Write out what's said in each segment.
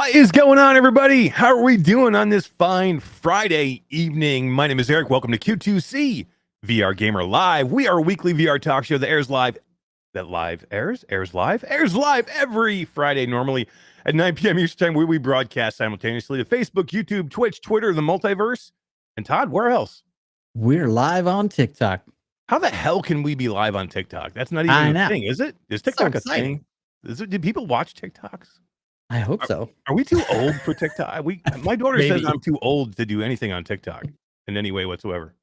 What is going on, everybody? How are we doing on this fine Friday evening? My name is Eric. Welcome to Q2C VR Gamer Live. We are a weekly VR talk show that airs live. Airs live every Friday, normally at 9 p.m. Eastern Time, where we broadcast simultaneously to Facebook, YouTube, Twitch, Twitter, the multiverse. And Todd, where else? We're live on TikTok. How the hell can we be live on TikTok? That's not even a thing, is it? Is TikTok a thing? Do people watch TikToks? I hope so. Are we too old for TikTok? My daughter says I'm too old to do anything on TikTok in any way whatsoever.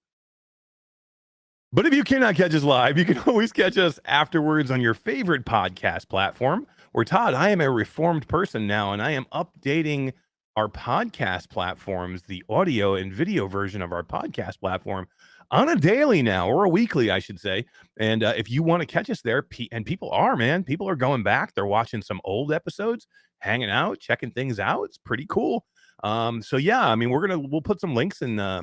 But if you cannot catch us live, you can always catch us afterwards on your favorite podcast platform. Or Todd, I am a reformed person now, and I am updating our podcast platforms, the audio and video version of our podcast platform, on a daily now, or a weekly, I should say. And if you want to catch us there, and people are going back. They're watching some old episodes, hanging out, checking things out. It's pretty cool. So yeah, I mean, we'll put some links in, I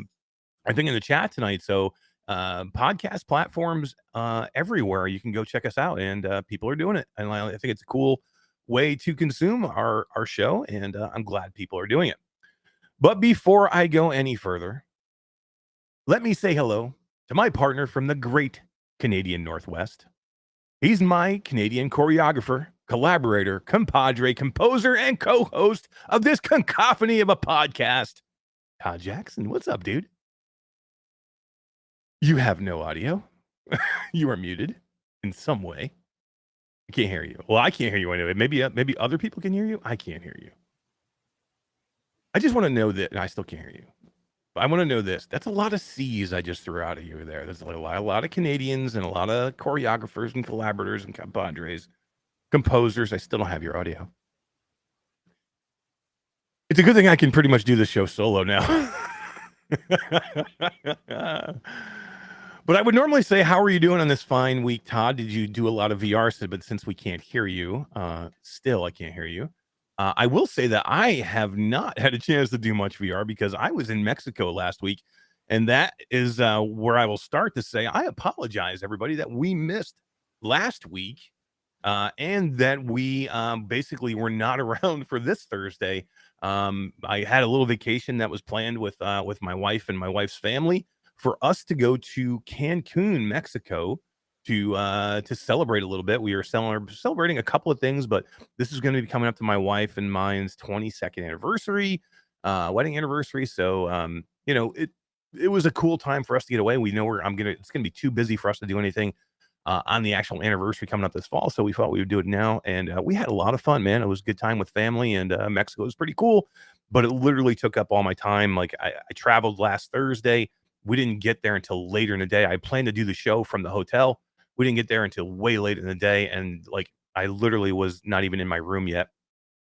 think, in the chat tonight. So podcast platforms everywhere, you can go check us out, and people are doing it. And I think it's a cool way to consume our show, and I'm glad people are doing it. But before I go any further, let me say hello to my partner from the great Canadian Northwest. He's my Canadian choreographer, collaborator, compadre, composer, and co-host of this cacophony of a podcast, Todd Jackson. What's up, dude? You have no audio. You are muted in some way. I can't hear you. Well, I can't hear you anyway. Maybe other people can hear you. I can't hear you. I just want to know that I still can't hear you. I want to know this. That's a lot of C's I just threw out of you there. There's a lot of Canadians and a lot of choreographers and collaborators and compadres, composers. I still don't have your audio. It's a good thing I can pretty much do this show solo now. But I would normally say, how are you doing on this fine week, Todd? Did you do a lot of VR? But since we can't hear you, still I can't hear you. I will say that I have not had a chance to do much VR because I was in Mexico last week. And that is where I will start to say, I apologize, everybody, that we missed last week and that we basically were not around for this Thursday. I had a little vacation that was planned with my wife and my wife's family for us to go to Cancun, Mexico, to celebrate a little bit. We are celebrating a couple of things, but this is going to be coming up to my wife and mine's 22nd anniversary, wedding anniversary. So, it was a cool time for us to get away. We know it's going to be too busy for us to do anything on the actual anniversary coming up this fall. So we thought we would do it now. And we had a lot of fun, man. It was a good time with family, and Mexico was pretty cool, but it literally took up all my time. Like I traveled last Thursday. We didn't get there until later in the day. I planned to do the show from the hotel. We didn't get there until way late in the day. And like, I literally was not even in my room yet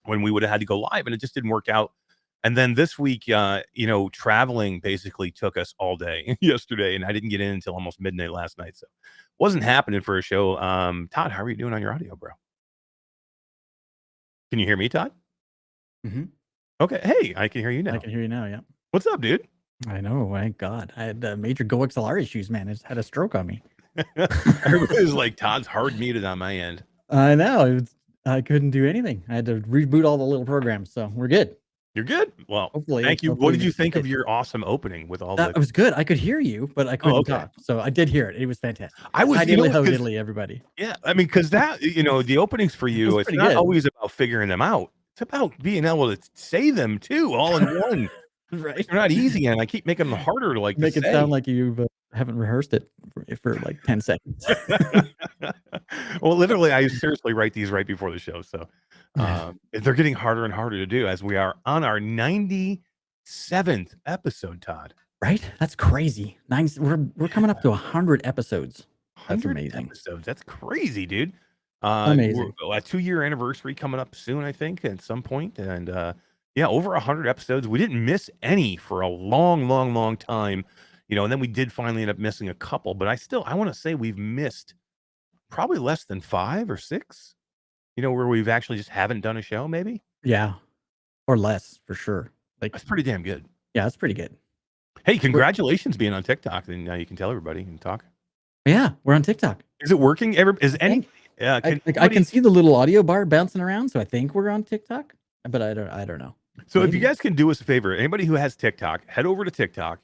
when we would have had to go live, and it just didn't work out. And then this week, traveling basically took us all day yesterday, and I didn't get in until almost midnight last night. So wasn't happening for a show. Todd, how are you doing on your audio, bro? Can you hear me, Todd? Mm-hmm. Okay. Hey, I can hear you now. I can hear you now, yeah. What's up, dude? I know, thank God. I had major GoXLR issues, man. I just had a stroke on me. Everybody's like, Todd's hard muted on my end. I know. I couldn't do anything. I had to reboot all the little programs, so we're good. You're good? Well, hopefully. Thank you. What did you think of your awesome opening with all It was good. I could hear you, but I couldn't talk. So I did hear it. It was fantastic. I was diddly, everybody. Yeah, I mean, because that, the openings for you, it's not always about figuring them out. It's about being able to say them too, all in one. Right. They're not easy, and I keep making them harder to make it sound like you haven't rehearsed it for like 10 seconds. Well, literally, I seriously write these right before the show, so they're getting harder and harder to do as we are on our 97th episode, Todd. Right? That's crazy. We're coming up to 100 episodes. That's amazing. Episodes. That's crazy, dude. Amazing. A 2-year anniversary coming up soon, I think, at some point, and over 100 episodes. We didn't miss any for a long time, and then we did finally end up missing a couple, but I want to say we've missed probably less than 5 or 6, where we've actually just haven't done a show, maybe. Yeah. Or less, for sure. Like, that's pretty damn good. Yeah, that's pretty good. Hey, congratulations being on TikTok. And now you can tell everybody and talk. Yeah, we're on TikTok. Is it working? I can see the little audio bar bouncing around, so I think we're on TikTok. but I don't know. So if you Maybe. guys can do us a favor, anybody who has TikTok, head over to TikTok,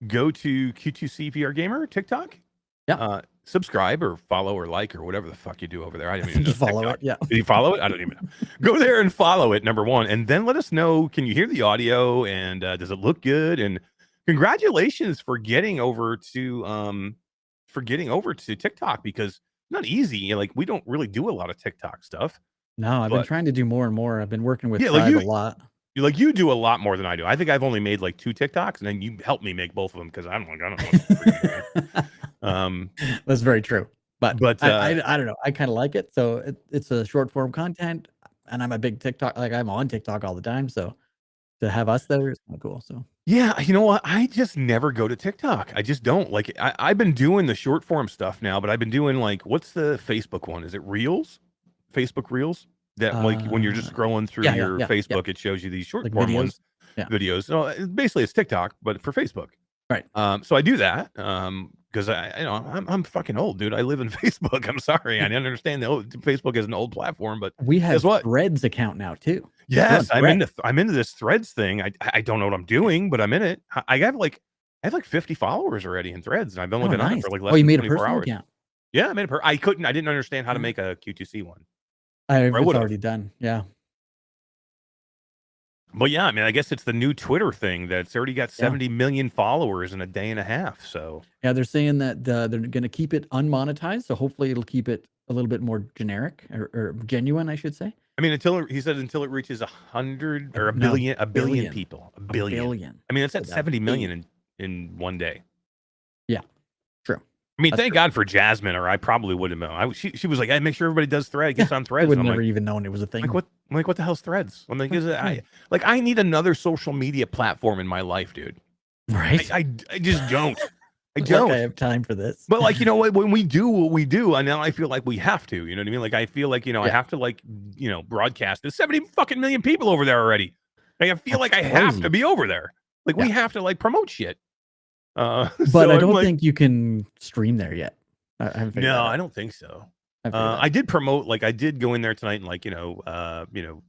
go to Q2C VR Gamer TikTok, Yeah. subscribe or follow or like or whatever the fuck you do over there. I I don't even think know you follow TikTok. it. Yeah. Do you follow it? I don't even know. Go there and follow it, number one, and then let us know. Can you hear the audio? And does it look good? And congratulations for getting over to TikTok, because it's not easy. Like, we don't really do a lot of TikTok stuff, No, I've been but trying to do more and more. I've been working with yeah, like Tribe a lot. you do a lot more than I do. I think I've only made like 2 TikToks, and then you helped me make both of them because I'm like, I don't know what the freak I'm doing. That's very true. But But I don't know. I kind of like it. So it's a short form content, and I'm a big TikTok. Like I'm on TikTok all the time. So to have us there is kind of cool. So yeah, you know what? I just never go to TikTok. I just don't like. I've been doing the short form stuff now, but I've been doing like, what's the Facebook one? Is it Reels? Facebook Reels? That, like, when you're just uh, scrolling through yeah, yeah, your yeah, yeah. Facebook, it shows you these short Like form videos. ones, Yeah. videos. So basically, it's TikTok, but for Facebook. Right. So I do that because I'm fucking old, dude. I live in Facebook. I'm sorry, I Yeah. didn't understand Facebook is an old platform, but We guess have what? Threads account now too. We're on Yes, Threads. I'm into this Threads thing. I don't know what I'm doing, but I'm in it. I have like 50 followers already in Threads, and I've been Oh, looking on it nice. for like Oh, less you than made a 24 personal hours. account. Yeah, I didn't understand how to Yeah. make a Q2C one. Or I It's would have. already done. Yeah. But yeah, I mean, I guess it's the new Twitter thing that's already got Yeah. 70 million followers in a day and a half. So Yeah. They're saying that they're going to keep it unmonetized. So hopefully it'll keep it a little bit more generic or genuine, I should say. I mean, he said until it reaches 100 or No, a billion billion. people, a A billion. billion. I mean, it's So at that's 70 million big. in one day. Yeah. True. I mean, That's thank true. God for Jasmine, or I probably would have known. She was like, "I make sure everybody does Yeah. gets on I Threads." would And I'm never like, even known it was a thing. what the hell's Threads? I'm like, What's is the it, thread? I need another social media platform in my life, dude. Right. I just don't. I Like I don't. have time for this. But like, you know what? When we do what we do, and now I feel like we have to. You know what I mean? Like, I feel like, I Yeah. have to, like, broadcast. There's 70 fucking million people over there already. Like, I feel That's like I have to crazy. be over there. Like, we Yeah. have to, like, promote shit. But So I I'm don't like, think you can stream there yet. I haven't figured no, that I out. don't think so. I haven't figured that I out. did promote, like, I did go in there tonight and, like,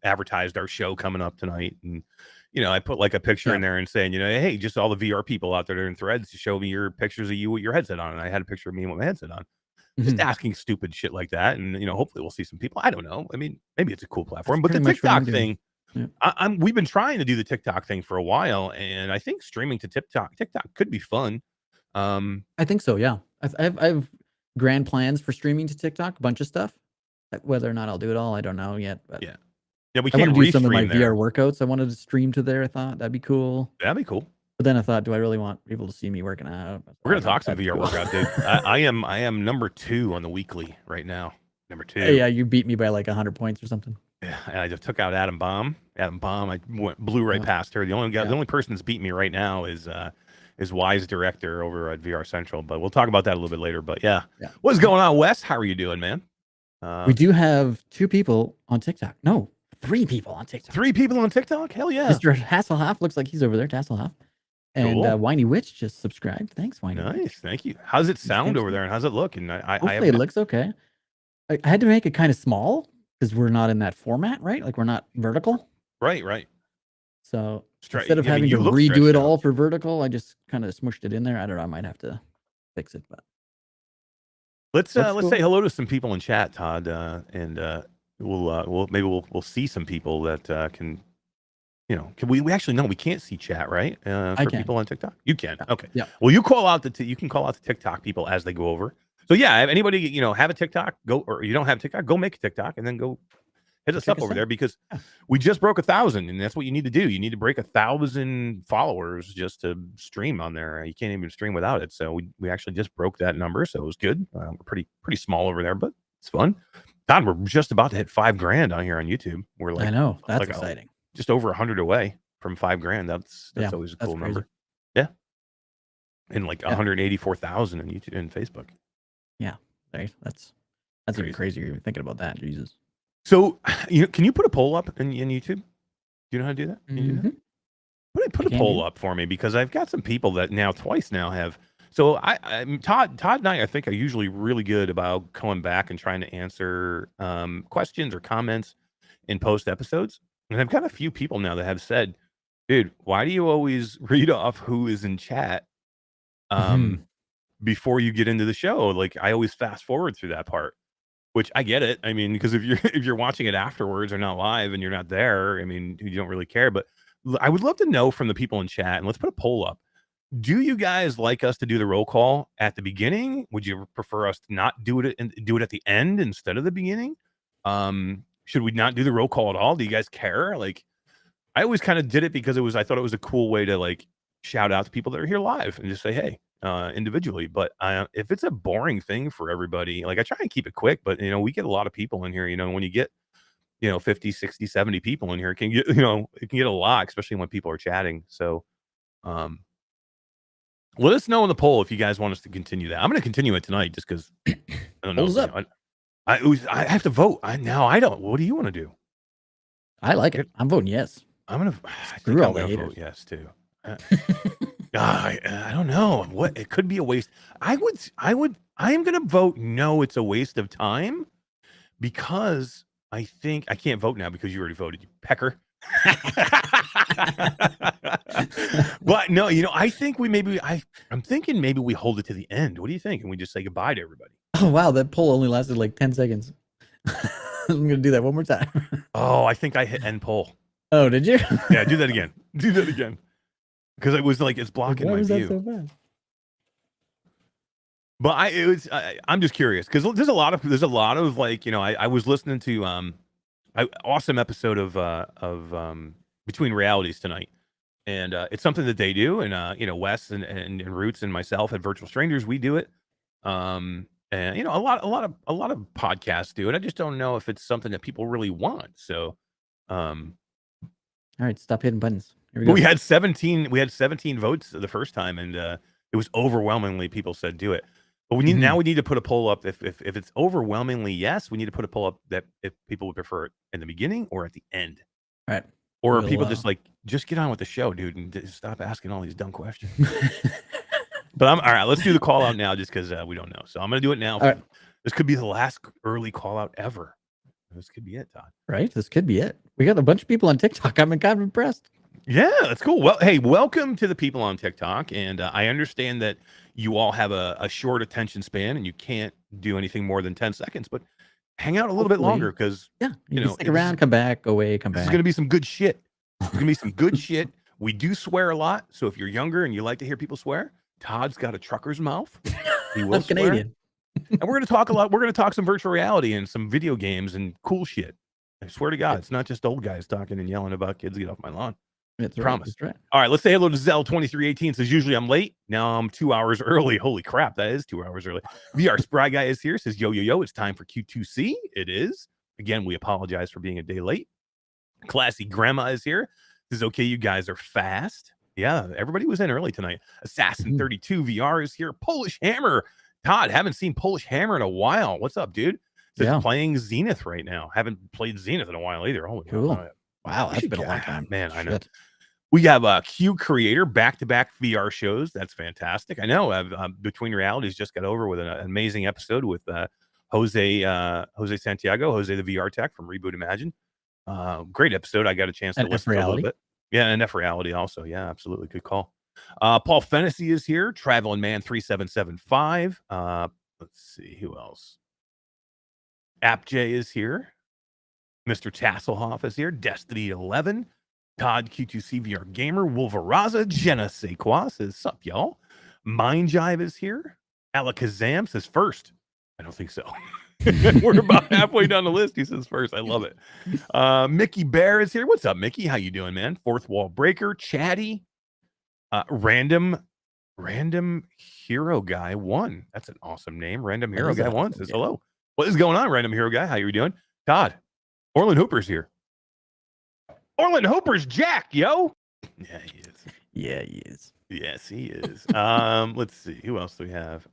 advertised our show coming up tonight, and I put like a picture Yeah. in there and saying, hey, just all the VR people out there that are in Threads, to show me your pictures of you with your headset on, and I had a picture of me with my headset on, just Mhm. asking stupid shit like that, and hopefully we'll see some people. I don't know. I mean, maybe it's a cool That's platform, but the pretty much what I'm TikTok doing. thing, Yeah. we've been trying to do the TikTok thing for a while, and I think streaming to TikTok could be fun. I think so, yeah. I have grand plans for streaming to TikTok, a bunch of stuff. Whether or not I'll do it all, I don't know yet, but Yeah, yeah, we I wanna can't do some of my restream VR there. workouts. I wanted to stream to there, I thought that'd be cool. That'd be cool. But then I thought, do I really want people to see me working out? So We're I gonna don't know talk if some that'd be VR cool. workout, dude. I am number 2 on the weekly right now. Number 2. Yeah, you beat me by like 100 points or something. Yeah, and I just took out Adam Bomb. I blew right Yeah. past her. Yeah. The only person that's beat me right now is Wise Director over at VR Central. But we'll talk about that a little bit later. But yeah, Yeah. what's going on, Wes? How are you doing, man? We do have 2 people on TikTok. No, 3 people on TikTok. 3 people on TikTok? Hell yeah! Mr. Hasselhoff looks like he's over there, Hasselhoff. And Cool. Whiny Witch just subscribed. Thanks, Whiny Nice, Witch. thank you. How's it sound over Subscribe. there, and how's it look? And I have Hopefully it looks okay. I had to make it kind of small because we're not in that format, right? Like we're not vertical. right. So instead of I mean, having to you look redo stretched it out. all for vertical, I just kind of smushed it in there. I don't know. I might have to fix it, but Let's looks let's say cool. hello to some people in chat, Todd, and we'll see some people that can. Can we actually, no, we can't see chat, right? I For can. people on TikTok, you can. Yeah. Okay. Yeah. Well, you can call out the TikTok people as they go over. So yeah, if anybody have a TikTok, go, or you don't have TikTok, go make a TikTok and then go hit us Check up us over there, out. because Yeah. we just broke 1,000, and that's what you need to do. You need to break 1,000 followers just to stream on there. You can't even stream without it. So we actually just broke that number, so it was good. We're pretty small over there, but it's fun. Todd, we're just about to hit $5,000 on here on YouTube. We're I like, know. That's exciting. just over 100 away from $5,000. That's Yeah. always a That's cool crazy. number. Yeah. And like 184,000 in YouTube and Facebook. Yeah. Right. That's Crazy. even crazier. Even thinking about that. Jesus. So, can you put a poll up in YouTube? Do you know how to do that? Can you do that? Put a poll up for me, because I've got some people that now twice now have. So Todd and I think are usually really good about coming back and trying to answer questions or comments in post episodes. And I've got a few people now that have said, "Dude, why do you always read off who is in chat, um, Mhm. before you get into the show? Like, I always fast forward through that part." Which I get it. I mean, because if you're if you're watching it afterwards or not live and you're not there, I mean, you don't really care. But I would love to know from the people in chat, and let's put a poll up. Do you guys like us to do the roll call at the beginning? Would you prefer us to not do it and do it at the end instead of the beginning? Should we not do the roll call at all? Do you guys care? Like, I always kind of did it because I thought it was a cool way to like shout out to people that are here live and just say, hey, individually. But if it's a boring thing for everybody, like I try and keep it quick, but we get a lot of people in here, when you get, 50, 60, 70 people in here, it can get, it can get a lot, especially when people are chatting. So, um, let us know in the poll if you guys want us to continue that. I'm going to continue it tonight just because I don't know. Polls up. I have to vote. I don't. What do you want to do? I like it. I'm voting yes. I think Screw I'm all the going to haters. vote yes too. Uh, I don't know. What it could be a waste. I am gonna vote no, it's a waste of time because I think I can't vote now because you already voted, you pecker. But no, I think I'm thinking maybe we hold it to the end. What do you think? And we just say goodbye to everybody. Oh wow, that poll only lasted like 10 seconds. I'm gonna do that one more time. Oh, I think I hit end poll. Oh, did you? Yeah, do that again. Do that again. Because it was like it's blocking Why my was that view. so bad? But I'm just curious because there's a lot of like I was listening to awesome episode of Between Realities tonight, and it's something that they do, and Wes and Roots and myself at Virtual Strangers we do it, and a lot of podcasts do it. I just don't know if it's something that people really want. So, um, All right, stop hitting buttons. Here we but go. we had 17 votes the first time, and it was overwhelmingly people said do it. But Mhm. we need to put a poll up if it's overwhelmingly yes, we need to put a poll up that if people would prefer it in the beginning or at the end. All right. Or are We'll people just like, just get on with the show, dude, and just stop asking all these dumb questions. But all right. Let's do the call out now, just because we don't know. So I'm gonna do it now. All right. This could be the last early call out ever. This could be it, Todd. Right? This could be it. We got a bunch of people on TikTok. I'm kind of impressed. Yeah, that's cool. Well, hey, welcome to the people on TikTok. And I understand that you all have a short attention span and you can't do anything more than 10 seconds, but hang out a little bit longer Hopefully. because, Yeah. You can stick around, come back, go away, come this is back. going to be some good shit. There's going to be some good shit. We do swear a lot. So if you're younger and you like to hear people swear, Todd's got a trucker's mouth. He will I'm swear. Canadian. And we're going to talk a lot. We're going to talk some virtual reality and some video games and cool shit. I swear to God, it's not just old guys talking and yelling about kids get off my lawn. That's right. Promise. That's right. All right, let's say hello to Zell2318. Says usually I'm late. Now I'm 2 hours early. Holy crap, that is 2 hours early. VR Spry Guy is here. Says yo. It's time for Q2C. It is. Again, we apologize for being a day late. Classy Grandma is here. Says okay, you guys are fast. Yeah, everybody was in early tonight. Assassin32 VR is here. Polish Hammer. Todd, haven't seen Polish Hammer in a while. What's up, dude? Says playing Zenith right now. Haven't played Zenith in a while either. Holy cool. God. Wow, that's been a long time. Man, Shit. I know. We have a Q Creator back-to-back VR shows. That's fantastic. I know. Between Realities just got over with an amazing episode with Jose Santiago, Jose the VR tech from Reboot Imagine. Great episode. I got a chance to listen to a little bit. Yeah, and F Reality also. Yeah, absolutely. Good call. Paul Fennessy is here. Traveling Man 3775. Let's see who else. App J is here. Mr. Tasselhoff is here. Destiny 11. Todd Q2C VR Gamer. Wolveraza. Jenna Sequa says, sup, y'all. Mind Jive is here. Alakazam says first. I don't think so. We're about halfway down the list. He says first. I love it. Mickey Bear is here. What's up, Mickey? How you doing, man? Fourth Wall Breaker. Chatty. Random Hero Guy 1. That's an awesome name. Random Hero Guy 1 says hello. What is going on, Random Hero Guy? How you doing? Todd. Orland Hooper's here. Orland Hooper's Jack, yo. Yeah, he is. Yeah, he is. Yes, he is. Let's see. Who else do we have?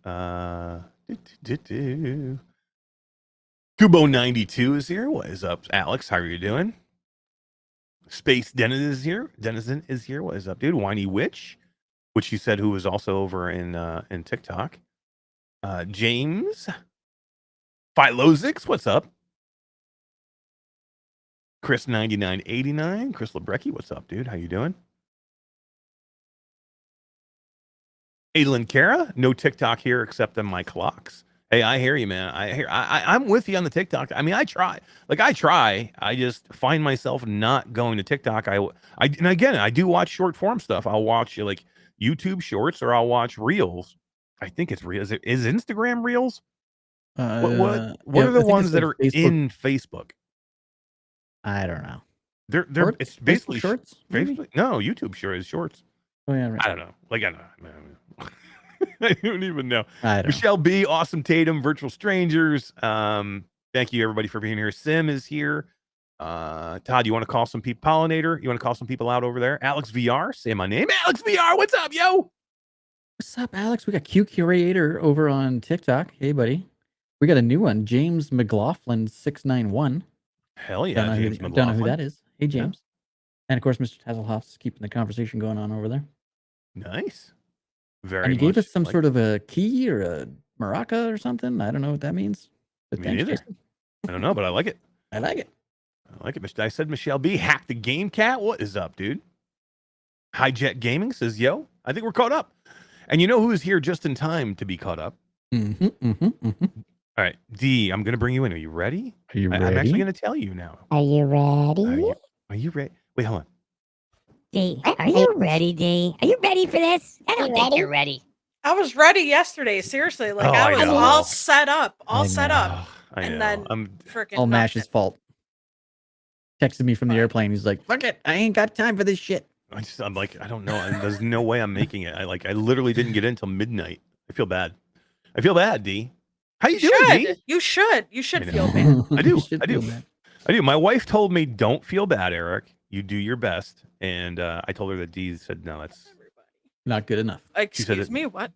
Kubo92 is here. What is up, Alex? How are you doing? Space Denizen is here. Denizen is here. What is up, dude? Whiny Witch, which you said who was also over in TikTok. James Philozix, what's up? Chris9989, Chris Lebrecki, what's up, dude? How you doing? Aylin Kara, no TikTok here except on my clocks. Hey, I hear you, man. I'm with you on the TikTok. I mean, I try. I just find myself not going to TikTok. And again, I do watch short form stuff. I'll watch like YouTube shorts or I'll watch reels. I think it's reels. Is Instagram reels? What Yeah, are the I think ones it's that like are Facebook. in Facebook? I don't know. They're Shorts? it's basically Facebook Shorts, maybe? Facebook. No, YouTube shorts. Oh yeah, right. I don't know. Like I don't know. I don't even know. I don't know. Michelle B, Awesome Tatum, Virtual Strangers. Thank you everybody for being here. Sim is here. Todd, you want to call some people? Pollinator, you want to call some people out over there? Alex VR, say my name. Alex VR, what's up, yo? What's up, Alex? We got Q Curator over on TikTok. Hey, buddy. We got a new one, James McLaughlin 691. Hell yeah, James McLaughlin. Don't know who that is. Hey, James. Yeah. And of course, Mr. Tasselhoff's keeping the conversation going on over there. Nice. Very. And he gave us some sort of a key or a maraca or something. I don't know what that means. But Me neither. Jason. I don't know, but I like it. I like it. I like it. I said Michelle B. Hack the Game Cat. What is up, dude? Highjet Gaming says, yo, I think we're caught up. And you know who is here just in time to be caught up? All right, D, I'm going to bring you in. Are you ready? Are you ready? I'm actually going to tell you now. Are you ready? Are you ready? Wait, hold on. D, are you ready, D? Are you ready for this? I don't think you're ready. I was ready yesterday. Seriously, like I was all set up, and then freaking all Mash's fault. Texted me from the airplane. He's like, "Look it, I ain't got time for this shit." I'm like, I don't know. There's no way I'm making it. I literally didn't get in until midnight. I feel bad. D. How you doing, D? You should feel bad. I do. My wife told me, don't feel bad, Eric. You do your best. And I told her that D said, no, that's not good enough. Excuse me, what?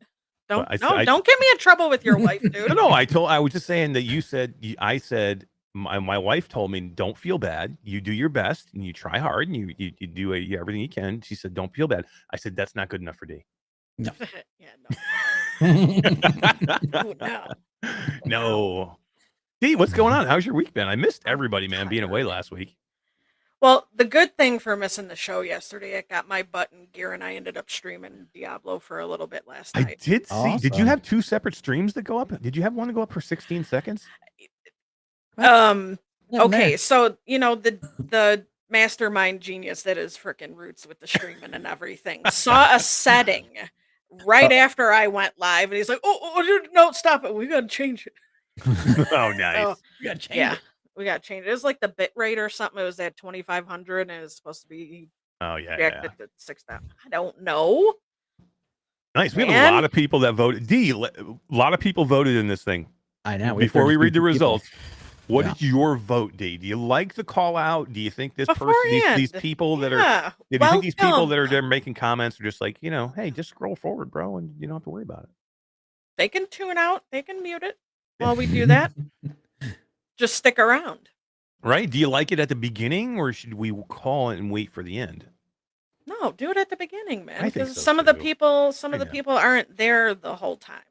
Don't get me in trouble with your wife, dude. No, I was just saying that I said, my wife told me, don't feel bad. You do your best and you try hard and you do everything you can. She said, don't feel bad. I said, that's not good enough for D. No. No. No. D, what's going on? How's your week been? I missed everybody, man, being away last week. Well, the good thing for missing the show yesterday, I got my butt in gear and I ended up streaming Diablo for a little bit last night. I did see. Awesome. Did you have two separate streams that go up? Did you have one to go up for 16 seconds? Okay, so the mastermind genius that is freaking Roots with the streaming and everything saw a setting right after I went live, and he's like, "Oh, no, stop it! We gotta change it." Oh, nice. So, we gotta change it. We gotta change it. It was like the bit rate or something. It was at 2,500, and it's supposed to be. Oh yeah. To 6,000. I don't know. Nice. We have a lot of people that voted. D. A lot of people voted in this thing. I know. Before we read the results. What is your vote, D? Do you like the call out? Do you think this person, these people that are, do you think these people that are there making comments are just like, hey, just scroll forward, bro, and you don't have to worry about it? They can tune out. They can mute it while we do that. Just stick around. Right? Do you like it at the beginning, or should we call it and wait for the end? No, do it at the beginning, man. Because so some of the people aren't there the whole time.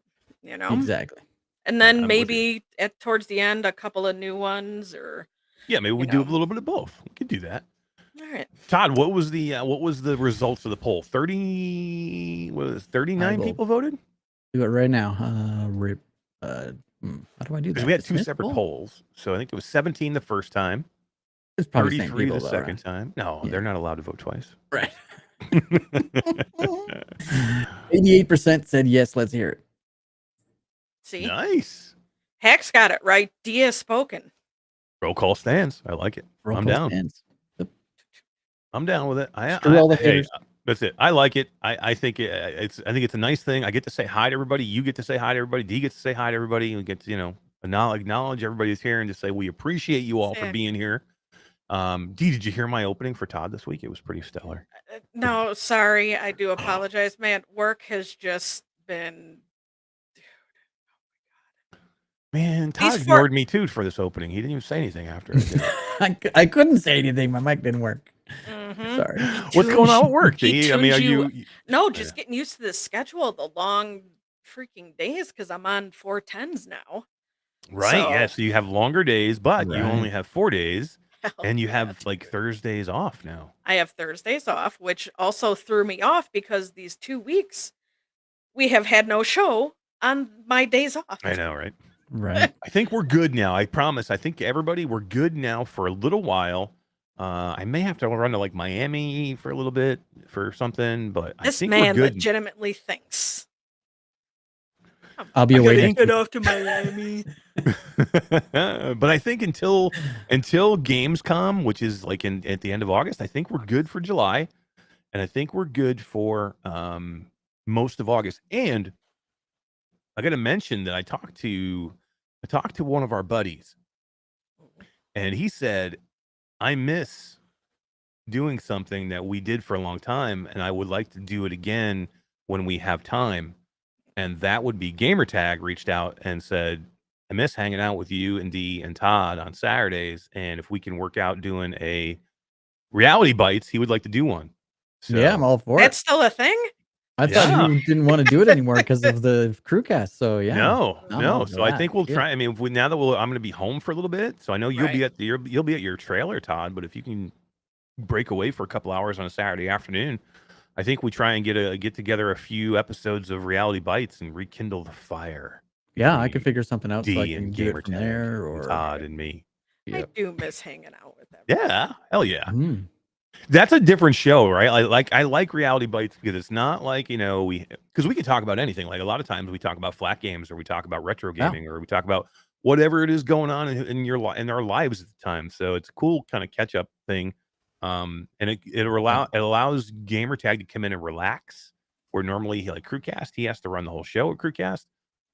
Exactly. And then maybe towards the end, a couple of new ones, or maybe we do a little bit of both. We could do that. All right, Todd, what was the results of the poll? 39 people voted. Do it right now. How do I do that? We had two separate polls, so I think it was 17 the first time. It's probably 33 the second time. No, they're not allowed to vote twice. Right. 88% said yes. Let's hear it. See, nice. Hex got it right. Dia spoken. Roll call stands. I like it. I'm down. Yep. I'm down with it. That's it. I like it. I think it's a nice thing. I get to say hi to everybody. You get to say hi to everybody. D gets to say hi to everybody. And we get to acknowledge everybody's here and just say we appreciate you all for being here. D, did you hear my opening for Todd this week? It was pretty stellar. No, sorry. I do apologize, man. Work has just been. Man, Todd ignored me too for this opening. He didn't even say anything after. I couldn't say anything. My mic didn't work. Mm-hmm. Sorry. What's going on at work? D? I mean, are you? No, just getting used to the schedule, the long freaking days, because I'm on 410s now. Right. So you have longer days, but you only have 4 days. Hell And you yeah, have it's like weird. Thursdays off now. I have Thursdays off, which also threw me off because these 2 weeks we have had no show on my days off. I know, right? Right. I think we're good now. I promise. I think everybody, we're good now for a little while. I may have to run to like Miami for a little bit for something, but I This think we're man good. legitimately thinks I'll be I away think- next week. off to Miami. But I think until Gamescom, which is like at the end of August, I think we're good for July, and I think we're good for most of August. And I got to mention that I talked to one of our buddies, and he said, I miss doing something that we did for a long time, and I would like to do it again when we have time. And that would be Gamertag reached out and said, I miss hanging out with you and Dee and Todd on Saturdays, and if we can work out doing a Reality Bites, he would like to do one. So, Yeah, I'm all for That's it. still a thing? I thought Yeah. you didn't want to do it anymore because of the crewcast. So yeah. No. I'm all for So I that. think we'll Yeah. try. I mean, I'm going to be home for a little bit, so I know you'll be Right. at you'll be at your trailer, Todd. But if you can break away for a couple hours on a Saturday afternoon, I think we try and get together a few episodes of Reality Bites and rekindle the fire. Yeah, I between could figure something out so I Dee can and do it from Gamertag, there and or Todd and me. I Yep. do miss hanging out with them. Yeah, hell yeah. Mm. That's a different show, right? I like Reality Bites because it's not like, because we can talk about anything. Like a lot of times we talk about flat games, or we talk about retro Yeah. gaming, or we talk about whatever it is going on in our lives at the time. So it's a cool kind of catch up thing. And it allows Gamertag to come in and relax, where normally like Crewcast, he has to run the whole show at Crewcast,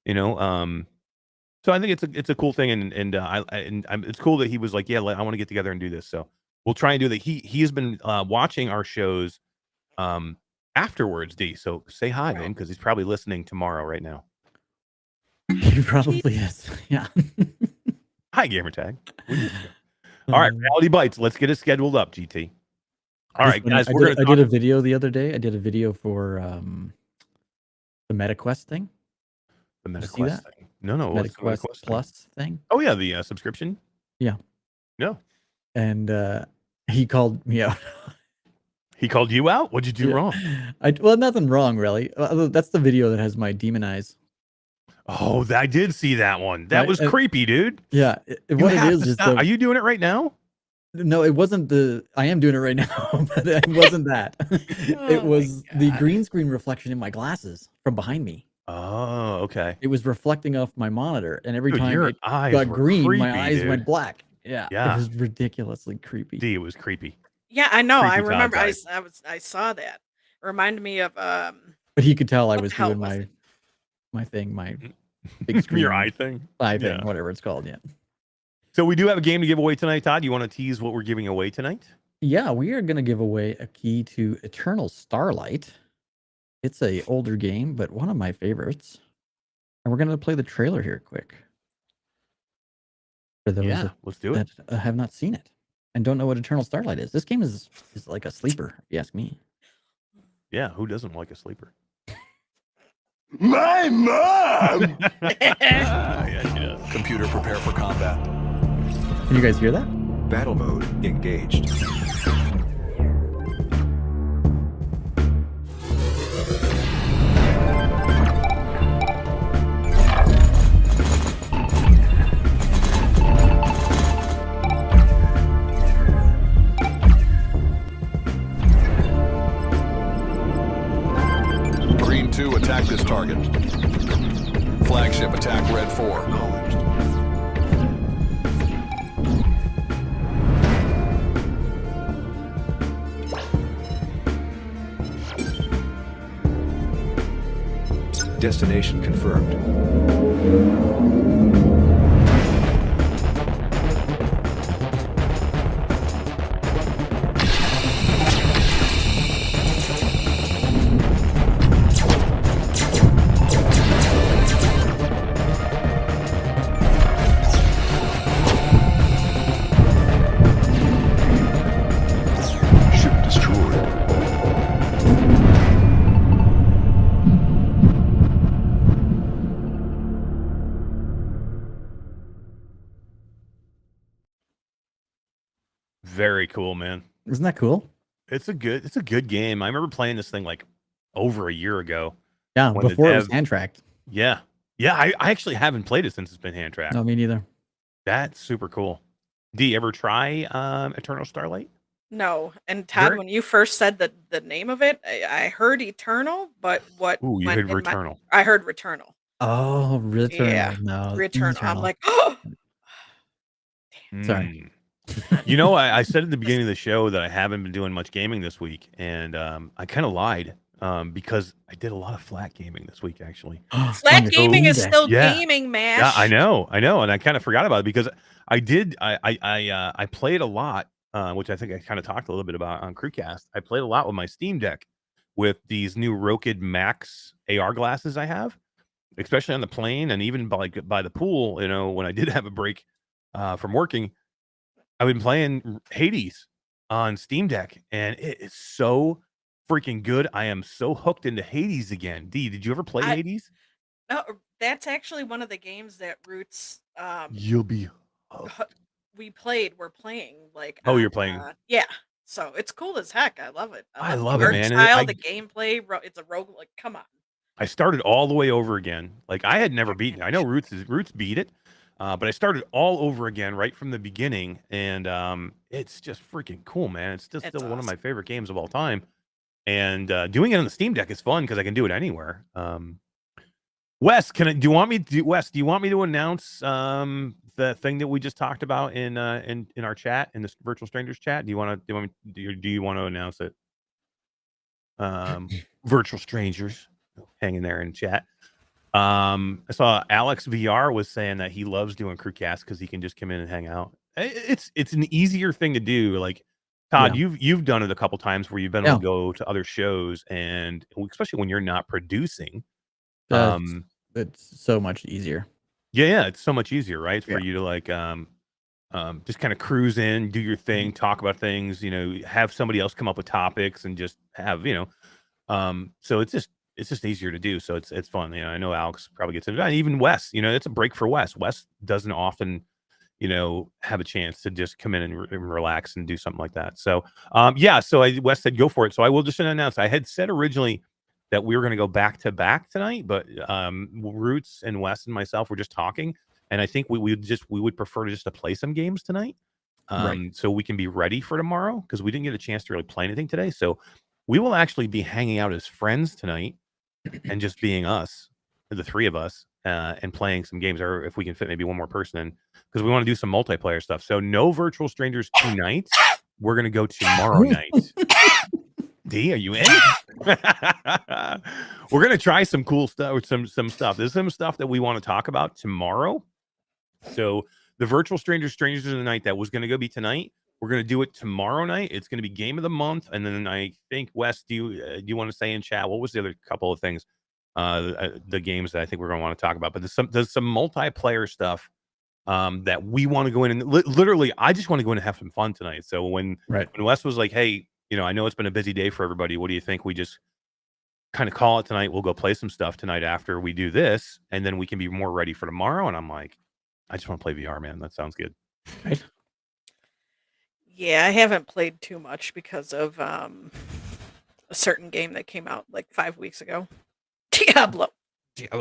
So I think it's a cool thing, and it's cool that he was like, yeah, I want to get together and do this. So we'll try and do that. He has been watching our shows afterwards, D. So say hi, man, because he's probably listening tomorrow right now. He probably is. Yeah. Hi, Gamertag. All right, Reality Bites. Let's get it scheduled up, GT. All right, guys. I did a video the other day. I did a video for the MetaQuest thing. The you see MetaQuest that? thing. No. What's the MetaQuest MetaQuest thing? Plus thing. Oh yeah, the subscription. Yeah. No. And he called me out. He called you out? What'd you do Yeah. wrong? Well, nothing wrong really. That's the video that has my demon eyes. Oh, I did see that one. That Right, was and- creepy, dude. Yeah. You What it have is to is stop. the, Are you doing it right now? no, it wasn't the. I am doing it right now, but it wasn't that. Oh It my was the God. green screen reflection in my glasses from behind me. Oh, okay. It was reflecting off my monitor, and every Dude, time your it eyes got were green, creepy, my eyes dude. went black. Yeah, Yeah. it was ridiculously creepy. D, it was creepy. Yeah, I know. I Creepy Todd's remember. eyes. I saw that. Reminded me of But he could tell I What was the hell doing was my it? my thing, my big screen Your eye thing. eye thing, Yeah. whatever it's called. Yeah. So we do have a game to give away tonight, Todd. You want to tease what we're giving away tonight? Yeah, we are gonna give away a key to Eternal Starlight. It's a older game, but one of my favorites. And we're gonna play the trailer here quick. For those Yeah, let's do it. that have not seen it and don't know what Eternal Starlight is. This game is like a sleeper, if you ask me. Yeah, who doesn't like a sleeper? My mom! Yeah, she does. Computer, prepare for combat. Can you guys hear that? Battle mode engaged. Green 2, attack this target. Flagship, attack Red 4. Destination confirmed. Ship destroyed. cool, man. Isn't that cool? It's a good game. I remember playing this thing like over a year ago. Yeah, When the before it was dev- hand tracked. Yeah. Yeah, I actually haven't played it since it's been hand tracked. No, me neither. That's super cool. Do you ever try Eternal Starlight? No. And Todd, Very- when you first said the name of it, I heard Eternal, but what Ooh, you went heard in my- Returnal. I heard Returnal. Oh, Returnal. Yeah, No, Returnal. I'm Eternal. like, oh, Sorry. You know, I said at the beginning of the show that I haven't been doing much gaming this week, and I kind of lied because I did a lot of flat gaming this week, actually. flat gaming is still Yeah. gaming, man. Yeah, I know, and I kind of forgot about it because I played a lot, which I think I kind of talked a little bit about on Crewcast. I played a lot with my Steam Deck with these new Rokid Max AR glasses I have, especially on the plane and even by the pool. You know, when I did have a break from working, I've been playing Hades on Steam Deck, and it is so freaking good. I am so hooked into Hades again. D, did you ever play Hades? No, that's actually one of the games that Roots You'll be hooked. we're playing like Oh, you're on, playing. Yeah. So it's cool as heck. I love it. I love the it, art man. style, the gameplay, it's a rogue, like, come on. I started all the way over again. Like I had never beaten it. I know Roots beat it, but I started all over again right from the beginning, and it's just freaking cool, man. It's just still one of my favorite games of all time, and doing it on the Steam Deck is fun because I can do it anywhere. Wes, do you want me to announce the thing that we just talked about in our chat, in this Virtual Strangers chat? Do you want to announce it? Virtual Strangers hanging there in chat. I saw Alex VR was saying that he loves doing Crewcast because he can just come in and hang out. It's an easier thing to do. Like Todd, you've done it a couple times where you've been able to go to other shows, and especially when you're not producing. It's so much easier. Yeah, it's so much easier, right? For you to like just kind of cruise in, do your thing, talk about things, you know, have somebody else come up with topics and just have, you know, so it's just easier to do. So it's fun. You know, I know Alex probably gets it. And even Wes, you know, it's a break for Wes. Wes doesn't often, you know, have a chance to just come in and relax and do something like that. So so Wes said go for it. So I will just announce, I had said originally that we were going to go back to back tonight, but Roots and Wes and myself were just talking, and I think we would prefer to just to play some games tonight, so we can be ready for tomorrow, because we didn't get a chance to really play anything today. So we will actually be hanging out as friends tonight and just being us, the three of us, and playing some games, or if we can fit maybe one more person in, because we want to do some multiplayer stuff. So no Virtual Strangers tonight. We're going to go tomorrow night. D, are you in? We're gonna try some cool stuff, or some stuff. There's some stuff that we want to talk about tomorrow. So the Virtual Strangers of the Night that was gonna go be tonight, we're gonna do it tomorrow night. It's gonna be game of the month, and then I think Wes, do you want to say in chat what was the other couple of things, the games that I think we're gonna want to talk about? But there's some multiplayer stuff that we want to go in and literally, I just want to go in and have some fun tonight. So when Wes was like, hey, you know, I know it's been a busy day for everybody. What do you think we just kind of call it tonight? We'll go play some stuff tonight after we do this, and then we can be more ready for tomorrow. And I'm like, I just want to play VR, man. That sounds good. Right. Yeah, I haven't played too much because of a certain game that came out like 5 weeks ago. Diablo.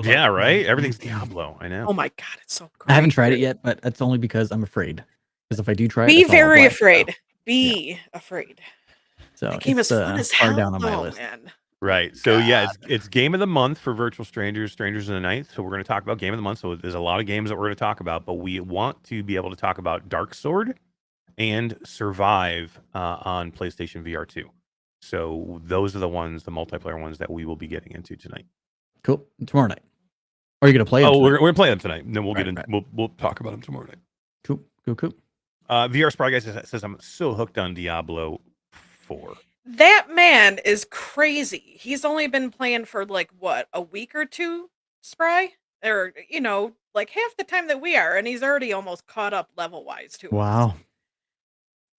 Yeah, right. Everything's Diablo. I know. Oh my god, it's so great. I haven't tried it yet, but that's only because I'm afraid. Because if I do try it, Be that's all I'll very play, afraid. so, Be afraid. So That game is fun as far hell, down on my though, list. man. Right. So yeah, it's game of the month for Virtual Strangers in the Night. So we're going to talk about game of the month. So there's a lot of games that we're going to talk about, but we want to be able to talk about Dark Sword and Survive on PlayStation VR 2. So those are the multiplayer ones that we will be getting into tonight. Cool. Tomorrow night. Or are you gonna play? Oh, we're gonna play them tonight, and then we'll get in. Right. We'll talk about them tomorrow night. Cool. VR Spry Guy says I'm so hooked on Diablo 4. That man is crazy. He's only been playing for like what, a week or two, Spry? Or, you know, like half the time that we are, and he's already almost caught up level wise to us. Wow.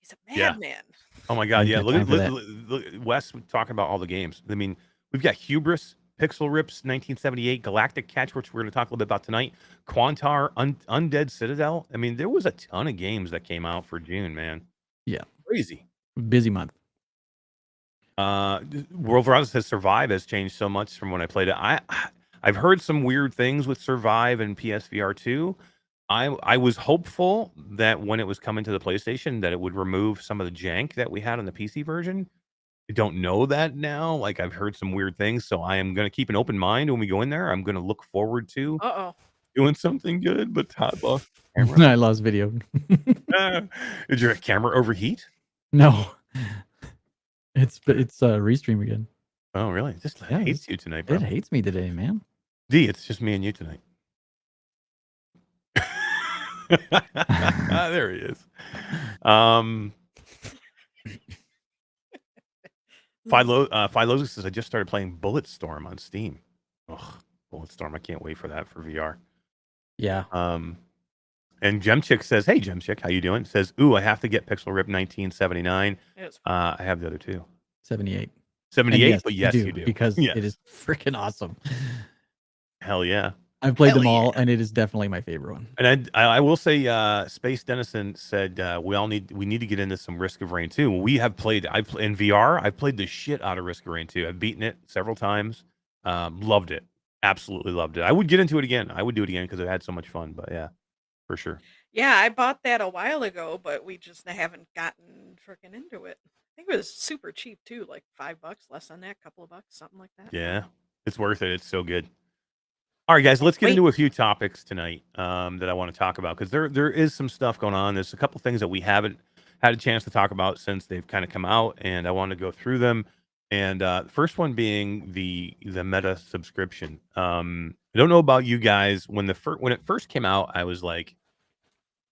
He's a madman. Oh my god, yeah. Look, Look, Wes talking about all the games. I mean, we've got Hubris, Pixel Rips, 1978, Galactic Catch, which we're going to talk a little bit about tonight. Quantar, Undead Citadel. I mean, there was a ton of games that came out for June, man. Yeah. crazy. Busy month. World Horizon says Survive has changed so much from when I played it. I've heard some weird things with Survive and PSVR 2. I was hopeful that when it was coming to the PlayStation that it would remove some of the jank that we had on the PC version. I don't know that now. Like I've heard some weird things, so I am going to keep an open mind when we go in there. I'm going to look forward to doing something good. But Todd lost the camera. I lost video. Did your camera overheat? No. It's restream again. Oh, really? It just hates you tonight, bro. It hates me today, man. D, it's just me and you tonight. There he is. Philo says I just started playing Bulletstorm on Steam. Ugh, Bulletstorm! I can't wait for that for VR. Yeah. And Gemchick says, "Hey, Gemchick, how you doing?" Says, "Ooh, I have to get Pixel Rip 1979. I have the other two. 78. 78, yes, but yes, you do because it is freaking awesome. Hell yeah! I've played them all, and it is definitely my favorite one. And I will say, Space Dennison said we need to get into some Risk of Rain 2. We have played. In VR. I've played the shit out of Risk of Rain 2. I've beaten it several times. Loved it. Absolutely loved it. I would get into it again. I would do it again because I've had so much fun. But yeah, for sure. Yeah, I bought that a while ago, but we just haven't gotten freaking into it. I think it was super cheap too, like $5, less than that, couple of bucks, something like that. Yeah, it's worth it. It's so good. All right, guys, let's get into a few topics tonight that I want to talk about because there is some stuff going on. There's a couple things that we haven't had a chance to talk about since they've kind of come out, and I want to go through them. And the first one being the Meta subscription. I don't know about you guys. When it first came out, I was like,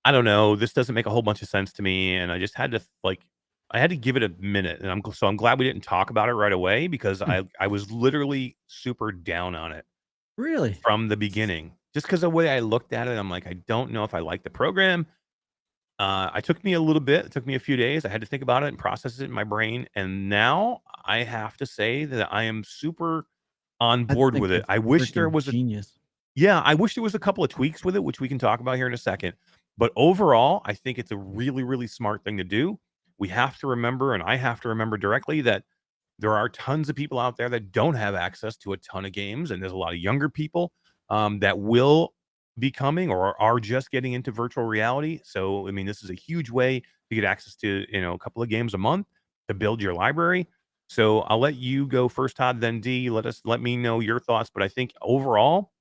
I don't know, this doesn't make a whole bunch of sense to me, and I just had to give it a minute. And I'm glad we didn't talk about it right away because I was literally super down on it. Really? From the beginning, just because the way I looked at it, I'm like, I don't know if I like the program. It took me a few days. I had to think about it and process it in my brain. And now I have to say that I am super on board with it. I wish there was genius. I wish there was a couple of tweaks with it, which we can talk about here in a second. But overall, I think it's a really, really smart thing to do. We have to remember, and I have to remember directly that there are tons of people out there that don't have access to a ton of games, and there's a lot of younger people that will be coming or are just getting into virtual reality. So, I mean, this is a huge way to get access to, a couple of games a month to build your library. So I'll let you go first, Todd, then D. Let me know your thoughts. But I think overall,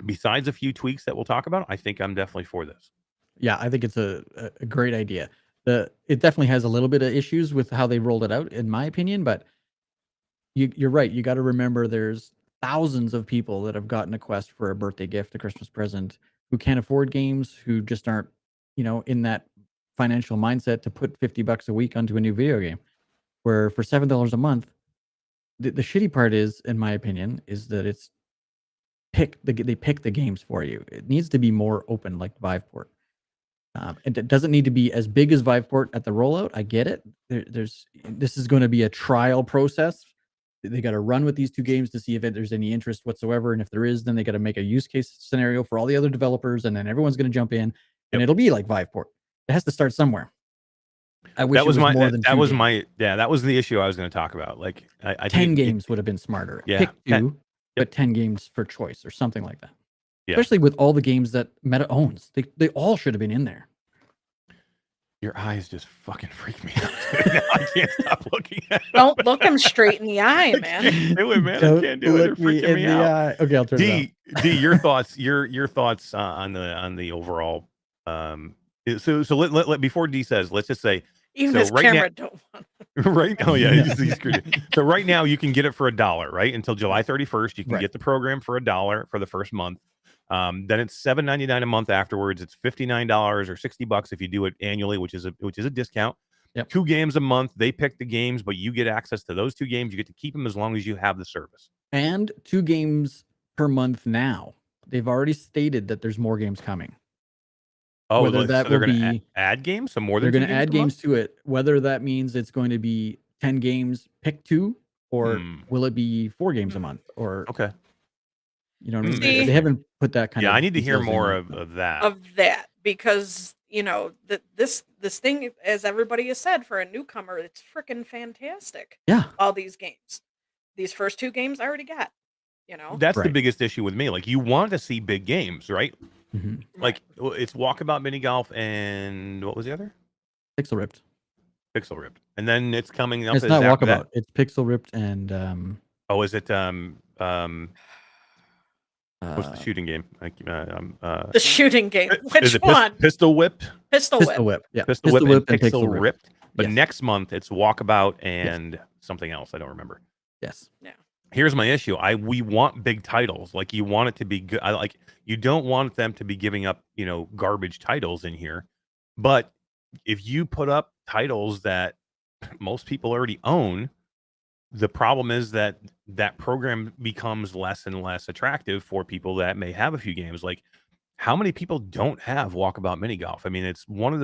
besides a few tweaks that we'll talk about, I think I'm definitely for this. Yeah, I think it's a great idea. It definitely has a little bit of issues with how they rolled it out, in my opinion, but you're right. You got to remember there's thousands of people that have gotten a Quest for a birthday gift, a Christmas present, who can't afford games, who just aren't, in that financial mindset to put $50 a week onto a new video game. Where for $7 a month, the shitty part is, in my opinion, is that they pick the games for you. It needs to be more open, like Viveport. It doesn't need to be as big as Viveport at the rollout. I get it. This is going to be a trial process. They got to run with these two games to see if there's any interest whatsoever, and if there is, then they got to make a use case scenario for all the other developers, and then everyone's going to jump in, and it'll be like Viveport. It has to start somewhere. I wish that was more than that was games. That was the issue I was going to talk about. Like 10 games would have been smarter. Yeah, pick two, but 10 games for choice or something like that. Yeah. Especially with all the games that Meta owns, they all should have been in there. Your eyes just fucking freak me out. Now I can't stop looking at them. Don't look them straight in the eye, man. I can't do it, man. I can't do it. They're freaking me out. Okay, I'll turn it off. D, your thoughts. Your thoughts on the overall. So let before D says, let's just say. Even this camera don't want. Right? Oh yeah, he's screwed it. So right now you can get it for $1, right? Until July 31st, you can get the program for $1 for the first month. Then it's $7.99 a month afterwards. It's $59 or $60 if you do it annually, which is a discount. Yep. 2 games a month. They pick the games, but you get access to those 2 games. You get to keep them as long as you have the service. And 2 games per month now. They've already stated that there's more games coming. Oh, whether that will be add games, so more than they're going to add games to it. Whether that means it's going to be 10 games, pick 2, or will it be 4 games a month? Or okay. You know what I mean? They haven't put that kind of. Yeah, I need to hear more of that. Of that, because this thing, as everybody has said, for a newcomer, it's freaking fantastic. Yeah. All these games, these first 2 games I already got. That's the Right. biggest issue with me. Like, you want to see big games, right? Mhm. Like, it's Walkabout Mini Golf and what was the other? Pixel Ripped. Pixel Ripped. And then it's coming up It's as not after that. Walkabout. It's Pixel Ripped and Oh, is it what's the uh, shooting game? The shooting game. is Which it one? Pistol Whipped? Pistol Pistol Whip. Whip. Yeah. Pistol Whip and and Pixel Ripped. But Yes. next month it's Walkabout and something else. I don't remember. Yes. Here's my issue. We want big titles. Like, you want it to be good. You don't want them to be giving up, garbage titles in here. But if you put up titles that most people already own, the problem is that that program becomes less and less attractive for people that may have a few games. Like, how many people don't have Walkabout Mini Golf? I mean, it's one of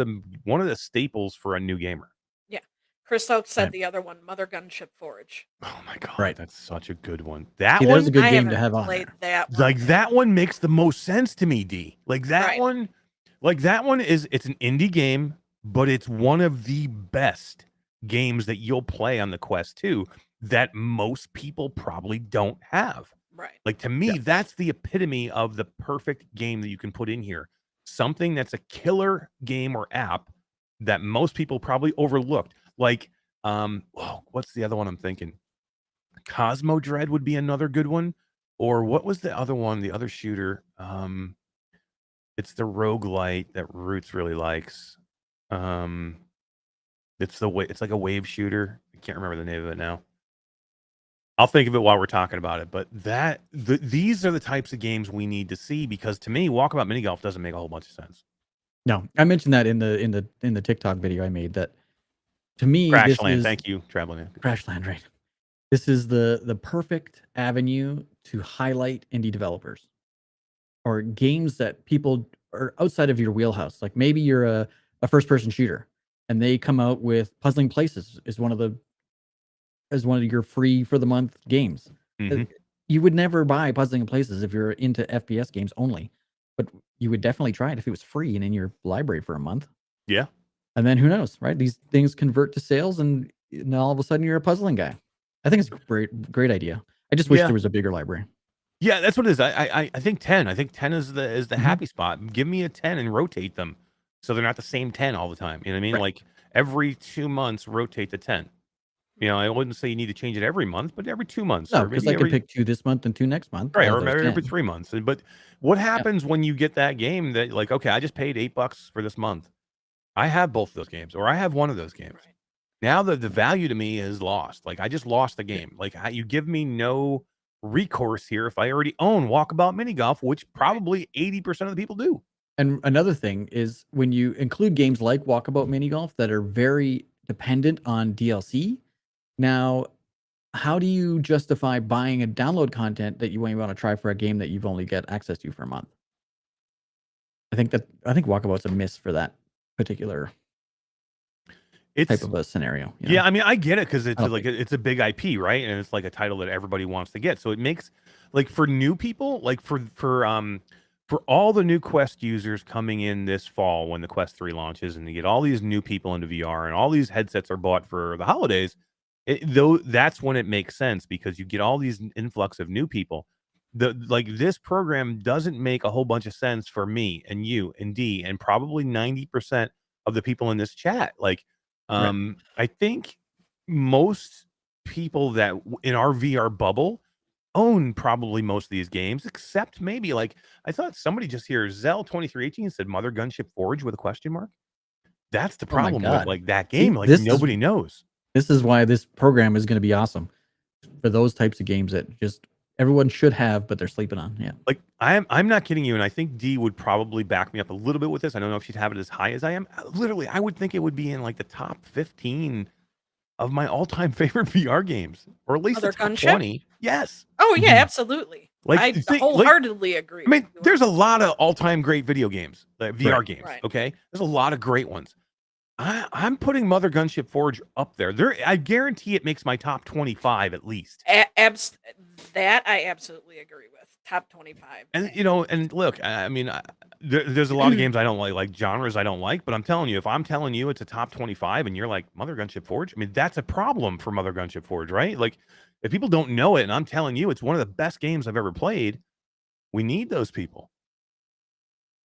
the staples for a new gamer. Yeah. Chris Oak said Right. the other one, Mother Gunship Forge. Oh my god, Right. that's such a good one. That See, one, there's a good I game to haven't have on played there. that one. like, that one makes the most sense to me, D. Like, that Right. one, it's an indie game, but it's one of the best games that you'll play on the Quest 2 that most people probably don't have. Right. Like, to me, Yeah. that's the epitome of the perfect game that you can put in here. Something that's a killer game or app that most people probably overlooked. Like, what's the other one I'm thinking? Cosmo Dread would be another good one. Or what was the other one? The other shooter. It's the roguelite that Roots really likes. It's like a wave shooter. I can't remember the name of it now. I'll think of it while we're talking about it. But these are the types of games we need to see, because to me, Walkabout Mini Golf doesn't make a whole bunch of sense. No, I mentioned that in the TikTok video I made. That to me, this Crashland, is thank you, Traveling. Crashland, right? This is the perfect avenue to highlight indie developers or games that people are outside of your wheelhouse. Like, maybe you're a first person shooter and they come out with Puzzling Places is one of your free for the month games. Mhm. You would never buy Puzzling Places if you're into FPS games only, but you would definitely try it if it was free and in your library for a month. Yeah. And then who knows, right? These things convert to sales, and all of a sudden you're a puzzling guy. I think it's a great idea. I just wish Yeah. there was a bigger library. Yeah, that's what it is. I think 10. I think 10 is the Mhm. happy spot. Give me a 10 and rotate them so they're not the same 10 all the time. You know what I mean? Right. Like, every 2 months, rotate the 10. I wouldn't say you need to change it every month, but every 2 months. No, or because maybe I can every, pick 2 this month and 2 next month. right, out or of those maybe every 10. 3 months. But what happens when you get that game that, like, okay, I just paid $8 for this month. I have both of those games, or I have one of those games. Right. Now the value to me is lost. Like, I just lost the game. Like, you give me no recourse here if I already own Walkabout Mini Golf, which probably 80% of the people do. And another thing is when you include games like Walkabout Mini Golf that are very dependent on DLC. Now, how do you justify buying a download content that you want to try for a game that you've only get access to for a month? I think Walkabout's a miss for that particular type It's of a scenario. you know? Yeah, I mean, I get it because it's I don't like think- it's a big IP, right? And it's like a title that everybody wants to get. So it makes, like, for new people, like for all the new Quest users coming in this fall when the Quest 3 launches, and you get all these new people into VR and all these headsets are bought for the holidays, that's when it makes sense, because you get all these influx of new people. This program doesn't make a whole bunch of sense for me and you and D and probably 90% of the people in this chat. Like, Right. I think most people that in our VR bubble own probably most of these games, except maybe, like, I thought somebody just here, Zell2318 said Mother Gunship Forge with a question mark. That's the Oh my problem with, God. like, that See, game. Like, this is- nobody knows. This is why this program is going to be awesome for those types of games that just everyone should have, but they're sleeping on. Yeah. Like, I'm not kidding you, and I think D would probably back me up a little bit with this. I don't know if she'd have it as high as I am. Literally, I would think it would be in, like, the top 15 of my all-time favorite VR games, or at least the Mother top Gunship? 20. Yes. Oh yeah, Mhm. absolutely. Like, I think- like- wholeheartedly agree. I mean, with you. there's a lot of all-time great video games, VR Right. games. Right. Okay, there's a lot of great ones. I'm putting Mother Gunship Forge up there. I guarantee it makes my top 25 at least. That I absolutely agree with. Top 25. And and look, I mean, there's a lot of games I don't like genres I don't like. But I'm telling you, if I'm telling you it's a top 25, and you're like Mother Gunship Forge, I mean, that's a problem for Mother Gunship Forge, right? Like, if people don't know it, and I'm telling you it's one of the best games I've ever played, we need those people.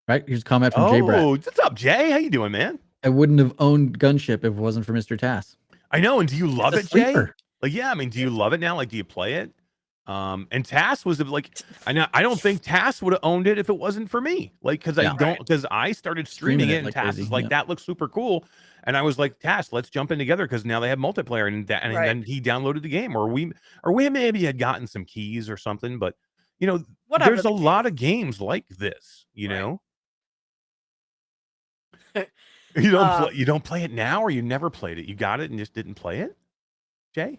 Right? Here's a comment from Jay Brett. Oh, what's up, Jay? How you doing, man? I wouldn't have owned Gunship if it wasn't for Mr. Tass. I know. And do you love It's it, a Jay? sleeper. Like, yeah, I mean, do you love it now? Like, do you play it? And Tass was like, I don't think Tass would have owned it if it wasn't for me. Like, because Yeah. I started streaming it, and like Tass crazy, is like, yeah. that looks super cool. And I was like, Tass, let's jump in together because now they have multiplayer. And Right. then he downloaded the game, or we maybe had gotten some keys or something. But Whatever there's the a case. lot of games like this. Right. You don't play it now, or you never played it. You got it and just didn't play it, Jay.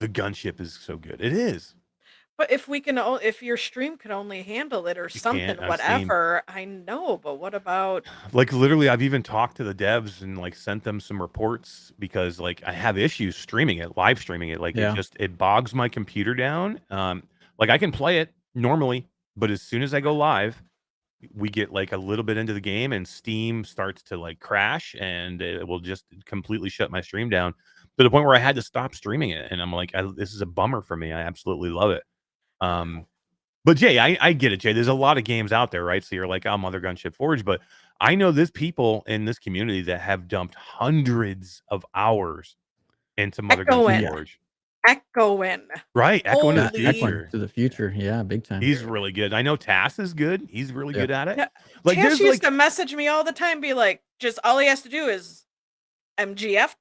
The Gunship is so good. It is. But if your stream could only handle it or something, can't on Steam. whatever, I know. But what about? Like, literally, I've even talked to the devs and like sent them some reports because like I have issues streaming it, live streaming it. Like Yeah. it bogs my computer down. Like I can play it normally, but as soon as I go live, we get like a little bit into the game and Steam starts to like crash, and it will just completely shut my stream down to the point where I had to stop streaming it. And I'm like, this is a bummer for me. I absolutely love it. But Jay, I get it, Jay. There's a lot of games out there, right? So you're like, oh, Mother Gunship Forge. But I know there's people in this community that have dumped hundreds of hours into Mother Gunship Echoing. Forge. Echoing. Right. Echo into the Holy- future. To the future. Yeah, big time. He's really good. I know Tass is good. He's really Yeah. good at it. Yeah, Like Tash there's used like to message me all the time, be like, just all he has to do is MGF ?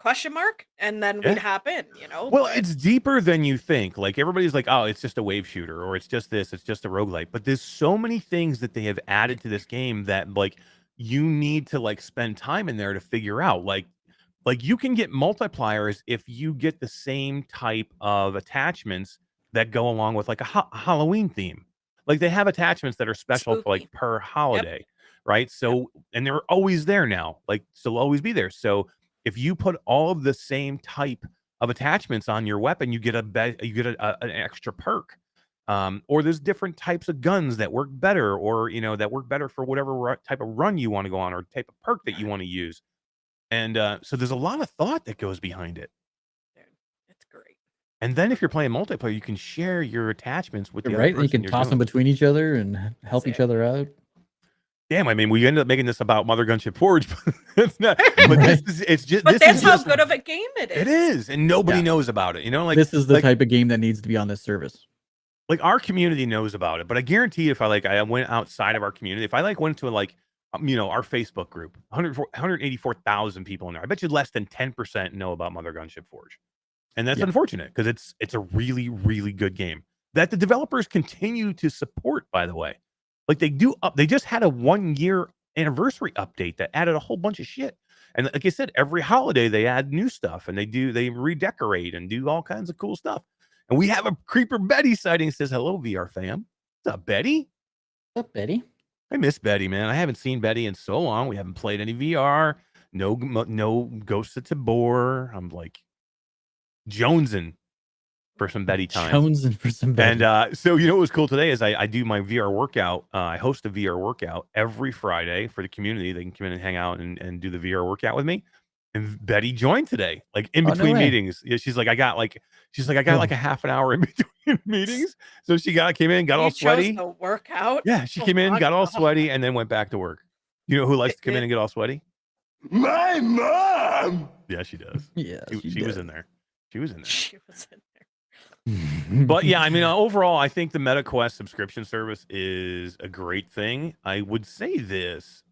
And then Yeah. we'd hop in, well, but- it's deeper than you think. Like everybody's like, oh, it's just a wave shooter, or it's just this, it's just a roguelite. But there's so many things that they have added to this game that like you need to like spend time in there to figure out. Like you can get multipliers if you get the same type of attachments that go along with like a Halloween theme. Like they have attachments that are special for like Spooky. per holiday, right? So and they're always there now. Like they'll always be there. So if you put all of the same type of attachments on your weapon, you get an extra perk. Or there's different types of guns that work better, or that work better for whatever type of run you want to go on, or type of perk that you want to use. And so there's a lot of thought that goes behind it. Dude, it's great. And then if you're playing multiplayer, you can share your attachments with the You're other right. You person can you're toss them doing. between each other and help each other out. Damn, I mean, we ended up making this about Mother Gunship Forge, but it's not. But But that's how good of a game it is. it is, and nobody Yeah. knows about it. Like This is the like, type of game that needs to be on this service. like our community knows about it, but I guarantee if I went outside of our community, if I like went to like our Facebook group, 184,000 people in there, I bet you less than 10% know about Mother Gunship Forge, and that's Yeah. unfortunate because it's a really, really good game that the developers continue to support. By the way, like they just had a 1-year anniversary update that added a whole bunch of shit, and like I said, every holiday they add new stuff and they redecorate and do all kinds of cool stuff. And we have a Creeper Betty sighting. Says, hello, VR fam. What's up, Betty? What's up, Betty? I miss Betty, man. I haven't seen Betty in so long. We haven't played any VR. No Ghosts of Tabor. I'm like jonesing for some Betty time. Jonesing for some Betty. And so what was cool today is I do my VR workout. I host a VR workout every Friday for the community. They can come in and hang out and do the VR workout with me. And Betty joined today, like in Oh, no between way. meetings. Yeah, she's like, I got like a half an hour in between meetings. So she came in, got all You sweaty. chose the workout. Yeah, she Oh came in, my got all God. sweaty, and then went back to work. You know who likes to come in and get all sweaty? My mom! Yeah, she does. Yeah, She was in there. She was in there. She was in there. But yeah, I mean, overall, I think the MetaQuest subscription service is a great thing. I would say this.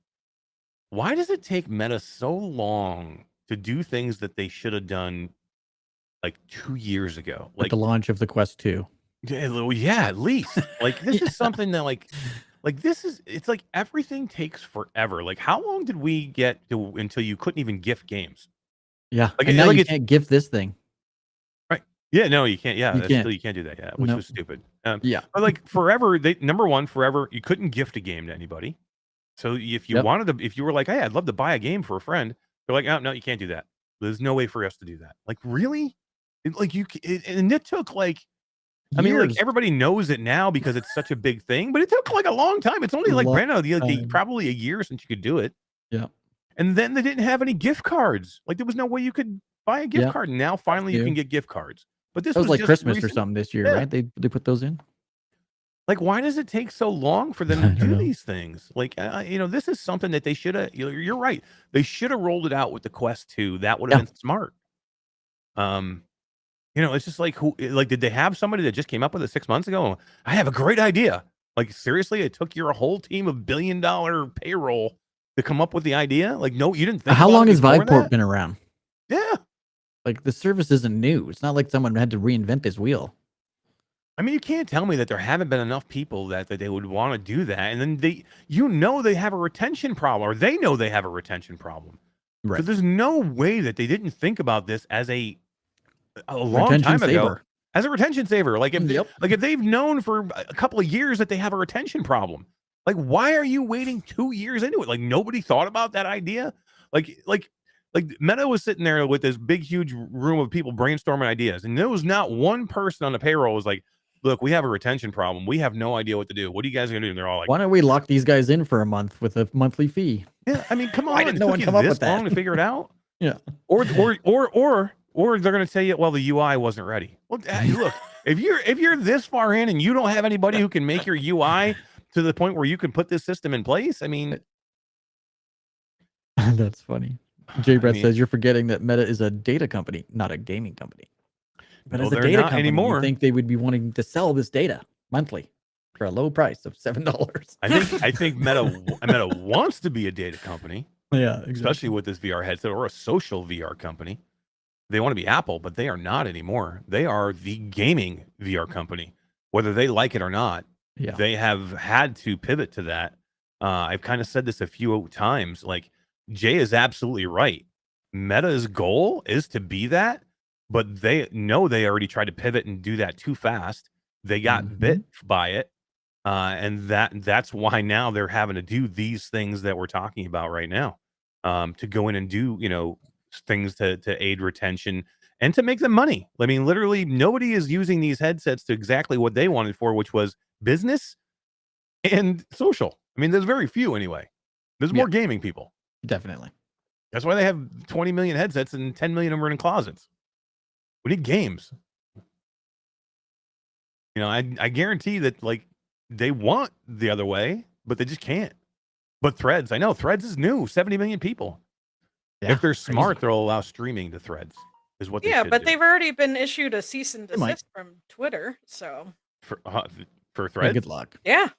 Why does it take Meta so long to do things that they should have done like 2 years ago? Like the launch of the Quest 2. Yeah, at least. Like this is something that like it's like everything takes forever. Like how long did we get to until you couldn't even gift games? Yeah. Like, and now like you it's- can't gift this thing. Yeah, no, you can't. Yeah, You can't. you can't do that. Yeah, which Nope. was stupid. Yeah. But like forever, forever, you couldn't gift a game to anybody. So if you Yep. wanted to, if you were like, hey, I'd love to buy a game for a friend, they're like, oh, no, you can't do that. There's no way for us to do that. Like really? And it took like I mean, like Years. everybody knows it now because it's such a big thing, but it took like a long time. It's only like Long Brando, time. probably a year since you could do it. Yeah. And then they didn't have any gift cards. Like there was no way you could buy a gift Yeah. card. And now finally you new. can get gift cards. But this That was like just Christmas or recent. something this year, Yeah. right? They put those in. Like, why does it take so long for them I to don't do know. these things? Like, this is something that they should have. You're right. They should have rolled it out with the Quest 2. That would have Yeah. been smart. It's just like did they have somebody that just came up with it 6 months ago? I have a great idea. Like, seriously, it took your whole team of $1 billion payroll to come up with the idea. Like, no, you didn't think. How about long it has before Viveport that? been around? Yeah. Like the service isn't new. It's not like someone had to reinvent this wheel. I mean, you can't tell me that there haven't been enough people that they would want to do that. And then they have a retention problem, or they know they have a retention problem. Right. So there's no way that they didn't think about this as a long Retention time ago saver. as a retention saver. Like if Yep. if they've known for a couple of years that they have a retention problem, like why are you waiting 2 years into it? Like nobody thought about that idea. Like Meta was sitting there with this big huge room of people brainstorming ideas, and there was not one person on the payroll was like, "Look, we have a retention problem. We have no idea what to do. What are you guys gonna do?" And they're all like, Why don't we lock these guys in for a month with a monthly fee? "Yeah, I mean, come on, Why didn't it no took one you come up this with that?" long to figure it out." Yeah. Or they're gonna tell you, "Well, the UI wasn't ready." Well, look, if you're this far in and you don't have anybody who can make your UI to the point where you can put this system in place, I mean, That's funny. Jay Brett mean- says you're forgetting that Meta is a data company, not a gaming company. But No, as a they're data not company, anymore. you think they would be wanting to sell this data monthly for a low price of $7. I think Meta wants to be a data company, Yeah, especially with this VR headset, or a social VR company. They want to be Apple, but they are not anymore. They are the gaming VR company, whether they like it or not. Yeah. They have had to pivot to that. I've kind of said this a few times. Like Jay is absolutely right. Meta's goal is to be that, but they know they already tried to pivot and do that too fast. They got bit by it, and that's why now they're having to do these things that we're talking about right now, to go in and do things to aid retention and to make them money. I mean, literally, nobody is using these headsets to exactly what they wanted for, which was business and social. I mean, there's very few anyway. There's more gaming people. Definitely. That's why they have 20 million headsets and 10 million of them are in closets. We need games. I guarantee that they want the other way, but they just can't. But Threads, I know Threads is new, 70 million people. Yeah, if they're smart, they'll allow streaming to Threads. Is what they should but do. they've already been issued a cease and They might. desist from Twitter. So for Yeah, Threads. good luck. yeah,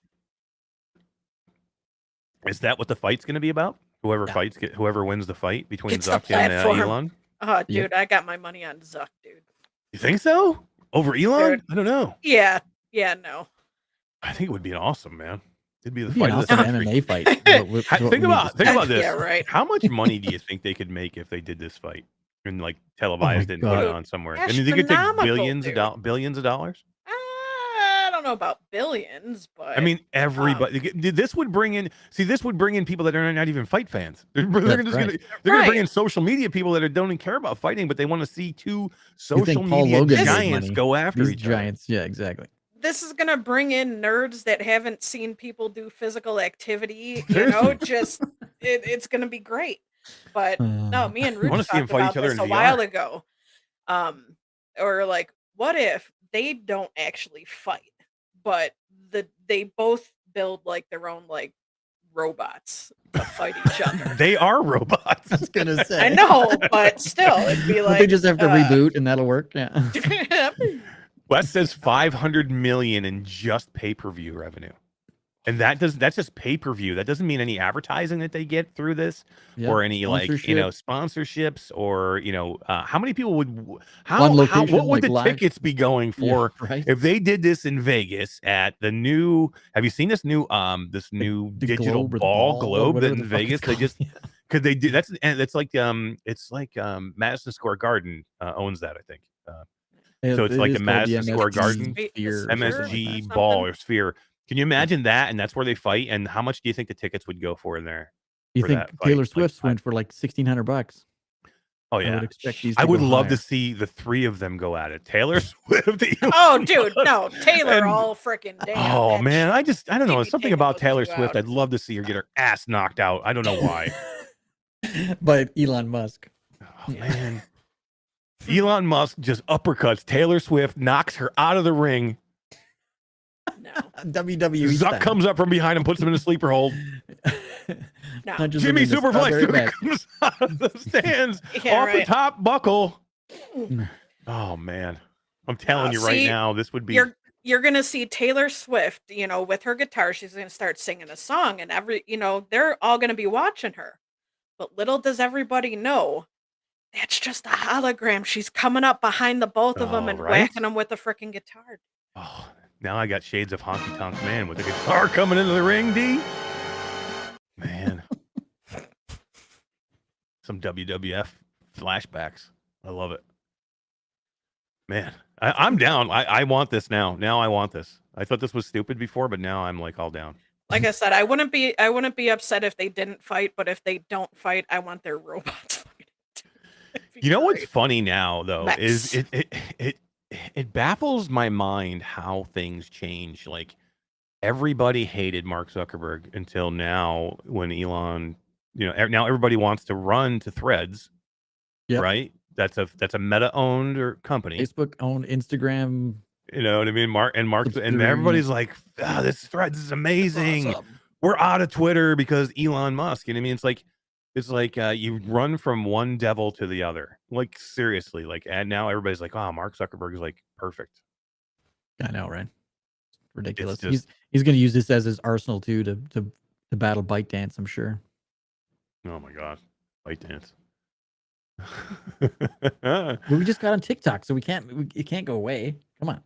Is that what the fight's going to be about? Whoever Yeah. whoever wins the fight between It's the Zuck and platform. Elon. oh dude, Yep. I got my money on Zuck, dude. You think so? Over Elon? Dude. I don't know. Yeah, no. I think it would be awesome, man. It'd be the It'd be an fight of the awesome century. MMA fight. What- what Think we need about to see. this. Yeah, right. How much money do you think they could make if they did this fight and televised it and put it God. on somewhere? I mean, they could take Astronomical, billions of dollars. I don't know about billions, but I mean, everybody. This would bring in. See, this would bring in people that are not even fight fans. They're That's just right. gonna bring Right. in social media people that don't even care about fighting, but they want to see two You social think Paul media Logan made giants money. go after These each giants. Yeah, exactly. this is gonna bring in nerds that haven't seen people do physical activity. Seriously. Just it's gonna be great. But no, me and I wanna Ruth see 'em talked fight about each other this in a while VR. ago. Or like, what if they don't actually fight, but they both build their own robots to fight each other? They are robots. I was gonna say. I know, but still, it'd be But like they just have to reboot and that'll work. Yeah. Wes says 500 million in just pay-per-view revenue. And that's just pay-per-view. That doesn't mean any advertising that they get through this, Yeah, or any sponsorship. sponsorships, or how many people would One what location, would the live. tickets be going for Yeah, right. if they did this in Vegas at the new? Have you seen this new The digital globe or the ball ball or globe that whatever in the fuck it's Vegas they called. just Yeah. could they do it's like Madison Square Garden owns that, I think. So it's It like is the called Madison Square MSG Garden, sphere or something like MSG that. ball something. or sphere. Can you imagine that? And that's where they fight. And how much do you think the tickets would go for in there? You for think that fight? Taylor Like, Swift's went for like $1,600? Oh I yeah. would expect these. I To would go love to higher. see the three of them go at it. Taylor Swift. Oh, Elon dude, Musk, no, Taylor and all freaking day on oh that man, I don't know. she'd be Something taking about those Taylor two Swift. out. I'd love to see her get her ass knocked out. I don't know why. By Elon Musk. Oh man. Elon Musk just uppercuts Taylor Swift, knocks her out of the ring. No, WWE Zuck style. comes up from behind and puts him in a sleeper hold. no. Punches Jimmy him in the Superflex strawberry back. comes out of the stands Yeah, off the right. top buckle. Mm. Oh man. I'm telling you right See, now, this would be You're gonna see Taylor Swift, with her guitar. She's gonna start singing a song, and they're all gonna be watching her. But little does everybody know, that's just a hologram. She's coming up behind the both of them Oh, and right? whacking them with a freaking guitar. oh, now I got shades of Honky Tonk Man with the guitar coming into the ring, D. Man. Some WWF flashbacks. I love it. Man, I'm down. I want this now. Now I want this. I thought this was stupid before, but now I'm like all down. Like I said, I wouldn't be upset if they didn't fight, but if they don't fight, I want their robots fighting. It'd be You know what's great. funny now though is Mechs. it baffles my mind how things change. Like everybody hated Mark Zuckerberg until now when Elon, now everybody wants to run to Threads, Yep. right? That's a Meta owned or company. Facebook owned Instagram. You know what I mean? Mark and Subsidiary. everybody's like, this Threads is amazing. Awesome. We're out of Twitter because Elon Musk. You know what I mean? It's like you run from one devil to the other. Like seriously, and now everybody's like, oh, Mark Zuckerberg is like perfect. I know, right? Ridiculous. just- He's going to use this as his arsenal too to battle ByteDance, I'm sure. Oh my god, ByteDance. Well, we just got on TikTok, so it can't go away. Come on.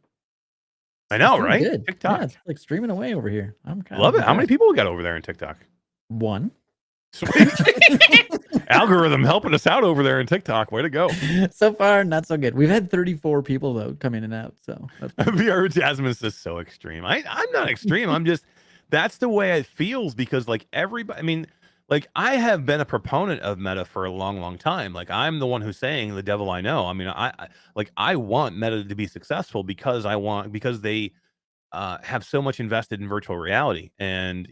I know, It's doing right? Good. TikTok. Yeah, it's like streaming away over here. I'm kind Love of it. How many people we got over there in TikTok? One. Sweet. Algorithm helping us out over there in TikTok. Way to go. So far, not so good. We've had 34 people though come in and out. So that's VR Jasmine says so extreme. I'm not extreme. I'm just that's the way it feels because everybody. I mean, I have been a proponent of Meta for a long, long time. I'm the one who's saying the devil I know. I mean, I want Meta to be successful because they have so much invested in virtual reality and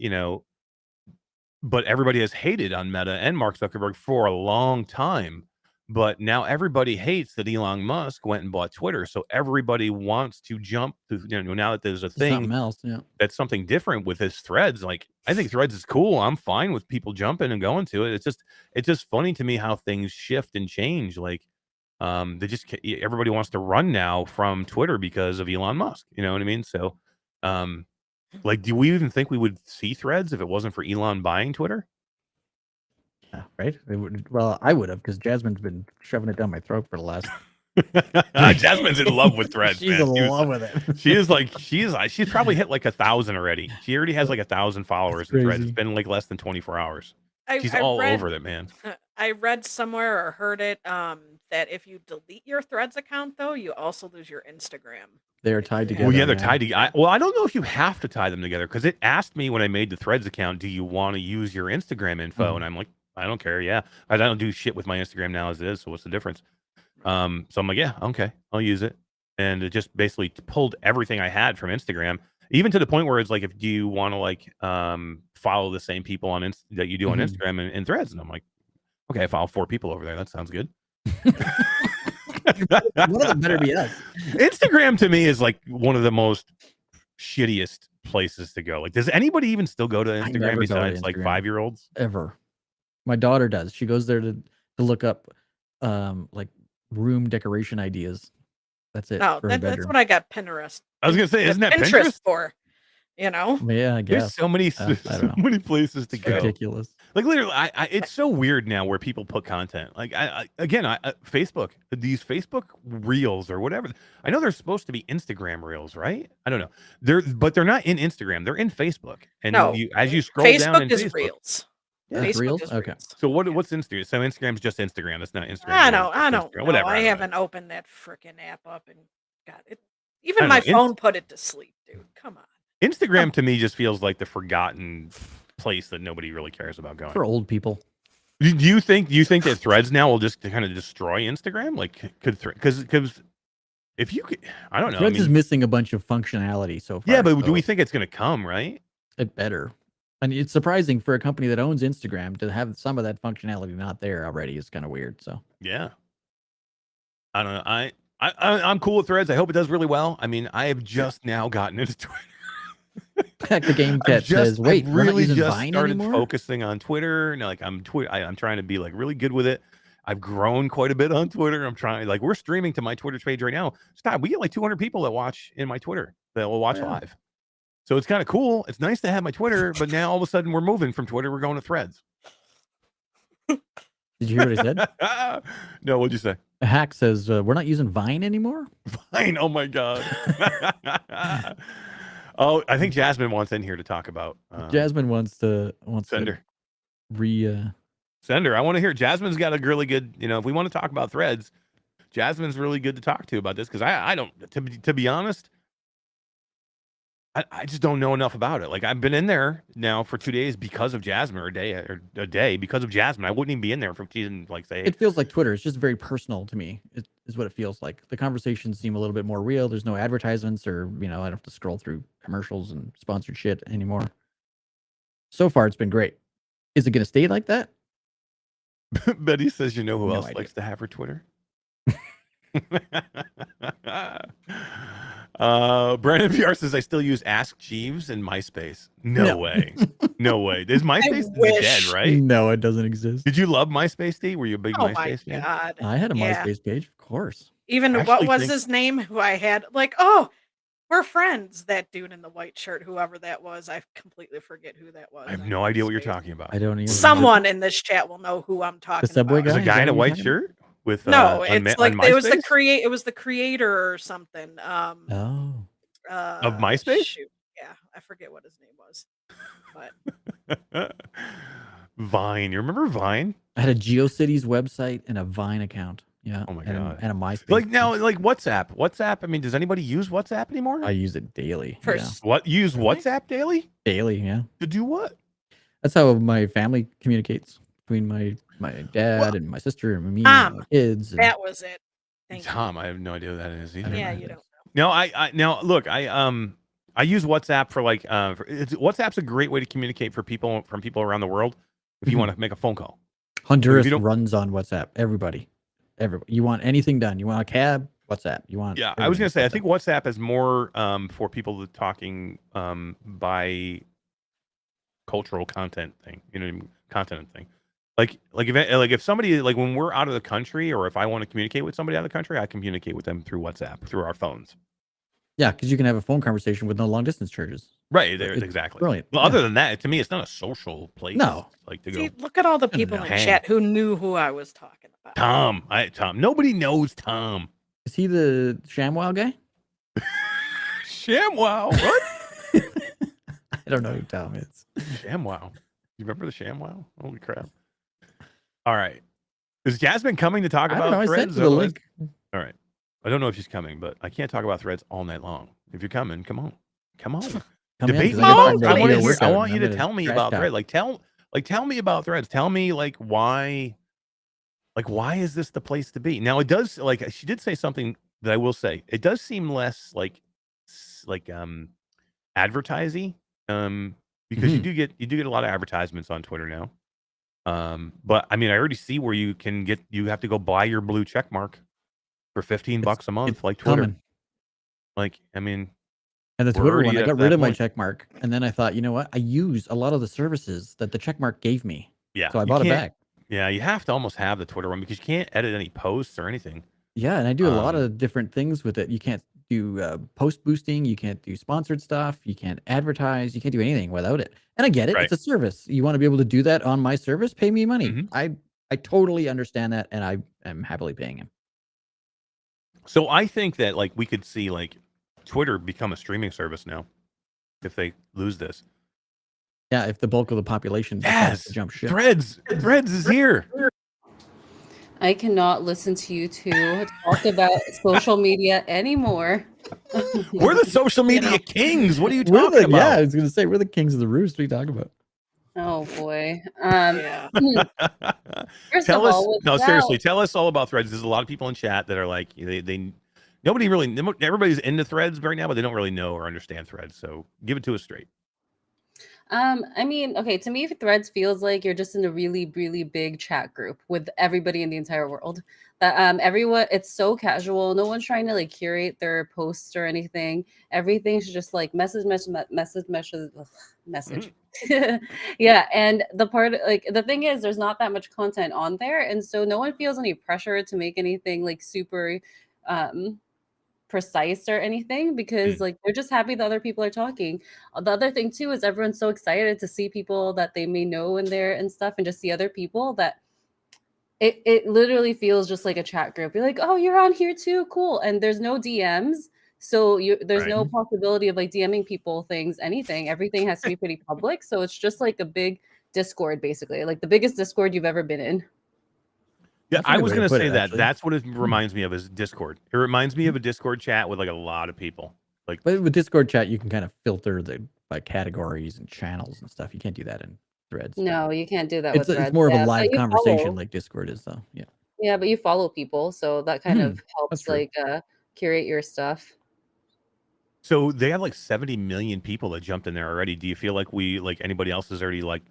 but everybody has hated on Meta and Mark Zuckerberg for a long time. But now everybody hates that Elon Musk went and bought Twitter. So everybody wants to jump to, now that there's a thing something else. Yeah. that's something different with his Threads. I think Threads is cool. I'm fine with people jumping and going to it. It's just funny to me how things shift and change. Everybody wants to run now from Twitter because of Elon Musk. You know what I mean? So, do we even think we would see Threads if it wasn't for Elon buying Twitter? Yeah, right. Well, I would have because Jasmine's been shoving it down my throat for the last. Jasmine's in love with Threads. She's man. in love with it. She's probably hit 1,000 already. She already has 1,000 followers in Threads. crazy. It's been less than 24 hours. She's I all read, over it, man. I read somewhere or heard it that if you delete your Threads account, though, you also lose your Instagram. They are tied together. Well, yeah, they're man. tied together. I don't know if you have to tie them together because it asked me when I made the Threads account, do you want to use your Instagram info? And I'm like, I don't care. Yeah, I don't do shit with my Instagram now as it is. So what's the difference? So I'm like, yeah, okay, I'll use it. And it just basically pulled everything I had from Instagram, even to the point where it's like, if you want to follow the same people on that you do on Instagram and Threads, and I'm like, okay, I follow 4 people over there. That sounds good. One of them better be us. Instagram to me is one of the most shittiest places to go. Does anybody even still go to never Instagram go to besides Instagram. 5-year-olds? Ever. My daughter does. She goes there to look up room decoration ideas. That's it. No, for her that's bedroom. what I got Pinterest. I was gonna say, isn't that Pinterest Pinterest? for? Yeah, I There's guess. so many, I so don't know. many places to It's go. ridiculous. Literally, it's so weird now where people put content. Facebook, these Facebook reels or whatever. I know they're supposed to be Instagram reels, right? I don't know. But they're not in Instagram. They're in Facebook. And No, as you scroll Facebook down in is Facebook, Reels. Yeah. That's Facebook Reels? is Okay. Reels. So what's Instagram? So Instagram's just Instagram. It's not Instagram. I Reels, don't it's know. Instagram, whatever. I don't know. haven't opened that freaking app up and got it. I Even don't my know. phone put it to sleep, dude. Come on. Instagram to me just feels like the forgotten place that nobody really cares about going. For old people. Do you think that Threads now will just kind of destroy Instagram? Like, could because if you could, I don't know. Threads I is mean, missing a bunch of functionality so far. yeah, but do so we think it's going to come? Right? it better? And it's surprising for a company that owns Instagram to have some of that functionality not there already. Is kind of weird. So Yeah. I don't know. I'm cool with Threads. I hope it does really well. I mean, I have just now gotten into Twitter. the game cat says, "Wait, I've we're not really using just Vine started anymore." focusing on Twitter. And like I'm trying to be like really good with it. I've grown quite a bit on Twitter. I'm trying like we're streaming to my Twitter page right now. Stop. We get like 200 people that watch in my Twitter that will watch Yeah. live. So it's kind of cool. It's nice to have my Twitter, but now all of a sudden we're moving from Twitter. We're going to Threads. Did you hear what I said? No, what'd you say? A hack says we're not using Vine anymore. Fine. Oh my god. Oh, I think Jasmine wants in here to talk about. Jasmine wants to Send her. Send her. I want to hear. Jasmine's got a really good. If we want to talk about Threads, Jasmine's really good to talk to about this because I don't. To be honest, I just don't know enough about it. Like I've been in there now for 2 days because of Jasmine, or a day because of Jasmine. I wouldn't even be in there if she didn't like say. It feels like Twitter. It's just very personal to me. It is what it feels like. The conversations seem a little bit more real. There's no advertisements, or I don't have to scroll through commercials and sponsored shit anymore. So far, it's been great. Is it going to stay like that? Betty says, "You know who No else idea. likes to have her Twitter?" Brandon VR says, "I still use Ask Jeeves and MySpace." No way. No way. Is MySpace dead, right? No, it doesn't exist. Did you love MySpace, D? Were you a big Oh my MySpace fan? god! I had a Yeah. MySpace page, of course. Even I what actually was think- his name? Who I had like, oh, we're friends. That dude in the white shirt, whoever that was, I completely forget who that was. I have on no idea what you're MySpace. talking about. I don't even. Someone in this chat will know who I'm talking subway about. There's a Is guy that in a what you're white talking shirt with No, on it's Ma- like on it was the MySpace? creator or something. Oh, Of MySpace? Shoot. Yeah, I forget what his name was. But Vine. You remember Vine? I had a GeoCities website and a Vine account. Yeah. Oh my and God. and a MySpace. Like now, page. like WhatsApp. WhatsApp. I mean, does anybody use WhatsApp anymore? I use it daily. For Yeah. What? Use WhatsApp daily? Daily, yeah. To do what? That's how my family communicates between my dad Well- and my sister and me Tom, and my kids. And that was it. Thank you. Tom, I have no idea who that is either. don't Yeah, know. you don't. No, I now look, I use WhatsApp for like WhatsApp's a great way to communicate from people around the world if you Mhm. want to make a phone call. Honduras don't- runs on WhatsApp. Everybody. You want anything done? You want a cab? WhatsApp. You want? Yeah, I was gonna everything, say I WhatsApp. think WhatsApp is more for people that talking by cultural content thing, content thing. Like if somebody like when we're out of the country or if I want to communicate with somebody out of the country, I communicate with them through WhatsApp, through our phones. Yeah, because you can have a phone conversation with no long distance charges. Right, It's exactly. brilliant. Well, Yeah. other than that, to me, it's not a social place. No. Like to See, go. look at all the don't people know. in Hang. chat who knew who I was talking about. Tom. Nobody knows Tom. Is he the ShamWow guy? ShamWow. What? I don't know who Tom is. ShamWow. You remember the ShamWow? Holy crap! All right, is Jasmine coming to talk I about don't know. I sent Threads? you the link. All right, I don't know if she's coming, but I can't talk about Threads all night long. If you're coming, come on. Come in, Debate 'cause me I gotta about. find I a want video to hear. workout I and want you I'm to gonna tell me trash about talk. Threads. Tell me about Threads. Tell me why. Why is this the place to be? Now it does. She did say something that I will say. It does seem less advertising. Because you do get a lot of advertisements on Twitter now. But I mean, I already see where you have to go buy your blue check mark for $15 a month, It's like Twitter. coming. I mean, And the We're Twitter already one, I at got that rid of my point. check mark, and then I thought, you know what? I use a lot of the services that the check mark gave me, yeah. so I you bought it can't- back. Yeah, you have to almost have the Twitter one because you can't edit any posts or anything. Yeah, and I do a lot Um, of different things with it. You can't do post boosting, you can't do sponsored stuff, you can't advertise, you can't do anything without it. And I get it; Right. it's a service. You want to be able to do that on my service? Pay me money. Mhm. I totally understand that, and I am happily paying him. So I think that we could see Twitter become a streaming service now if they lose this. Yeah, if the bulk of the population decides to Yes, jump ship. Threads is here. I cannot listen to you two talk about social media anymore. We're the social media kings. What are you We're talking the, yeah, I about? was gonna say we're the kings of the roost. What are you talking about? Oh boy. Yeah. First Tell of us, all, no, without seriously, tell us all about threads. There's a lot of people in chat that are like, nobody really, everybody's into threads right now, but they don't really know or understand threads. So give it to us straight. I mean, okay, to me, Threads feels like you're just in a really, really big chat group with everybody in the entire world. That everyone, it's so casual. No one's trying to like curate their posts or anything. Everything's just like message. Yeah, and the part like the thing is, there's not that much content on there, and so no one feels any pressure to make anything like super precise or anything because like they're just happy that other people are talking. The other thing too is everyone's so excited to see people that they may know in there and stuff and just see other people that it literally feels just like a chat group. You're like, oh, you're on here too, cool. And there's no DMs, so there's Right. no possibility of like DMing people things, anything. Everything has to be pretty public, so it's just like a big Discord, basically, like the biggest Discord you've ever been in. Yeah, That's a I good was way to going to put say it, that. actually. That's what it reminds me of is Discord. It reminds me of a Discord chat with like a lot of people. Like, But with Discord chat, you can kind of filter by categories and channels and stuff. You can't do that in Threads. No, you can't do that with It's Threads. more of a Yeah, live but you conversation follow. like Discord is, though. Yeah. Yeah, but you follow people, so that kind of That's helps true. like curate your stuff. so they have like 70 million people that jumped in there already. Do you feel like anybody else is already like,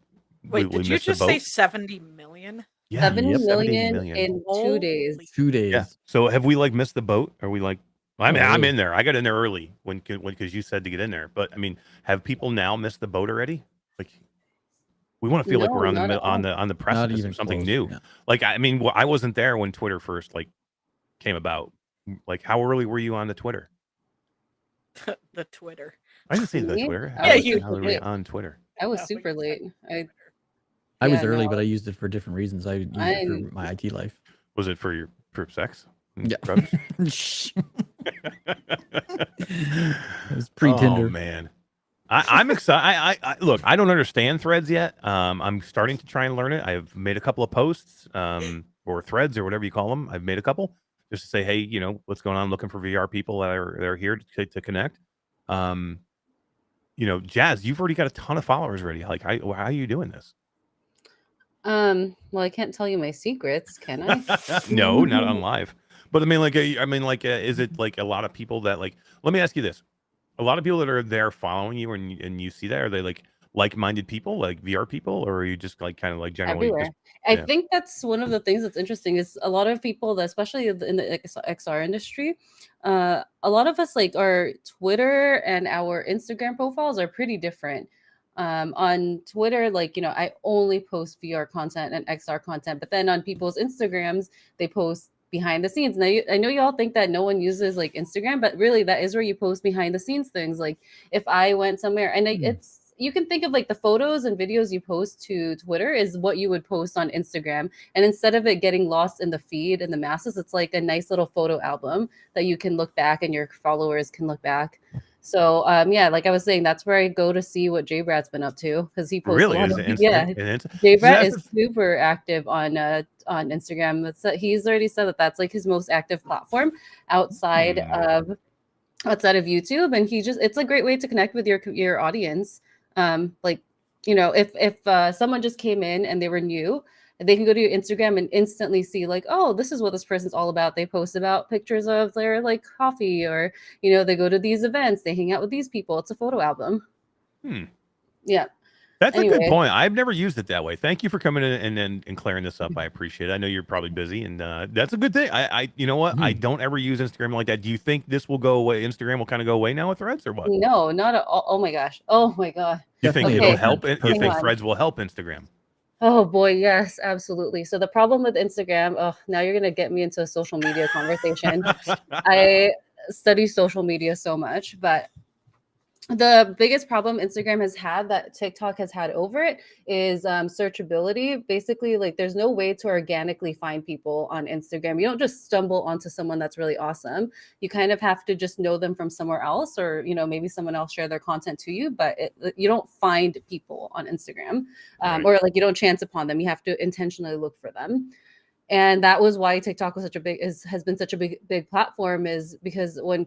Wait, we did you missed the just say boat? 70 million? Yeah, 70 Yep. 70 million million. in 2 Holy days. 2 days. Yeah. So have we like missed the boat? Are we like? I mean, Oh, I'm way. in there. I got in there early because you said to get in there. But I mean, have people now missed the boat already? Like, we want to feel like No, we're on not at all. the Not precipice even of something close. new. Yeah. Like, I mean, I wasn't there when Twitter first like came about. Like, how early were you on the Twitter? The Twitter. I didn't say the Me? Twitter. I Yeah, was you How super early late. on Twitter? I was No, super you said late. Twitter. I was Yeah, early, no. but I used it for different reasons. I used it for my IT life. Was it for sex? and Yeah. drugs? Shh. It was pre-Tinder. Oh man. I'm excited. I look. I don't understand Threads yet. I'm starting to try and learn it. I've made a couple of posts, or threads or whatever you call them. I've made a couple just to say, hey, what's going on? Looking for VR people that are here to connect. Jazz, you've already got a ton of followers already. Like, how are you doing this? Well, I can't tell you my secrets, can I? No, not on live. But I mean, is it like a lot of people that like? Let me ask you this: a lot of people that are there following you, and you see that, are they like-minded people, like VR people, or are you just like kind of like generally? Everywhere. I think that's one of the things that's interesting is a lot of people that, especially in the XR industry, a lot of us like our Twitter and our Instagram profiles are pretty different. On Twitter, like, I only post VR content and XR content, but then on people's Instagrams, they post behind the scenes. And I know y'all think that no one uses like Instagram, but really that is where you post behind the scenes things. Like if I went somewhere and it's, you can think of like the photos and videos you post to Twitter is what you would post on Instagram. And instead of it getting lost in the feed and the masses, it's like a nice little photo album that you can look back and your followers can look back. So yeah, like I was saying, that's where I go to see what J Brad's been up to because he posts Really? a lot Is of it yeah. Instagram? J Brad is super active on Instagram. He's already said that's like his most active platform outside of YouTube, and it's a great way to connect with your audience. Like, if someone just came in and they were new, they can go to your Instagram and instantly see like, oh, this is what this person's all about. They post about pictures of their like coffee, or they go to these events, they hang out with these people. It's a photo album. Yeah. That's a good point. I've never used it that way. Thank you for coming in and clearing this up. I appreciate it. I know you're probably busy, and that's a good thing. You know what? I don't ever use Instagram like that. Do you think this will go away? Instagram will kind of go away now with Threads, or what? No, not at all. Oh my gosh. Oh my god. You think Okay. it'll help? You Hang think on. Threads will help Instagram? Oh boy, yes, absolutely. So the problem with Instagram, now you're gonna get me into a social media conversation. I study social media so much, but the biggest problem Instagram has had that TikTok has had over it is searchability. Basically, like there's no way to organically find people on Instagram. You don't just stumble onto someone that's really awesome. You kind of have to just know them from somewhere else, or maybe someone else share their content to you. But you don't find people on Instagram, Right. or like you don't chance upon them. You have to intentionally look for them. And that was why TikTok was such a big has been such a big platform, is because when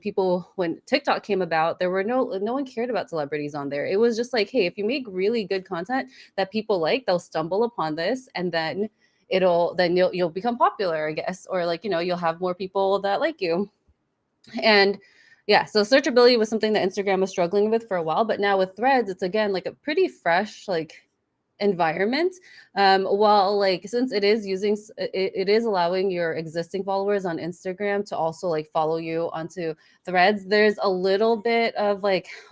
TikTok came about, there were no one cared about celebrities on there. It was just like, hey, if you make really good content that people like, they'll stumble upon this, and then you'll become popular, I guess, or like, you'll have more people that like you. And yeah, so searchability was something that Instagram was struggling with for a while, but now with Threads, it's again like a pretty fresh environment. While since it is allowing your existing followers on Instagram to also follow you onto Threads, there's a little bit of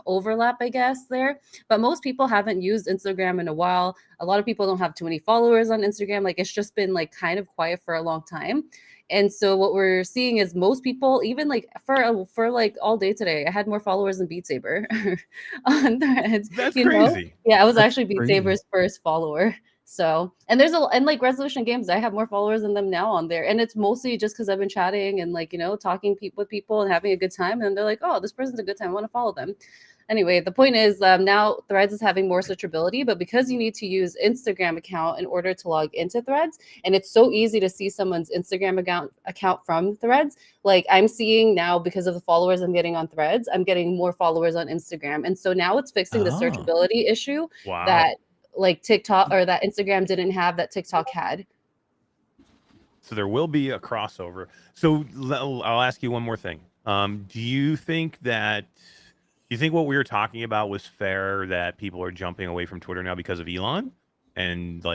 overlap, I guess, there. But most people haven't used Instagram in a while. A lot of people don't have too many followers on Instagram. It's just been kind of quiet for a long time. And so what we're seeing is most people, even for all day today, I had more followers than Beat Saber on Threads. That's crazy. Yeah, I was That's actually Beat crazy. Saber's first follower. So, and Resolution Games, I have more followers than them now on there. And it's mostly just because I've been chatting and talking with people and having a good time. And they're like, oh, this person's a good time, I want to follow them. Anyway, the point is now Threads is having more searchability, but because you need to use Instagram account in order to log into Threads, and it's so easy to see someone's Instagram account from Threads. I'm seeing now, because of the followers I'm getting on Threads, I'm getting more followers on Instagram. And so now it's fixing the searchability issue that TikTok or that Instagram didn't have, that TikTok had. So there will be a crossover. So I'll ask you one more thing. Do you think what we were talking about was fair, that people are jumping away from Twitter now because of Elon, and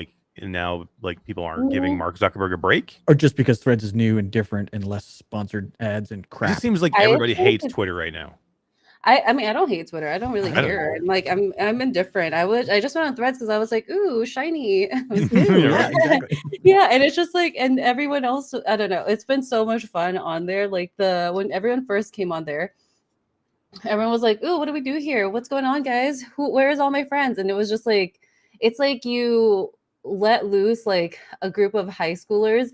now people aren't giving Mark Zuckerberg a break? Or just because Threads is new and different and less sponsored ads and crap? It seems like everybody hates Twitter right now. I mean, I don't hate Twitter. I don't really care. I'm indifferent. I just went on Threads because I was like, ooh, shiny. Yeah, exactly. Yeah, and it's just and everyone else, I don't know. It's been so much fun on there. When everyone first came on there, everyone was like, ooh, what do we do here? What's going on, guys? Where's all my friends? And it was just it's like you let loose a group of high schoolers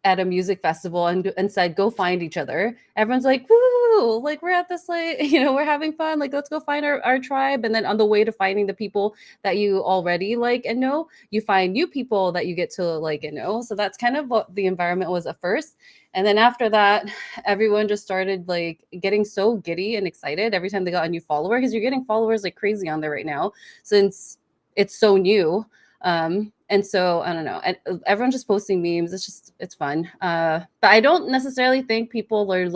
at a music festival and said, go find each other. Everyone's like, woo, we're at this, we're having fun. Let's go find our tribe. And then on the way to finding the people that you already like and know, you find new people that you get to like and know. So that's kind of what the environment was at first. And then after that, everyone just started getting so giddy and excited every time they got a new follower, because you're getting followers like crazy on there right now since it's so new. And so I don't know, everyone's just posting memes. It's fun. But I don't necessarily think people are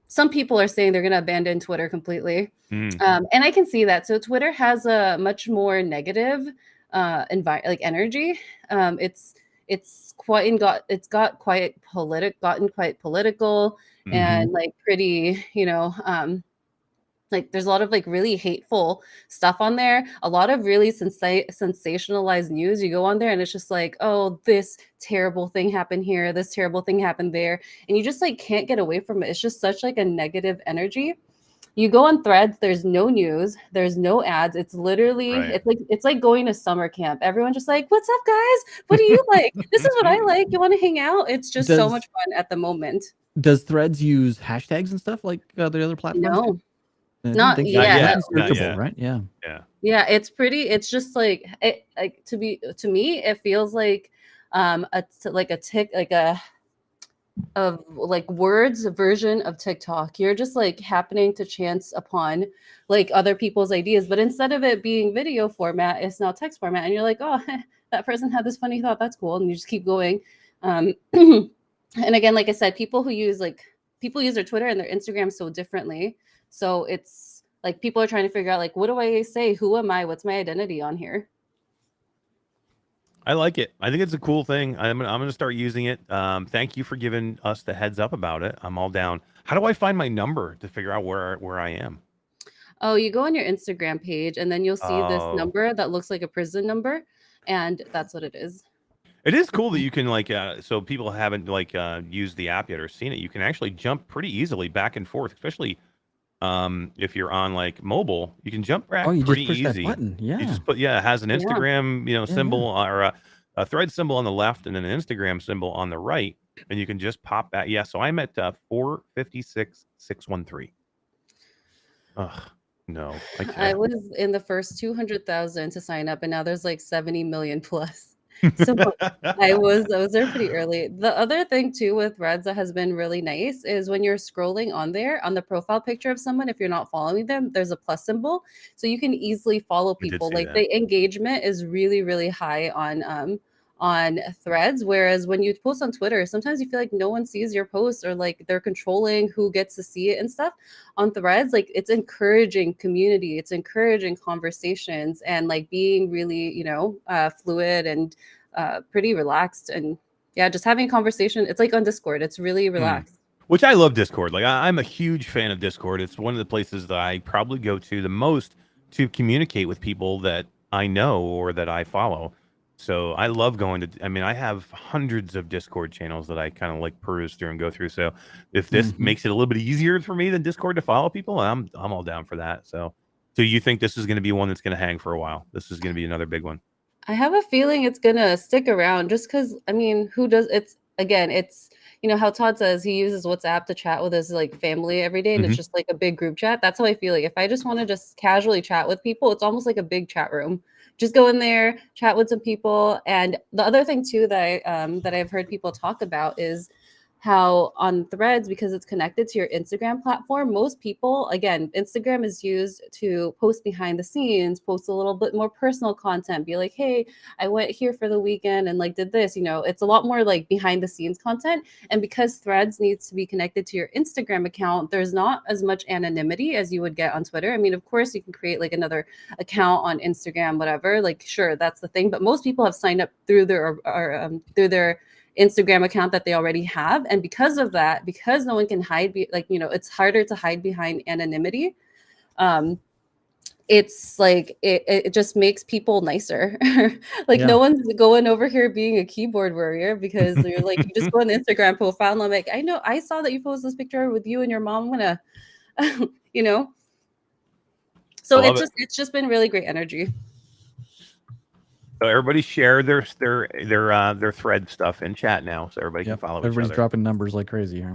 some people are saying they're going to abandon Twitter completely. And I can see that. So Twitter has a much more negative energy. It's gotten quite political and pretty, there's a lot of really hateful stuff on there, a lot of really sensationalized news. You go on there and it's just oh, this terrible thing happened here, this terrible thing happened there, and you just can't get away from it. It's just such a negative energy. You go on Threads, there's no news, there's no ads. It's literally it's like going to summer camp. Everyone's just what's up, guys? What do you like? This is what I like. You want to hang out? It's just so much fun at the moment. Does Threads use hashtags and stuff like the other platforms? No. Not yet. Right? Yeah. It's pretty. It's just to me, it feels like a words version of TikTok. You're just happening to chance upon other people's ideas, but instead of it being video format, it's now text format, and you're like, oh, that person had this funny thought. That's cool, and you just keep going. And again, like I said, people use their Twitter and their Instagram so differently. So it's people are trying to figure out what do I say? Who am I? What's my identity on here? I like it. I think it's a cool thing. I'm gonna start using it. Thank you for giving us the heads up about it. I'm all down. How do I find my number to figure out where I am? Oh, you go on your Instagram page and then you'll see this number that looks like a prison number, and that's what it is. It is cool that you can so people haven't used the app yet or seen it. You can actually jump pretty easily back and forth, especially if you're on mobile. You can jump back pretty just push easy. That button. Yeah. You just it has an Instagram symbol or a Thread symbol on the left and then an Instagram symbol on the right, and you can just pop that. Yeah, so I'm at 456,613. Ugh, no, I can't. I was in the first 200,000 to sign up, and now there's 70 million plus. So I was there pretty early. The other thing too with Threads that has been really nice is when you're scrolling on there on the profile picture of someone, if you're not following them, there's a plus symbol, so you can easily follow I did people. see Like that. the engagement is really really high on Threads, whereas when you post on Twitter, sometimes you feel like no one sees your post or like they're controlling who gets to see it and stuff. On Threads, like it's encouraging community, it's encouraging conversations, and like being really fluid and pretty relaxed, and yeah, just having a conversation. It's like on Discord, it's really relaxed. Which I love Discord. Like I'm a huge fan of Discord. It's one of the places that I probably go to the most to communicate with people that I know or that I follow. So I love going to. I mean, I have hundreds of Discord channels that I kind of like peruse through and go through. So if this makes it a little bit easier for me than Discord to follow people, I'm all down for that. So you think this is going to be one that's going to hang for a while? This is going to be another big one. I have a feeling it's gonna stick around just because, I mean, who does it's again, it's how Todd says he uses WhatsApp to chat with his like family every day, and it's just like a big group chat. That's how I feel like if I just want to just casually chat with people, it's almost like a big chat room. Just go in there, chat with some people. And the other thing too that I've heard people talk about is how on Threads, because it's connected to your Instagram platform, most people, again, Instagram is used to post behind the scenes, post a little bit more personal content, be like, hey, I went here for the weekend and like did this. It's a lot more like behind the scenes content. And because Threads needs to be connected to your Instagram account, there's not as much anonymity as you would get on Twitter. I mean, of course, you can create like another account on Instagram, whatever. Like, sure, that's the thing. But most people have signed up through their Instagram account that they already have. And because of that, because no one can hide, it's harder to hide behind anonymity. It's like it just makes people nicer. Like no one's going over here being a keyboard warrior because you're like, you just go on the Instagram profile and I'm like, I know, I saw that you posted this picture with you and your mom. I'm gonna, So it's just been really great energy. So everybody share their thread stuff in chat now, so everybody can follow each other. Everybody's dropping numbers like crazy here.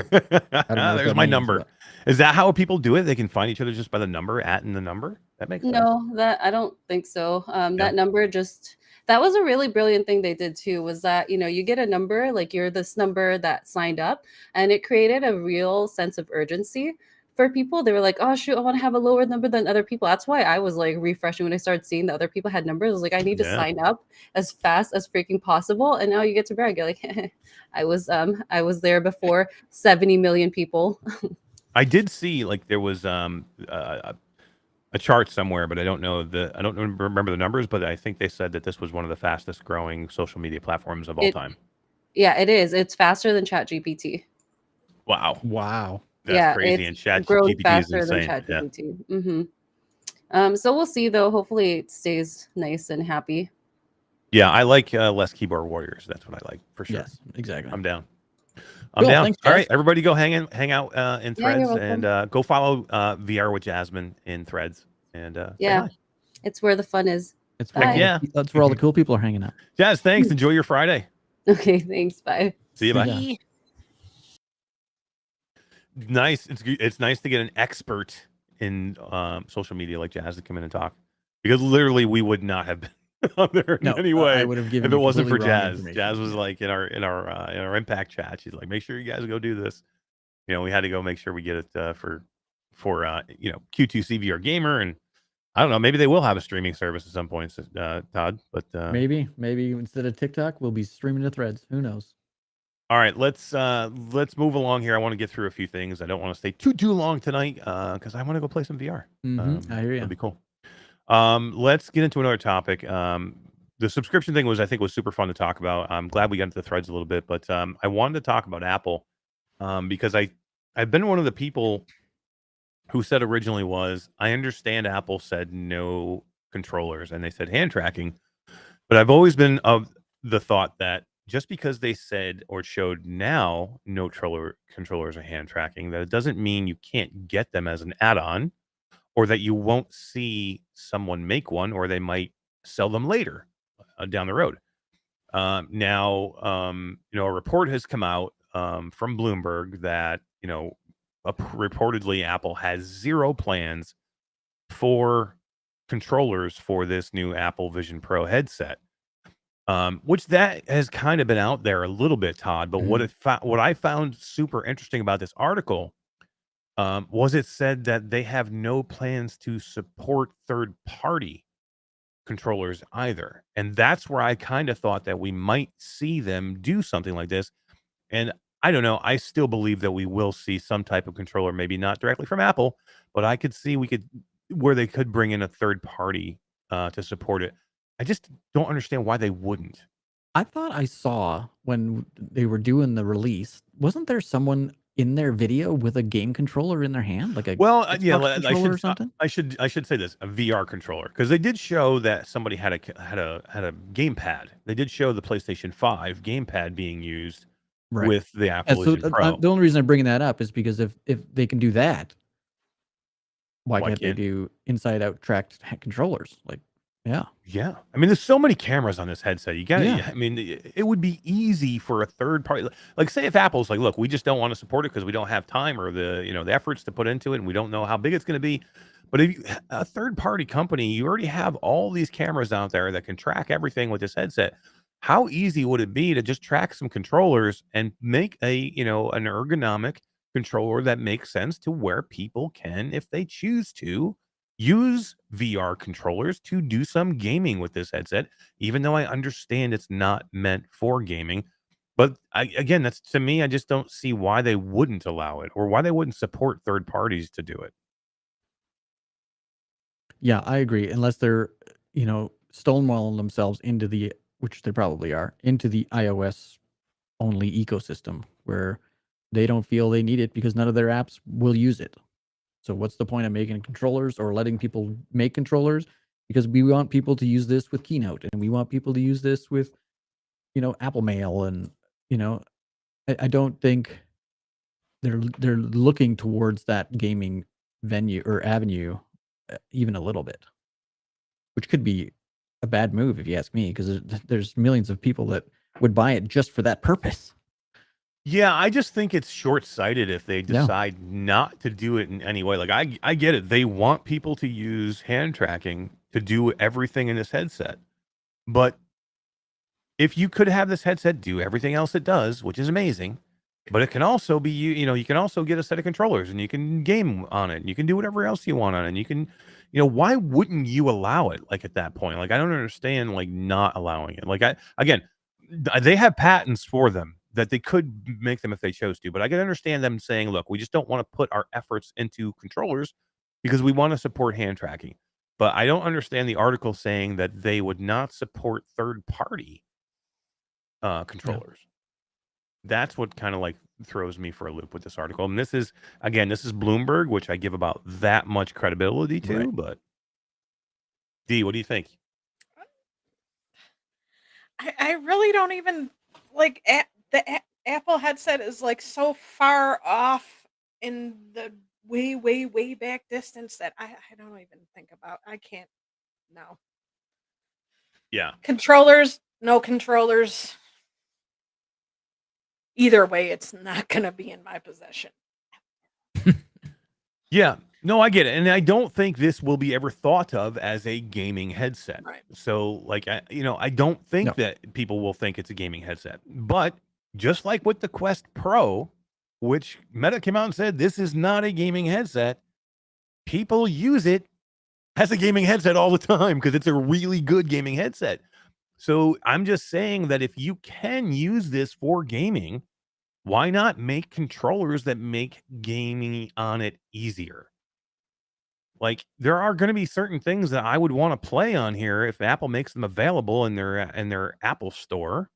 There's my number. Is that how people do it? They can find each other just by the number, in the number? That makes sense. No, that I don't think so. That number that was a really brilliant thing they did too, was that, you get a number, like you're this number that signed up, and it created a real sense of urgency for people. They were like, oh shoot, I want to have a lower number than other people. That's why I was like refreshing when I started seeing that other people had numbers. I was like, I need to sign up as fast as freaking possible. And now you get to brag. You're like, I was there before 70 million people. I did see like there was a chart somewhere, but I don't remember the numbers, but I think they said that this was one of the fastest growing social media platforms of all time. Yeah, it is. It's faster than ChatGPT. Wow. That's crazy. And ChatGPT is insane. ChatGPT. So we'll see though. Hopefully it stays nice and happy. Yeah, I like less keyboard warriors. That's what I like for sure. Yes, exactly. I'm down. Down. Thanks, all right, everybody, go hang out in Threads and go follow VR with Jasmine in Threads. And it's where the fun is. That's where all the cool people are hanging out. Jazz, thanks. Enjoy your Friday. Okay, thanks. Bye. See you. Bye. Nice. It's nice to get an expert in social media like Jazz to come in and talk, because literally we would not have been on there in any way I would have given if it wasn't for Jazz. information. Jazz was like in our impact chat. She's like, make sure you guys go do this. We had to go make sure we get it for Q2C VR Gamer, and I don't know, maybe they will have a streaming service at some point, Todd. But maybe instead of TikTok, we'll be streaming to Threads. Who knows? All right, let's move along here. I want to get through a few things. I don't want to stay too long tonight because I want to go play some VR. I hear you. That'd be cool. Let's get into another topic. The subscription thing was super fun to talk about. I'm glad we got into the Threads a little bit, but I wanted to talk about Apple because I've been one of the people who said originally I understand Apple said no controllers and they said hand tracking, but I've always been of the thought that just because they said or showed now no controllers or hand tracking, that it doesn't mean you can't get them as an add-on, or that you won't see someone make one, or they might sell them later down the road. Now, a report has come out from Bloomberg that, reportedly Apple has zero plans for controllers for this new Apple Vision Pro headset. Which that has kind of been out there a little bit, Todd. But what I found super interesting about this article was it said that they have no plans to support third party controllers either, and that's where I kind of thought that we might see them do something like this. And I don't know, I still believe that we will see some type of controller, maybe not directly from Apple, but I could see we could where they could bring in a third party to support it. I just don't understand why they wouldn't. I thought I saw when they were doing the release, wasn't there someone in their video with a game controller in their hand, like a Well, yeah, Xbox I controller or should something? I should say this, a VR controller, because they did show that somebody had a gamepad. They did show the PlayStation 5 gamepad being used Right. with the And Apple so Vision Pro. the only reason I'm bringing that up is because if they can do that, why Why can't they can't do inside out tracked controllers? Like, yeah, Yeah. I mean, there's so many cameras on this headset. You gotta Yeah. I mean, it would be easy for a third party like, say if Apple's like, "Look, we just don't wanna support it because we don't have time or the efforts to put into it, and we don't know how big it's gonna be." But if you a third party company, you already have all these cameras out there that can track everything with this headset. How easy would it be to just track some controllers and make an ergonomic controller that makes sense to where people can, if they choose to, use VR controllers to do some gaming with this headset, even though I understand it's not meant for gaming. But again, that's to me, I just don't see why they wouldn't allow it or why they wouldn't support third parties to do it. yeah, I agree. Unless they're, stonewalling themselves into which they probably are, into the iOS only ecosystem where they don't feel they need it because none of their apps will use it. So what's the point of making controllers or letting people make controllers? Because we want people to use this with Keynote and we want people to use this with, Apple Mail and, you know, I don't think they're looking towards that gaming venue or avenue even a little bit, which could be a bad move if you ask me, because there's millions of people that would buy it just for that purpose. Yeah, I just think it's short-sighted if they Yeah. decide not to do it in any way. Like I get it. They want people to use hand tracking to do everything in this headset. But if you could have this headset do everything else it does, which is amazing, but it can also be you can also get a set of controllers and you can game on it and you can do whatever else you want on it. And you can, why wouldn't you allow it like at that point? Like I don't understand like not allowing it. Like they have patents for them that they could make them if they chose to, but I can understand them saying, look, we just don't want to put our efforts into controllers because we want to support hand tracking. But I don't understand the article saying that they would not support third party Yeah. controllers. That's what kind of like throws me for a loop with this article. And this is Bloomberg, which I give about that much credibility to. Right. But D, what do you think? I really don't even like Apple headset is like so far off in the way, way, way back distance that I don't even think about. I can't. No Yeah. controllers, no controllers. Either way, it's not going to be in my possession. Yeah. No, I get it. And I don't think this will be ever thought of as a gaming headset. Right. So like I don't think No. that people will think it's a gaming headset. But just like with the Quest Pro, which Meta came out and said this is not a gaming headset, people use it as a gaming headset all the time because it's a really good gaming headset. So I'm just saying that if you can use this for gaming, why not make controllers that make gaming on it easier? Like there are going to be certain things that I would want to play on here if Apple makes them available in their Apple store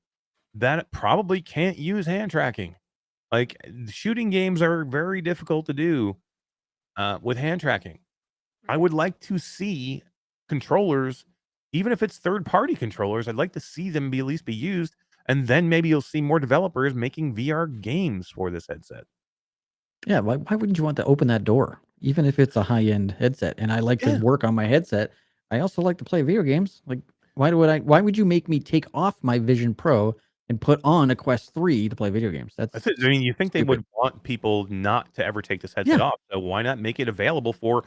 that probably can't use hand tracking. Like shooting games are very difficult to do with hand tracking. I would like to see controllers, even if it's third-party controllers, I'd like to see them at least be used, and then maybe you'll see more developers making VR games for this headset. Yeah, why wouldn't you want to open that door? Even if it's a high-end headset and I like to Yeah. work on my headset, I also like to play video games. Like why would you make me take off my Vision Pro and put on a Quest 3 to play video games? That's it. I mean, you think they stupid. would want people not to ever take this headset Yeah. off, so why not make it available for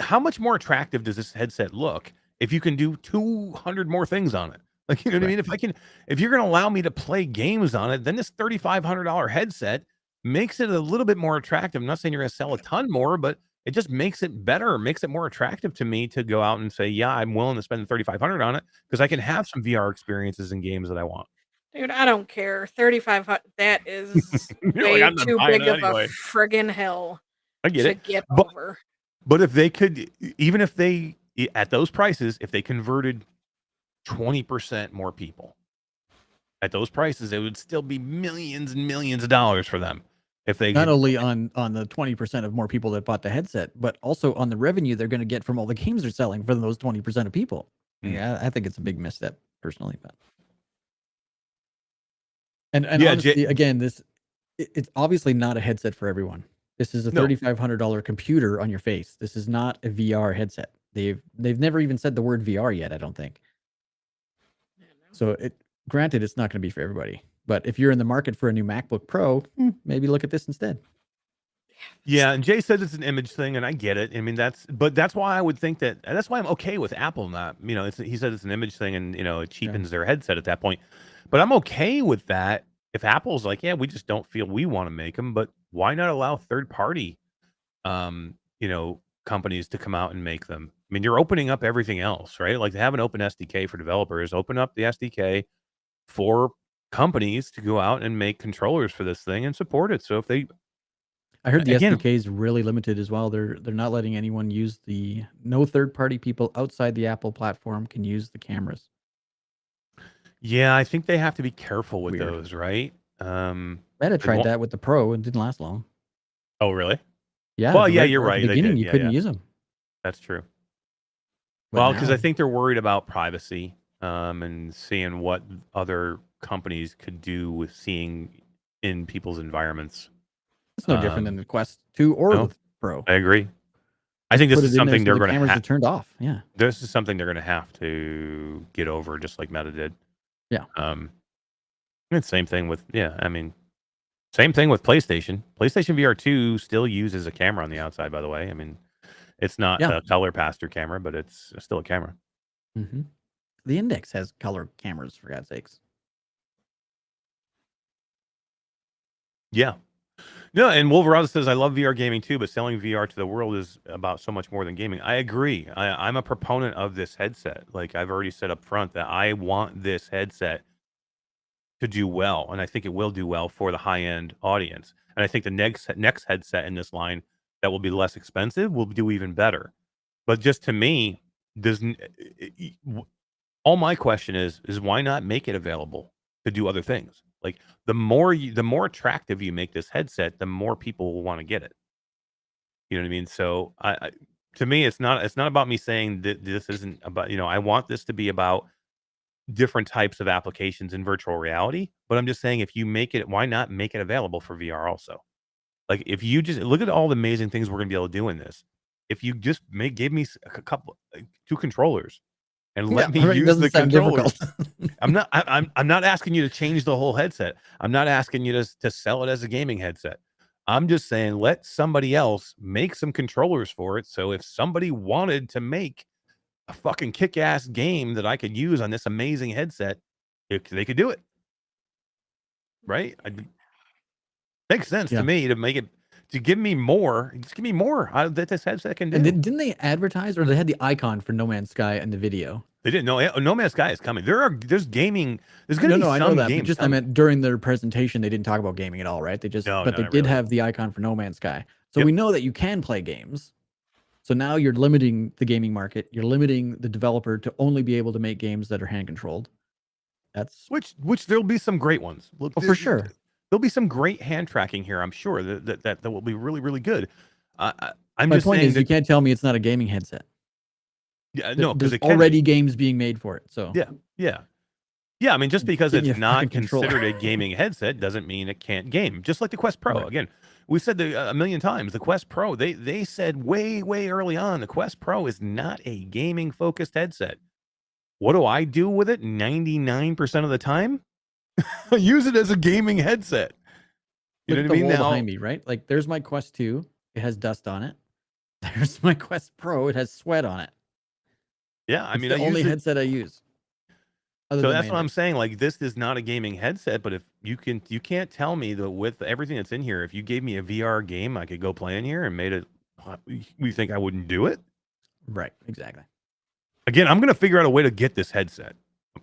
how much more attractive does this headset look if you can do 200 more things on it? Like, you know what I Right. mean? If you're going to allow me to play games on it, then this $3,500 headset makes it a little bit more attractive. I'm not saying you're going to sell a ton more, but it just makes it better, makes it more attractive to me to go out and say, yeah, I'm willing to spend the 3,500 on it because I can have some VR experiences and games that I want. Dude, I don't care. 3,500. That is You're like, way I'm not too buying big it of a anyway. friggin' hill I get to it. get But over. But if they could, even if they, at those prices, if they converted 20% more people at those prices, it would still be millions and millions of dollars for them. If they Not could, only on the 20% of more people that bought the headset, but also on the revenue they're going to get from all the games they're selling for those 20% of people. Mm. Yeah, I think it's a big misstep personally, but and Yeah, honestly, again, it's obviously not a headset for everyone. This is a No. $3,500 computer on your face. This is not a VR headset. They've never even said the word VR yet, I don't think. So granted, it's not going to be for everybody. But if you're in the market for a new MacBook Pro, maybe look at this instead. Yeah, and Jay said it's an image thing, and I get it. I mean, that's why I would think that's why I'm okay with Apple not, he said it's an image thing, and it cheapens their headset at that point. But I'm okay with that if Apple's like, yeah, we just don't feel we want to make them, but why not allow third party, companies to come out and make them? I mean, you're opening up everything else, right? Like, to have an open SDK for developers, open up the SDK for companies to go out and make controllers for this thing and support it. So if they, I heard the again, SDK is really limited as well. They're not letting anyone use no third party people outside the Apple platform can use the cameras. yeah, I think they have to be careful with Weird. those, right? Meta tried that with the Pro and didn't last long. Oh, really? Yeah. Well, yeah, you're right. At the They beginning, did. you Yeah, couldn't yeah. use them. That's true. But Well, because I now- think they're worried about privacy, and seeing what other companies could do with seeing in people's environments. It's no different than the Quest 2 or no, the Pro. I agree. I think this Put is it in there something so they're the going to cameras are have. turned off. Yeah. This is something they're going to have to get over, just like Meta did. Yeah. It's same thing with same thing with PlayStation. PlayStation VR 2 still uses a camera on the outside, by the way. I mean, it's not Yeah. a color pass-through camera, but it's still a camera. Mm-hmm. The Index has color cameras, for God's sakes. Yeah. No, and Wolverado says, I love VR gaming too, but selling VR to the world is about so much more than gaming. I agree. I'm a proponent of this headset. Like, I've already said up front that I want this headset to do well, and I think it will do well for the high-end audience. And I think the next headset in this line that will be less expensive will do even better. But just to me, all my question is why not make it available to do other things? Like, the more attractive you make this headset, the more people will want to get it. You know what I mean? So to me, it's not about me saying that this isn't about, I want this to be about different types of applications in virtual reality. But I'm just saying, if you make it, why not make it available for VR also? Like, if you just look at all the amazing things we're going to be able to do in this, if you just give me a couple, 2 controllers, and let me use the controllers. I'm not asking you to change the whole headset. I'm not asking you to sell it as a gaming headset. I'm just saying, let somebody else make some controllers for it. So if somebody wanted to make a fucking kick-ass game that I could use on this amazing headset, they could do it. Right? Makes sense to me to make it, to give me more. Just give me more that this headset can do. And didn't they advertise, or they had the icon for No Man's Sky in the video? They didn't. No Man's Sky is coming. There's gaming. There's going to be some I know that. games. But just, I meant during their presentation, they didn't talk about gaming at all, right? They just, but they did have the icon for No Man's Sky. So we know that you can play games. So now you're limiting the gaming market. You're limiting the developer to only be able to make games that are hand controlled. That's which there'll be some great ones. For sure. There'll be some great hand tracking here. I'm sure that will be really, really good. My point is, you can't tell me it's not a gaming headset. Yeah, no, because there's already games being made for it. So yeah. I mean, just because it's not controller. considered a gaming headset doesn't mean it can't game. Just like the Quest Pro. Right. Again, we said a million times, the Quest Pro. They said way early on, the Quest Pro is not a gaming focused headset. What do I do with it 99% of the time? I use it as a gaming headset. You know what I mean? Look at the wall behind me, right? Like, there's my Quest 2. It has dust on it. There's my Quest Pro. It has sweat on it. Yeah, I mean, the only headset I use. Other So than that's my what I'm index. saying. Like, this is not a gaming headset, but if you can't tell me that with everything that's in here, if you gave me a VR game, I could go play in here and made it. You think I wouldn't do it? Right. Exactly. Again, I'm gonna figure out a way to get this headset.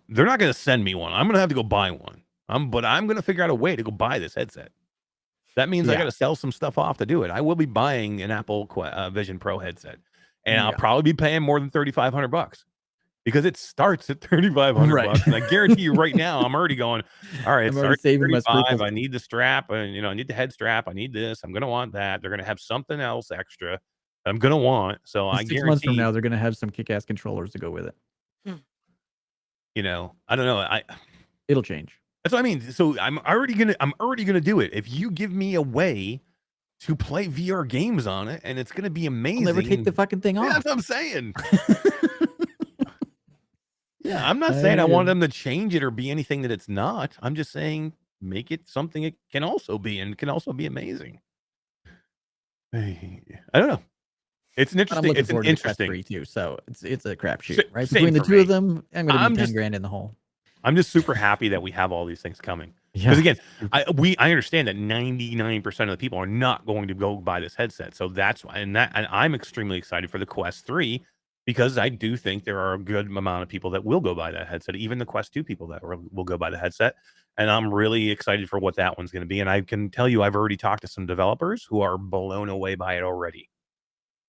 They're not gonna send me one. I'm gonna have to go buy one. But I'm gonna figure out a way to go buy this headset. That means I Yeah. got to sell some stuff off to do it. I will be buying an Apple Vision Pro headset, and I'll Yeah. probably be paying more than $3,500 because it starts at $3,500 Right. bucks. And I guarantee you, right now, I'm already going. All right, it I'm already starts at saving my 35. scruples. I need the strap, and I need the head strap. I need this. I'm gonna want that. They're gonna have something else extra. I'm gonna want. So And I 6 months from guarantee. now, they're gonna have some kick-ass controllers to go with it. I don't know. It'll change. That's what I mean. So I'm already gonna do it. If you give me a way to play VR games on it, and it's gonna be I'll amazing. never take the fucking thing Yeah, off. that's what I'm saying. Yeah, I'm not saying I want them to change it or be anything that it's not. I'm just saying make it something it can also be and can also be amazing. I don't know. It's an But I'm interesting. looking It's an forward to the Quest interesting. 3 too. So it's a crapshoot, Sa- right? same Between the for two of me. them, I'm gonna I'm be 10 just grand in the hole. I'm just super happy that we have all these things coming. Yeah. Because again, I understand that 99% of the people are not going to go buy this headset. So that's why, and I'm extremely excited for the Quest 3 because I do think there are a good amount of people that will go buy that headset, even the Quest 2 people that will go buy the headset. And I'm really excited for what that one's going to be. And I can tell you, I've already talked to some developers who are blown away by it already.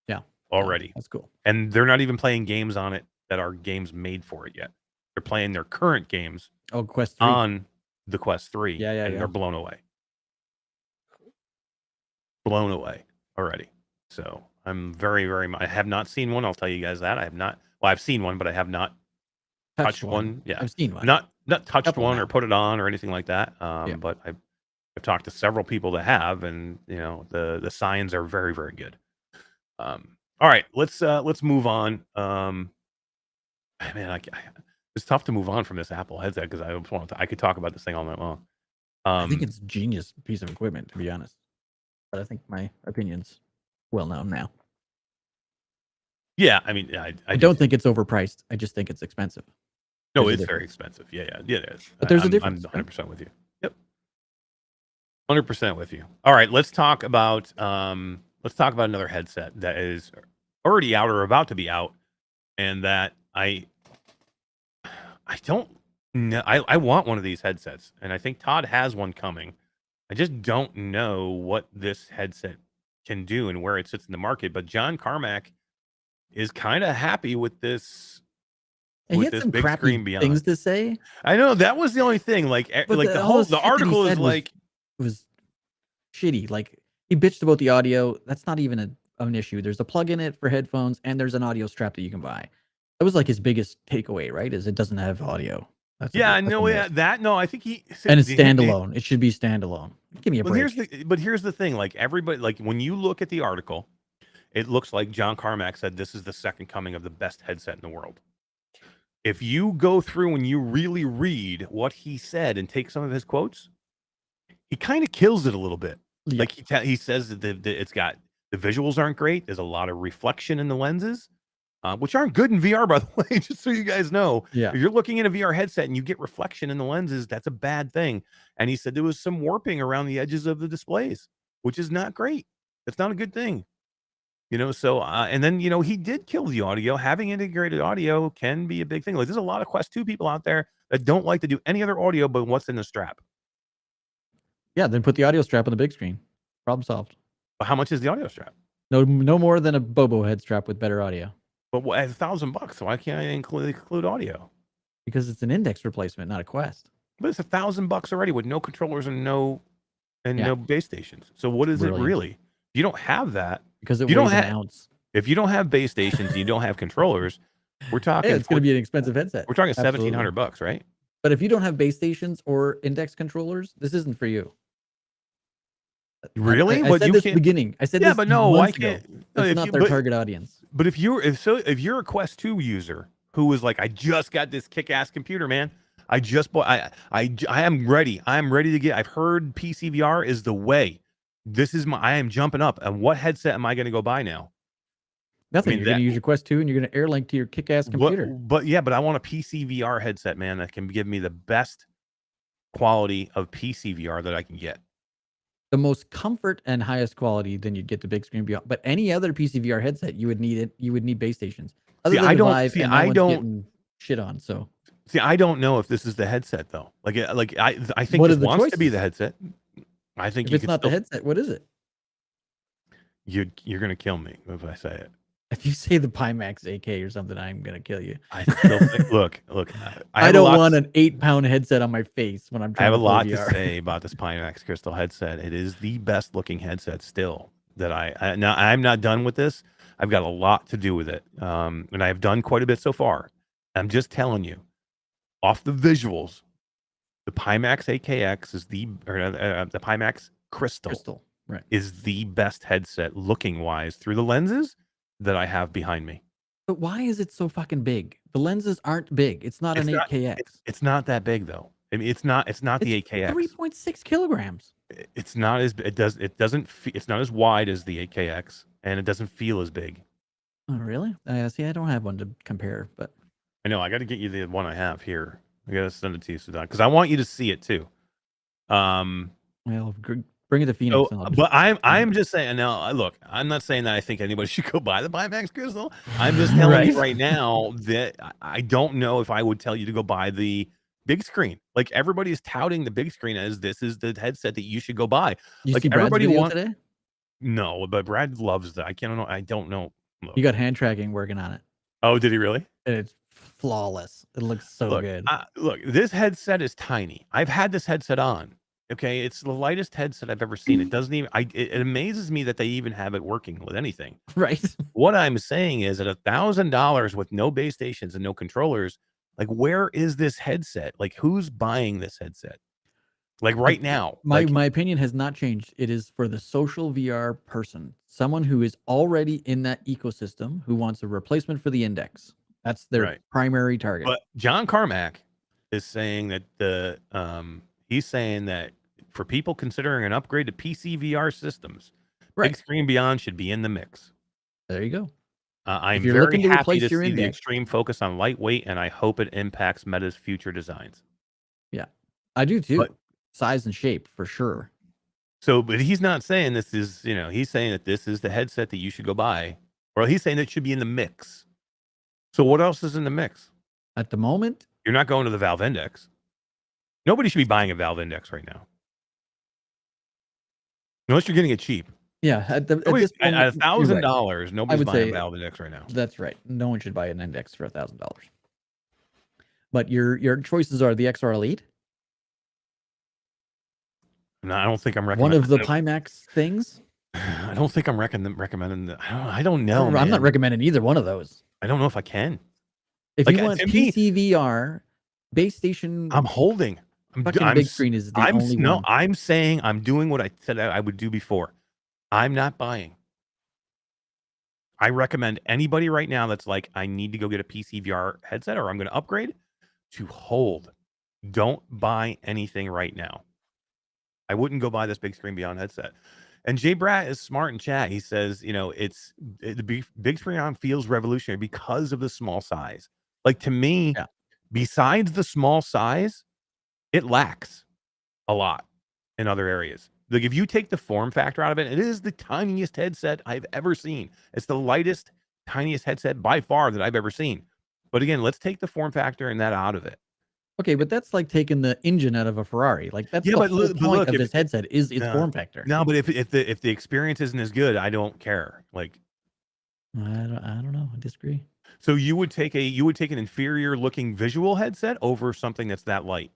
Yeah. Already. That's cool. And they're not even playing games on it that are games made for it yet. They're playing their current games Oh, Quest 3. on the Quest 3. Yeah, and yeah. they're blown away. Blown away already. So I'm very, very I have not seen one. I'll tell you guys that. I have not. Well, I've seen one, but I have not touched one. Yeah. I've seen one. Not touched Couple one now. or put it on or anything like that. Yeah. But I've talked to several people that have, and the signs are very, very good. All right, let's move on. Man, it's tough to move on from this Apple headset because I could talk about this thing all night long. I think it's a genius piece of equipment, to be honest. But I think my opinion's well known now. Yeah, I mean, I don't think it's overpriced. I just think it's expensive. No, There's a it's very difference. expensive. Yeah, it is. But there's a I'm difference, 100% with you. Yep, 100% with you. All right, let's talk about another headset that is already out or about to be out, and that I don't know. I want one of these headsets, and I think Todd has one coming. I just don't know what this headset can do and where it sits in the market. But John Carmack is kind of happy with this. And he With had this some big crappy screen beyond. things to say. I know that was the only thing. Like But the article is like was shitty. Like he bitched about the audio. That's not even an issue. There's a plug in it for headphones, and there's an audio strap that you can buy. That was like his biggest takeaway, right? Is it doesn't have audio. That's I think he said, and it's standalone. It should be standalone. Give me a But break. here's the thing. Like everybody, like when you look at the article, it looks like John Carmack said this is the second coming of the best headset in the world. If you go through and you really read what he said and take some of his quotes, he kind of kills it a little bit. Yeah. Like he says that it's got the visuals aren't great. There's a lot of reflection in the lenses, which aren't good in VR, by the way. Just so you guys know, Yeah. if you're looking at a VR headset and you get reflection in the lenses, that's a bad thing. And he said there was some warping around the edges of the displays, which is not great. That's not a good thing. So and then he did kill the audio. Having integrated audio can be a big thing. Like there's a lot of Quest 2 people out there that don't like to do any other audio but what's in the strap. Yeah, then put the audio strap on the big screen. Problem solved. But how much is the audio strap? No more than a Bobo head strap with better audio. But at $1,000, so why can't I include audio? Because it's an index replacement, not a Quest. But it's $1,000 already with no controllers and no base stations. So what is Brilliant. it really? You don't have that. Because it You don't weighs an have- ounce. If you don't have base stations and you don't have controllers, we're talking Yeah, it's going to be an expensive headset. we're talking Absolutely. $1,700, right? But if you don't have base stations or index controllers, this isn't for you. Really? I But said you this can't. beginning. I said Yeah, this but no, why months ago. can't? no, It's if not you- their but- target audience. But if you're a Quest 2 user who was like, I just got this kick-ass computer, man. I just bought. I am ready. I'm ready to get. I've heard PC VR is the way. I am jumping up. And what headset am I going to go buy now? Nothing. mean, You're going to use your Quest 2 and you're going to Airlink to your kick-ass computer. But I want a PC VR headset, man, that can give me the best quality of PC VR that I can get. The most comfort and highest quality than you'd get the big screen beyond. But any other PC VR headset, you would need it. You would need base stations. Other See, than I the don't Vive, see. and that I one's don't getting shit on. So see. I don't know if this is the headset though. I think What are this the wants to be choices? the headset. I think if you it's could not the still, headset, what is it? you're gonna kill me if I say it. If you say the Pimax AK or something, I'm gonna kill you. I still think, look. I I have a don't lot. want an 8-pound headset on my face when I'm I have trying a to play lot to VR. say about this Pimax Crystal headset. It is the best looking headset still that now I'm not done with this. I've got a lot to do with it, and I've done quite a bit so far. I'm just telling you, off the visuals, the Pimax AKX is the Pimax Crystal, right? is the best headset looking wise through the lenses that I have behind me. But why is it so fucking big? The lenses aren't big. It's not It's an not. 8KX. It's not that big though. I mean, it's not the It's AKX. 3.6 kilograms. It's not as it doesn't it's not as wide as the AKX, and it doesn't feel as big. Oh, really? See, I don't have one to compare, but I know. I got to get you the one I have here. I got to send it to you, Sudan, because I want you to see it too. well, bring it to Phoenix. So, and I'll just- but I'm just saying now. Look, I'm not saying that I think anybody should go buy the Pimax Crystal. I'm just telling you right now that I don't know if I would tell you to go buy the big screen. Like everybody is touting the big screen as this is the headset that you should go buy. You Like see Brad's everybody video wants. today? No, but Brad loves that. I don't know. Look. You got hand tracking working on it, Oh, did he really? and it's flawless. It looks so Look, good. look, this headset is tiny. I've had this headset on. Okay, it's the lightest headset I've ever seen. It doesn't even. It amazes me that they even have it working with anything. Right? What I'm saying is, at $1,000 with no base stations and no controllers, like where is this headset? Like who's buying this headset? Like right now, My like, my opinion has not changed. It is for the social VR person, someone who is already in that ecosystem, who wants a replacement for the Index. That's their Right. primary target. But John Carmack is saying that he's saying that for people considering an upgrade to PC VR systems, Right. Big Screen Beyond should be in the mix. There you go. I'm you're very looking to happy replace to your see the Index- extreme focus on lightweight, and I hope it impacts Meta's future designs. I do too. But- Size and shape for sure. So, but he's not saying this is, he's saying that this is the headset that you should go buy, or he's saying that it should be in the mix. So, what else is in the mix? At the moment, You're not going to the Valve Index. Nobody should be buying a Valve Index right now, unless you're getting it cheap. yeah. At this moment, At you're right. $1,000, nobody's would buying say- a Valve Index right now. That's right. No one should buy an Index for $1,000. But your choices are the XR Elite, No, I don't think I'm one recommending. of the Pimax things. I don't think I'm recommending that. I don't know. I'm man. not recommending either one of those. I don't know if I can. If Like, you want to me- PC VR, base station, I'm holding. fucking big screen is the only one. I'm saying I'm doing what I said I would do before. I'm not buying. I recommend anybody right now that's like, I need to go get a PC VR headset or I'm going to upgrade, to hold. Don't buy anything right now. I wouldn't go buy this Big Screen Beyond headset. And Jay Bratt is smart in chat. He says, the big screen on feels revolutionary because of the small size. Like, to me, Yeah. besides the small size, it lacks a lot in other areas. Like, if you take the form factor out of it, it is the tiniest headset I've ever seen. It's the lightest, tiniest headset by far that I've ever seen. But again, let's take the form factor and that out of it. Okay, but that's like taking the engine out of a Ferrari. Like that's Yeah, the but whole look- but point look, of if- this headset is its No, form factor. No, but if the experience isn't as good, I don't care. Like, I don't know. I disagree. so you would take an inferior looking visual headset over something that's that light.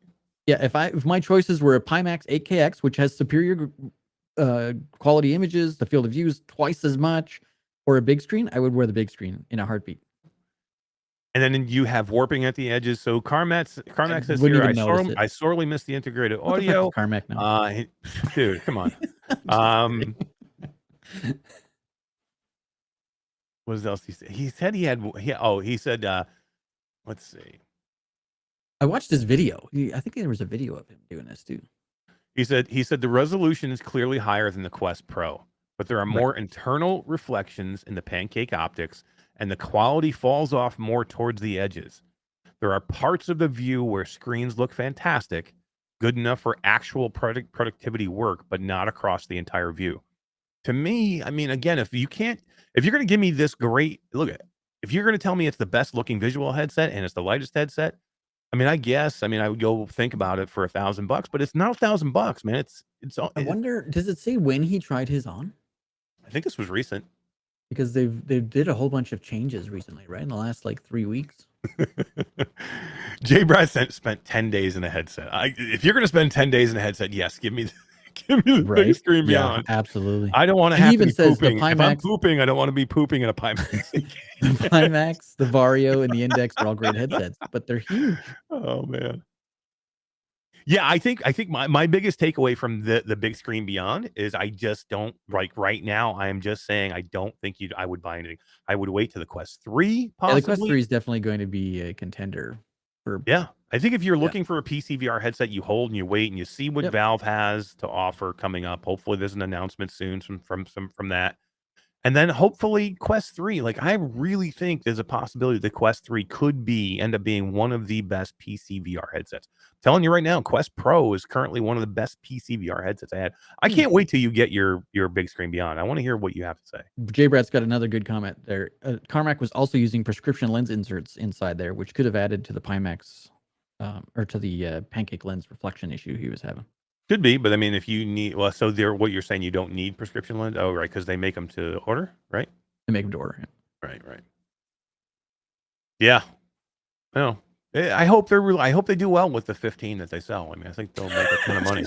Yeah, if my choices were a Pimax 8KX, which has superior quality images, the field of view is twice as much, or a big screen, I would wear the big screen in a heartbeat. And then you have warping at the edges. So Carmack says wouldn't here, even notice it. I sorely miss the integrated What the fuck audio. is Carmack now? Dude, come on. What else he said? He said he said, let's see. I watched his video. I think there was a video of him doing this too. He said the resolution is clearly higher than the Quest Pro. but there are Right. more internal reflections in the pancake optics, and the quality falls off more towards the edges. There are parts of the view where screens look fantastic, good enough for actual productivity work, but not across the entire view. To me, I mean, again, if you're going to give me this great look at, if you're going to tell me it's the best looking visual headset and it's the lightest headset, I mean, I would go think about it for $1,000, but it's not $1,000, man. I wonder, does it say when he tried his on? I think this was recent. Because they did a whole bunch of changes recently, right? In the last like 3 weeks. Jay Brad spent 10 days in a headset. If you're going to spend 10 days in a headset, yes, give me the big screen beyond. Yeah, absolutely. I don't want to He have to even be says the pooping. If I'm Pimax- pooping, I don't want to be pooping in a Pimax. The Pimax, the Vario, and the Index are all great headsets, but they're huge. Oh man. Yeah, I think my biggest takeaway from the big screen beyond is I just don't like right now. I am just saying I don't think I would buy anything. I would wait to the Quest 3 possibly. Yeah, the Quest 3 is definitely going to be a contender for. Yeah, I think if you're looking for a PC VR headset, you hold and you wait and you see what Valve has to offer coming up. Hopefully, there's an announcement soon from that. And then hopefully Quest 3, like I really think there's a possibility the Quest 3 could end up being one of the best PC VR headsets. I'm telling you right now, Quest Pro is currently one of the best PC VR headsets I had. I can't wait till you get your big screen beyond. I want to hear what you have to say. Jay Brad's got another good comment there. Carmack was also using prescription lens inserts inside there, which could have added to the Pimax or to the pancake lens reflection issue he was having. Could be, but I mean, if you need, what you're saying, you don't need prescription lens. Oh, right, because they make them to order, right? They make them to order. Yeah. Right. Yeah. No, I hope I hope they do well with the 15 that they sell. I mean, I think they'll make a ton of money.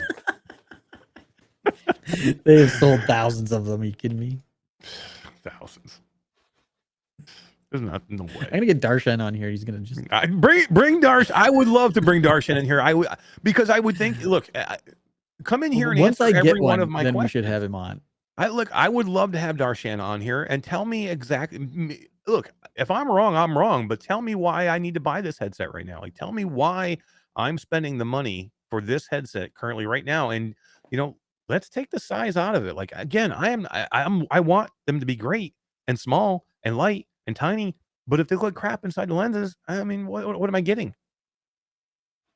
They have sold thousands of them. Are you kidding me? Thousands. There's no way. I'm gonna get Darshan on here. He's gonna just bring Darsh. I would love to bring Darshan in here. Because I would think, look, come in here and once answer I get every one of my then questions. We should have him on. I would love to have Darshan on here and tell me exactly. Look, if I'm wrong, I'm wrong. But tell me why I need to buy this headset right now. Like, tell me why I'm spending the money for this headset currently right now. And let's take the size out of it. Like, again, I want them to be great and small and light and tiny. But if they look crap inside the lenses, I mean, what am I getting?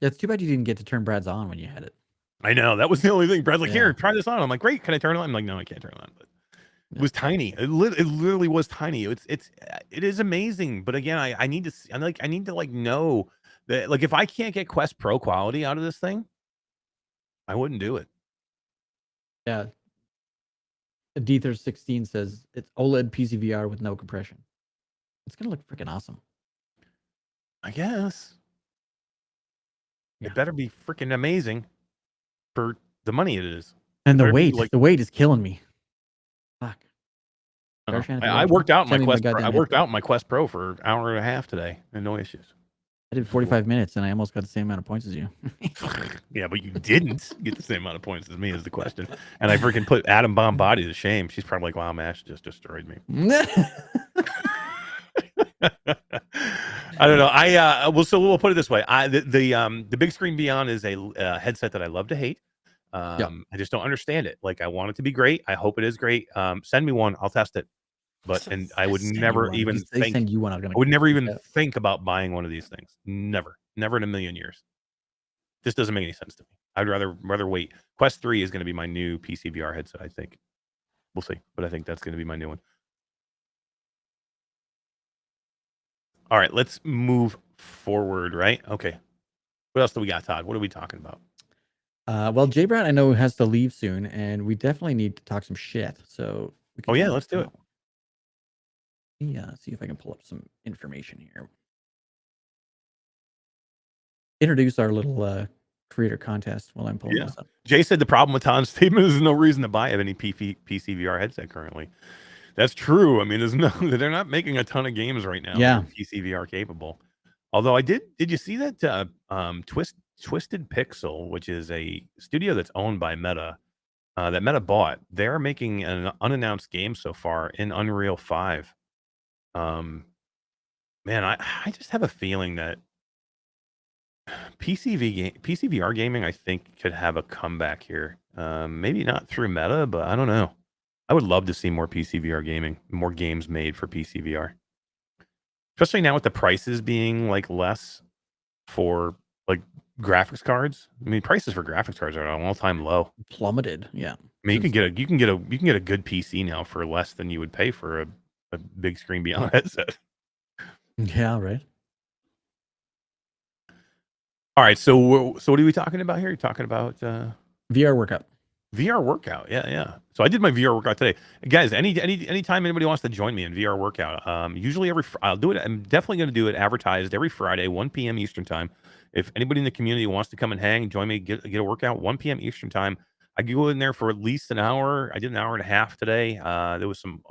Yeah, it's too bad you didn't get to turn Brad's on when you had it. I know, that was the only thing. Brad's like, here, try this on. I'm like, great, can I turn it on? I'm like, no, I can't turn it on. But it was tiny. It literally was tiny. It is amazing. But again, I need to know that, like, if I can't get Quest Pro quality out of this thing, I wouldn't do it. Yeah. Dether16 says it's OLED PCVR with no compression. It's gonna look freaking awesome. I guess. It better be freaking amazing for the money it is. And the weight is killing me. Fuck. I worked out my Quest Pro. I worked out my Quest Pro for an hour and a half today, and no issues. I did 45 minutes, and I almost got the same amount of points as you. Yeah, but you didn't get the same amount of points as me is the question. And I freaking put Atom Bomb Body to shame. She's probably like, wow, Mash just destroyed me. I don't know. So we'll put it this way. The Big Screen Beyond is a headset that I love to hate. I just don't understand it. Like, I want it to be great. I hope it is great. Send me one. I'll test it. And I would never even think. I would never even think about buying one of these things. Never in a million years. This doesn't make any sense to me. I'd rather wait. Quest 3 is going to be my new PC VR headset, I think. We'll see, but I think that's going to be my new one. All right, let's move forward, right? Okay. What else do we got, Todd? What are we talking about? Well, Jay Brown, I know, has to leave soon, and we definitely need to talk some shit. So, let's do it. Yeah, see if I can pull up some information here. Introduce our little creator contest while I'm pulling this up. Jay said the problem with Todd's statement is no reason to buy any PC VR headset currently. That's true. I mean, they're not making a ton of games right now. Yeah, PC VR capable. Although did you see that Twisted Pixel, which is a studio that's owned by Meta, that Meta bought, they're making an unannounced game so far in Unreal 5. Man, I just have a feeling that PC VR gaming, I think, could have a comeback here. Maybe not through Meta, but I don't know. I would love to see more PC VR gaming, more games made for PC VR. Especially now with the prices being like less for like graphics cards. I mean, prices for graphics cards are at an all-time low. Plummeted. Yeah. I mean, you Since- can get a good PC now for less than you would pay for a big screen beyond headset. Yeah. Right. All right, so what are we talking about here? You're talking about VR workout. VR workout. Yeah. So I did my VR workout today, guys. Anytime anybody wants to join me in VR workout, usually I'll do it. I'm definitely going to do it advertised every Friday, 1 p.m. Eastern time. If anybody in the community wants to come and hang, join me, get a workout, 1 p.m. Eastern time. I can go in there for at least an hour. I did an hour and a half today. There was some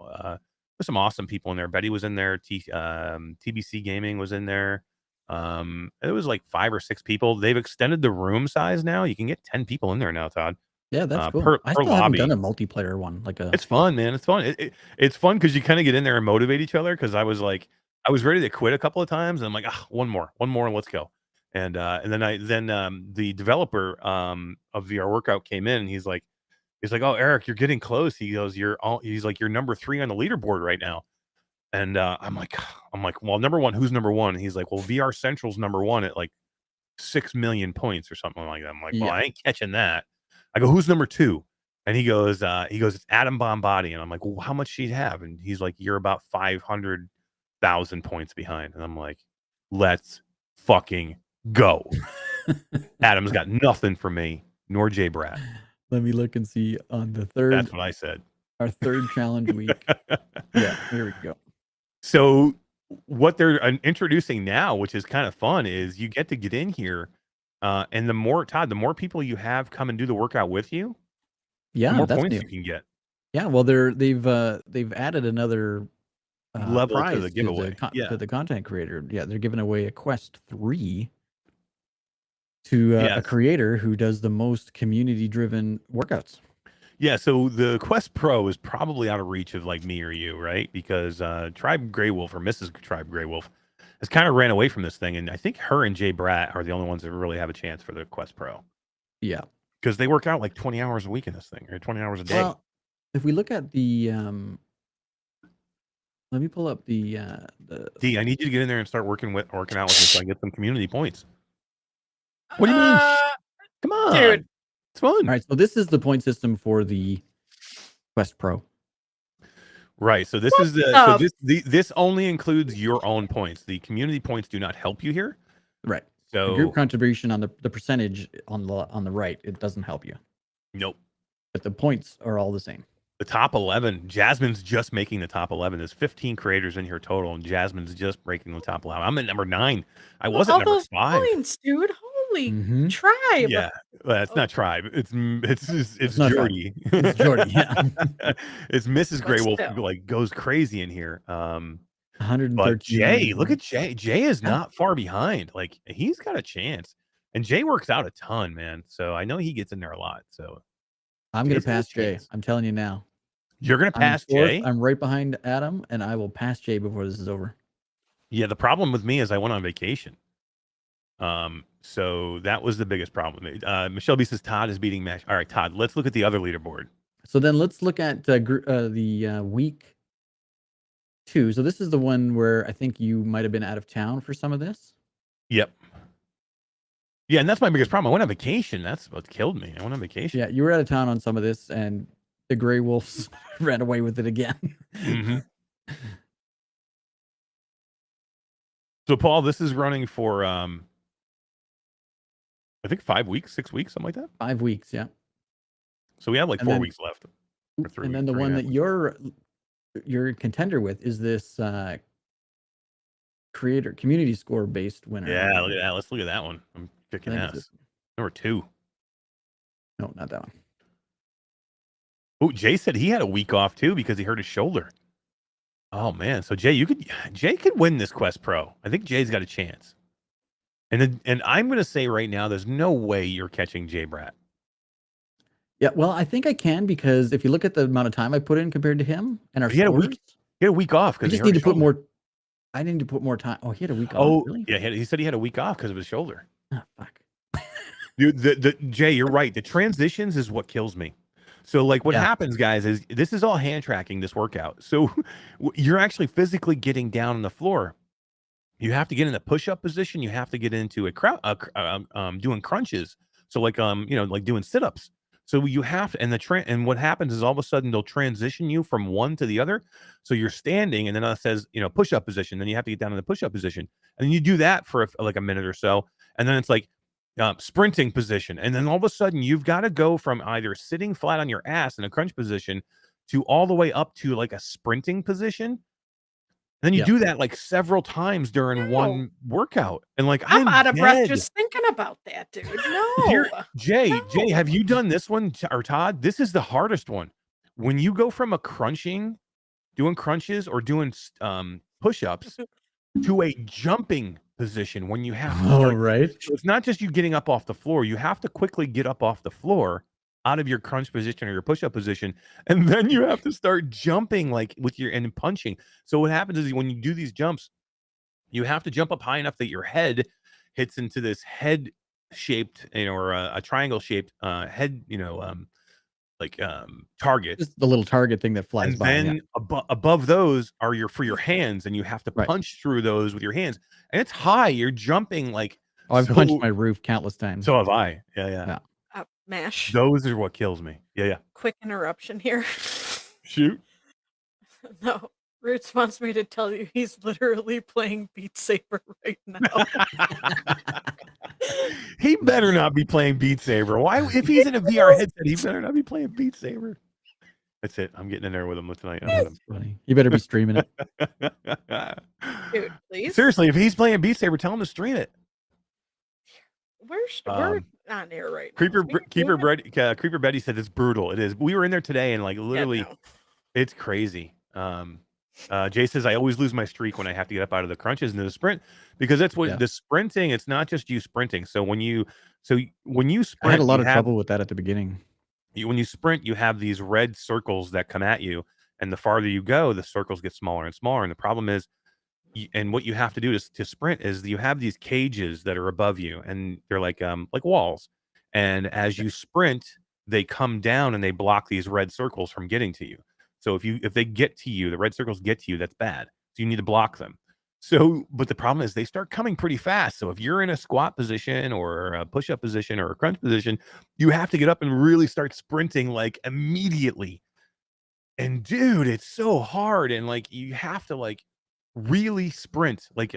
awesome people in there. Betty was in there. TBC Gaming was in there. It was like 5 or 6 people. They've extended the room size now. You can get 10 people in there now, Todd. Yeah, that's cool. Per I still lobby. haven't done a multiplayer one. It's fun, man. It's fun. It's fun because you kind of get in there and motivate each other. Because I was ready to quit a couple of times, and I'm like, one more, and let's go. And then the developer of VR Workout came in, and he's like, oh, Eric, you're getting close. He goes, you're number 3 on the leaderboard right now. And I'm like, well, number 1, who's number 1? And he's like, well, VR Central's number 1 at like 6 million points or something like that. I'm like, well, I ain't catching that. I go, who's number 2? And he goes, it's Adam Bombardi. And I'm like, well, how much do you have? And he's like, you're about 500,000 points behind. And I'm like, let's fucking go. Adam's got nothing for me, nor Jay Brat. Let me look and see on the third. That's what I said. Our third challenge week. Yeah, here we go. So what they're introducing now, which is kind of fun, is you get to get in here. And the more people you have come and do the workout with you, the more that's points new. you can get. Yeah, well, they've added another level prize to the giveaway. to the content creator. Yeah, they're giving away a Quest 3 to a creator who does the most community-driven workouts. Yeah, so the Quest Pro is probably out of reach of like me or you, right? Because Tribe Grey Wolf or Mrs. Tribe Grey Wolf has kind of ran away from this thing, and I think her and Jay Brat are the only ones that really have a chance for the Quest Pro. Yeah, because they work out like 20 hours a week in this thing, or 20 hours a day. Well, if we look at the, let me pull up the. D, I need you to get in there and start working out with me so I can get some community points. What do you mean? Come on, dude. It's fun. All right, so this is the point system for the Quest Pro. Right. So this is this only includes your own points. The community points do not help you here. Right. So the group contribution on the percentage on the right, it doesn't help you. Nope. But the points are all the same. The top 11, Jasmine's just making the top 11. There's 15 creators in here total, and Jasmine's just breaking the top 11. I'm at number 9. I was at number 5. Points, dude. Holy tribe. Yeah. Well, it's not Tribe. It's Jordy. It's Jordy. Yeah. It's Mrs. Grey Wolf still. like goes crazy in here. 113. But Jay, look at Jay. Jay is not far behind. Like he's got a chance. And Jay works out a ton, man. So I know he gets in there a lot. So I'm gonna pass Jay. I'm telling you now. You're gonna pass Jay? I'm right behind Adam, and I will pass Jay before this is over. Yeah, the problem with me is I went on vacation. So that was the biggest problem. Michelle B says Todd is beating Mash. All right, Todd, let's look at the other leaderboard. So then let's look at the week 2. So this is the one where I think you might have been out of town for some of this. Yep. Yeah, and that's my biggest problem. I went on vacation. That's what killed me. I went on vacation. Yeah, you were out of town on some of this, and the Grey Wolves ran away with it again. Mm-hmm. So, Paul, this is running for, I think 5 weeks, 6 weeks, something like that. 5 weeks, yeah. So we have like 4 weeks left. Or 3 and then weeks, the one that you're contender with is this creator community score based winner. Yeah, look at that. Let's look at that one. I'm kicking ass. Number 2. No, not that one. Oh, Jay said he had a week off too because he hurt his shoulder. Oh man, so Jay could win this Quest Pro. I think Jay's got a chance. And I'm gonna say right now, there's no way you're catching Jay Brat. Yeah, well, I think I can because if you look at the amount of time I put in compared to him and our He had a week off I because just need to put more. I need to put more time. Oh, he had a week off. Oh, really? yeah, he said he had a week off because of his shoulder. Oh, fuck. Dude, Jay, you're right. The transitions is what kills me. So like what Yeah. happens, guys, is this is all hand tracking this workout. So you're actually physically getting down on the floor. You have to get in a push-up position. You have to get into doing crunches. So like like doing sit-ups. So you have to, and what happens is all of a sudden they'll transition you from one to the other. So you're standing, and then it says push-up position. Then you have to get down in the push-up position, and then you do that for like a minute or so, and then it's like sprinting position, and then all of a sudden you've got to go from either sitting flat on your ass in a crunch position to all the way up to like a sprinting position. Then you Yep. do that like several times during No. one workout, and like I'm out of breath dead. just thinking about that, dude. Here, No. Jay, No. have you done this one or Todd? This is the hardest one. When you go from doing crunches or doing push-ups to a jumping position when you have to Oh, start. right. So it's not just you getting up off the floor. You have to quickly get up off the floor out of your crunch position or your push-up position, and then you have to start jumping like and punching. So what happens is when you do these jumps, you have to jump up high enough that your head hits into this head shaped, or a triangle shaped head, target. Just the little target thing that flies And by. Yeah. then above those are for your hands, and you have to Right. punch through those with your hands. And it's high. You're jumping like. Oh, I've so, punched my roof countless times. So have I. Yeah. Yeah. Mash. Those are what kills me. Yeah. Quick interruption here. Shoot. No, Roots wants me to tell you he's literally playing Beat Saber right now. He better not be playing Beat Saber. Why? If he's in a VR headset, he better not be playing Beat Saber. That's it. I'm getting in there with him tonight. I'm with him. Funny. You better be streaming it. Dude, please. Seriously, if he's playing Beat Saber, tell him to stream it. We're on air right now. Creeper Betty said it's brutal. It is. We were in there today, and like literally, no. it's crazy. Jay says I always lose my streak when I have to get up out of the crunches into the sprint, because that's what the sprinting. It's not just you sprinting. So when you sprint, I had a lot of trouble with that at the beginning. When you sprint, you have these red circles that come at you, and the farther you go, the circles get smaller and smaller. And the problem is, and what you have to do to sprint is you have these cages that are above you, and they're like walls. And as you sprint, they come down and they block these red circles from getting to you. So if they get to you, the red circles get to you, that's bad. So you need to block them. So, but the problem is they start coming pretty fast. So if you're in a squat position or a push-up position or a crunch position, you have to get up and really start sprinting like immediately. And dude, it's so hard. And like, you have to like really sprint, like,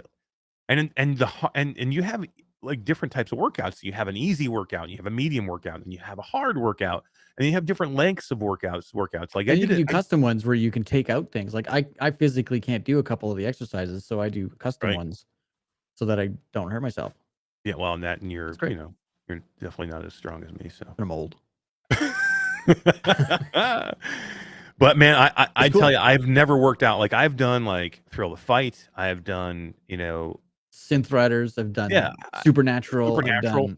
and you have like different types of workouts. You have an easy workout, you have a medium workout, and you have a hard workout, and you have different lengths of workouts. Like you can do custom ones where you can take out things. Like I physically can't do a couple of the exercises, so I do custom ones so that I don't hurt myself. Yeah, well, and you're you're definitely not as strong as me, so I'm old. But man, I cool. tell you, I've never worked out. Like I've done like Thrill to Fight. I've done, Synth Riders. I've done Supernatural. I've done,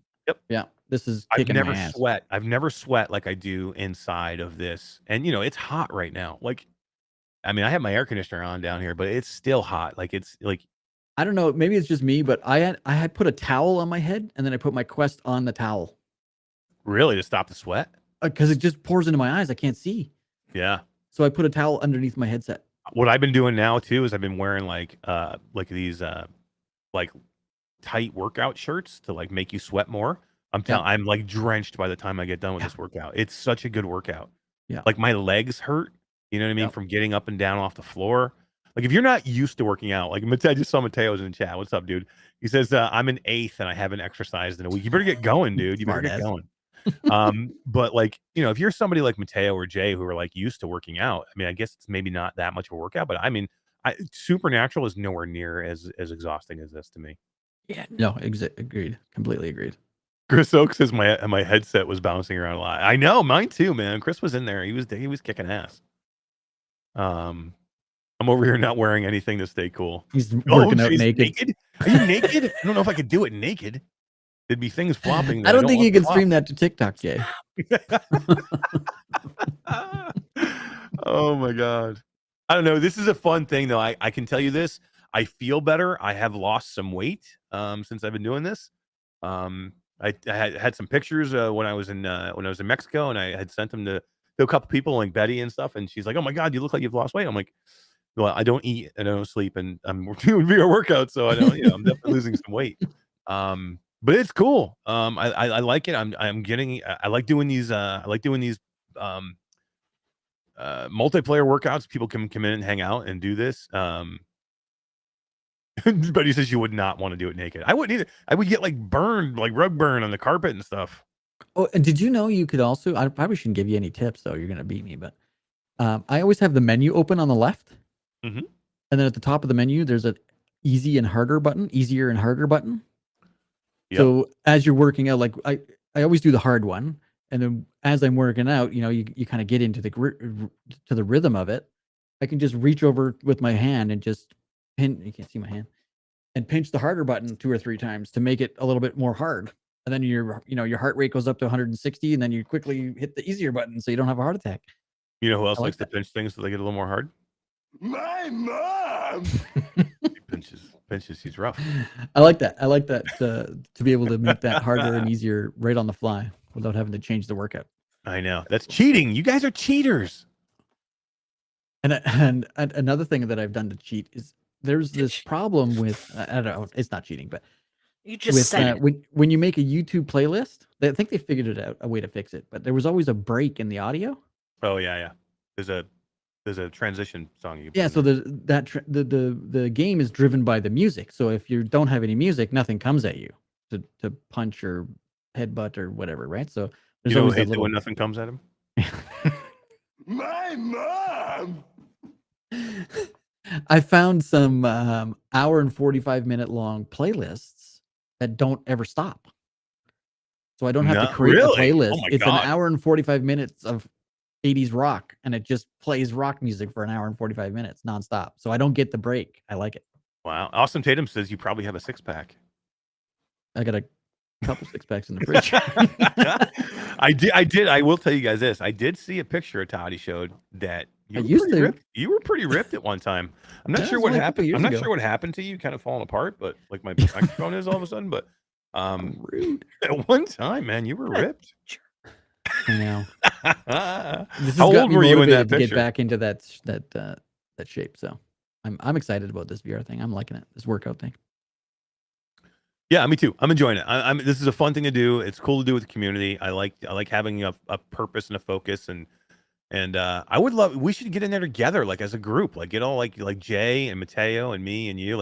Yep. This is kicking my ass. I've never sweat like I do inside of this. And it's hot right now. Like, I mean, I have my air conditioner on down here, but it's still hot. Like it's like, I don't know. Maybe it's just me, but I had put a towel on my head, and then I put my Quest on the towel. Really, to stop the sweat? Because it just pours into my eyes. I can't see. Yeah. So I put a towel underneath my headset. What I've been doing now too is I've been wearing like these like tight workout shirts to like make you sweat more. I'm like drenched by the time I get done with this workout. It's such a good workout. Yeah. Like my legs hurt, you know what I mean, from getting up and down off the floor. Like if you're not used to working out, like I just saw Mateo's in the chat. What's up, dude? He says I'm an 8th and I haven't exercised in a week. You better get going, dude. You better get going. But like, if you're somebody like Mateo or Jay who are like used to working out, I mean, I guess it's maybe not that much of a workout, but I mean, Supernatural is nowhere near as exhausting as this to me. Yeah. No, agreed. Completely agreed. Chris Oak says my headset was bouncing around a lot. I know, mine too, man. Chris was in there. He was kicking ass. I'm over here not wearing anything to stay cool. He's working out naked. Are you naked? I don't know if I could do it naked. There'd be things flopping. I don't think you can stream that to TikTok, Jay. Oh my god. I don't know. This is a fun thing though. I can tell you this. I feel better. I have lost some weight since I've been doing this. I had some pictures when I was in Mexico, and I had sent them to to a couple people like Betty and stuff, and she's like, "Oh my god, you look like you've lost weight." I'm like, "Well, I don't eat and I don't sleep, and I'm doing VR workouts, so I don't, I'm definitely losing some weight." But it's cool. I like it. I'm getting. I like doing these. I like doing these multiplayer workouts. People can come in and hang out and do this. But he says you would not want to do it naked. I wouldn't either. I would get like burned, like rug burn on the carpet and stuff. Oh, and did you know you could also? I probably shouldn't give you any tips though. You're gonna beat me, but I always have the menu open on the left, Mhm. and then at the top of the menu, there's a easier and harder button. Yep. So as you're working out, like I always do the hard one, and then as I'm working out, you kind of get into the rhythm of it. I can just reach over with my hand and just pin. You can't see my hand, and pinch the harder button 2 or 3 times to make it a little bit more hard. And then your heart rate goes up to 160, and then you quickly hit the easier button so you don't have a heart attack. You know who else I like likes to pinch things so they get a little more hard? My mom. He pinches. He's rough. I like that. I like that to be able to make that harder and easier right on the fly without having to change the workout. I know that's cheating. You guys are cheaters. And another thing that I've done to cheat is there's this problem with I don't know, it's not cheating, but You just with said it. when you make a YouTube playlist, I think they figured it out a way to fix it, but there was always a break in the audio. Oh yeah. There's a transition song you can Yeah, put so in there. the game is driven by the music. So if you don't have any music, nothing comes at you to punch or headbutt or whatever, right? So You there's know who always that hates it little. when nothing comes at him? My mom. I found some hour and 45-minute long playlists that don't ever stop. So I don't have to No, create really? a playlist. Oh my It's God. an hour and 45 minutes of 80s rock, and it just plays rock music for an hour and 45 minutes nonstop. So I don't get the break. I like it. Wow. Awesome Tatum says you probably have a 6-pack. I got a couple 6-packs in the fridge. I did. I will tell you guys this. I did see a picture of Todd he showed that I you were used pretty to. ripped. You were pretty ripped at one time. I'm not Yeah, sure it was what only a couple happened. years I'm not ago. sure what happened to you. Kind of falling apart, but like my microphone is all of a sudden. But Rude. at one time, man, you were ripped. I know. This has How got old me were you in that motivated to get picture? back into that shape. So I'm excited about this VR thing. I'm liking it. This workout thing. Yeah, me too. I'm enjoying it. This is a fun thing to do. It's cool to do with the community. I like having a purpose and a focus, and I would love. We should get in there together, like as a group, like get all like Jay and Mateo and me and you,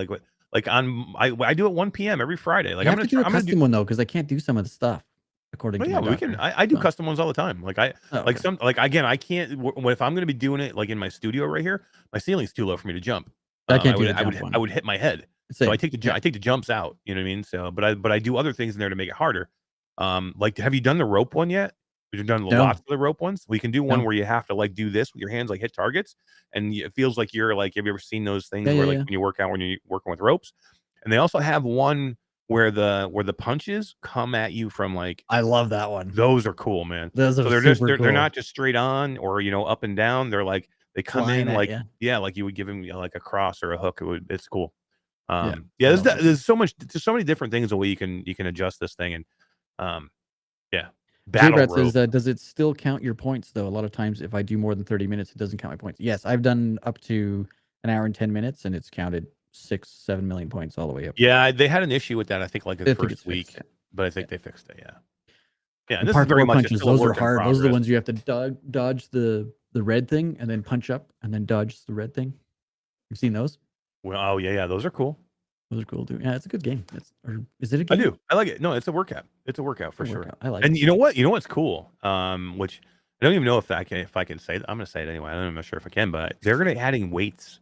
I do it 1 p.m. every Friday. Like You I'm have gonna to do try, a I'm gonna do. custom one though, because I can't do some of the stuff according But to yeah, my we can. doctor. I do So- custom ones all the time. Like I Oh, like okay. some like again. I can't. If I'm gonna be doing it like in my studio right here, my ceiling's too low for me to jump. I can't do would the jump one. I would hit my head. Same. So I take the jumps out. You know what I mean? So but I do other things in there to make it harder. Like have you done the rope one yet? We've done No. lots of the rope ones. We can do one No. where you have to like do this with your hands, like hit targets, and it feels like you're like. Have you ever seen those things Yeah, where yeah, like yeah. when you work out when you're working with ropes? And they also have one where the punches come at you from like. I love that one. Those are cool, man. Those are So they're super they're cool. not just straight on or up and down. They're like they come Flying in at like ya. yeah, like you would give him like a cross or a hook. It's cool. I There's love it. there's so many different things the way you can adjust this thing and yeah. Battle J-Brat rope. says, does it still count your points though? A lot of times if I do more than 30 minutes, it doesn't count my points. Yes, I've done up to an hour and 10 minutes and it's counted 6-7 million points all the way up. Yeah, they had an issue with that, I think, like the I think first it's week. fixed, yeah. But I think they fixed it, yeah. Yeah, and And this is very parkour much punches, still a those are work in hard. Those are the progress. ones you have to dodge the red thing and then punch up and then dodge the red thing. You've seen those? Well, oh yeah, those are cool. Those are cool too. Yeah, it's a good game. Is it a I game? do. I like it. No, it's a workout. It's a workout for It's a sure. workout. I like And it. you know what? You know what's cool? Which I don't even know if I can say it. I'm gonna say it anyway. I'm not sure if I can, but they're gonna be adding weights.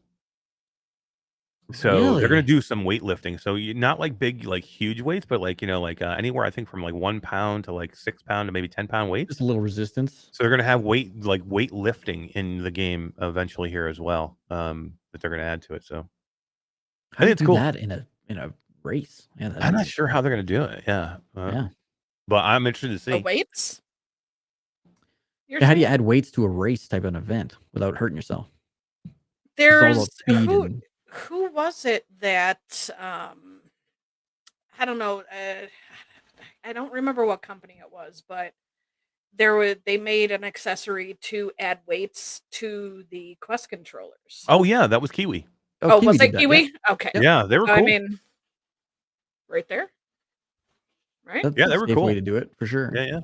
So they're gonna Really? do some weightlifting. So not like big, like huge weights, but like anywhere I think from like 1 pound to like 6 pound to maybe 10 pound weights. Just a little resistance. So they're gonna have weightlifting in the game eventually here as well. That they're gonna add to it. So How do you it's do cool. that in a race? Yeah, I'm not sure how they're gonna do it. Yeah. Yeah. But I'm interested to The see. weights? You're Yeah, how do you saying? add weights to a race type of an event without hurting yourself? It's all There's about speed who and who was it that I don't know, I don't remember what company it was, but they made an accessory to add weights to the Quest controllers. Oh yeah, that was Kiwi. Oh, was did it that, Kiwi? Okay. Yep. Yeah, they were So, cool. I mean, right there, right? That's Yeah, a they were safe cool. way to do it for sure. Yeah.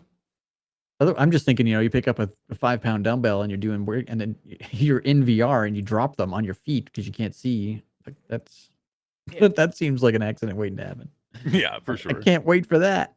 I'm just thinking, you pick up a 5-pound dumbbell and you're doing work, and then you're in VR and you drop them on your feet because you can't see. Like that's Yeah. that seems like an accident waiting to happen. Yeah, for I sure. can't wait for that.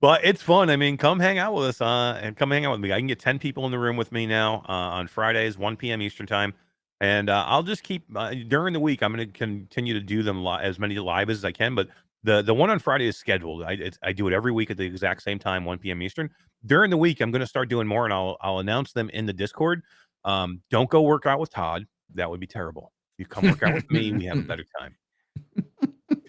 But it's fun. I mean, come hang out with us and come hang out with me. I can get 10 people in the room with me now on Fridays, 1 p.m. Eastern time. And I'll just keep during the week. I'm going to continue to do them as many live as I can. But the one on Friday is scheduled. I do it every week at the exact same time, 1 p.m. Eastern. During the week, I'm going to start doing more, and I'll announce them in the Discord. Don't go work out with Todd. That would be terrible. If you come work out with me, we have a better time.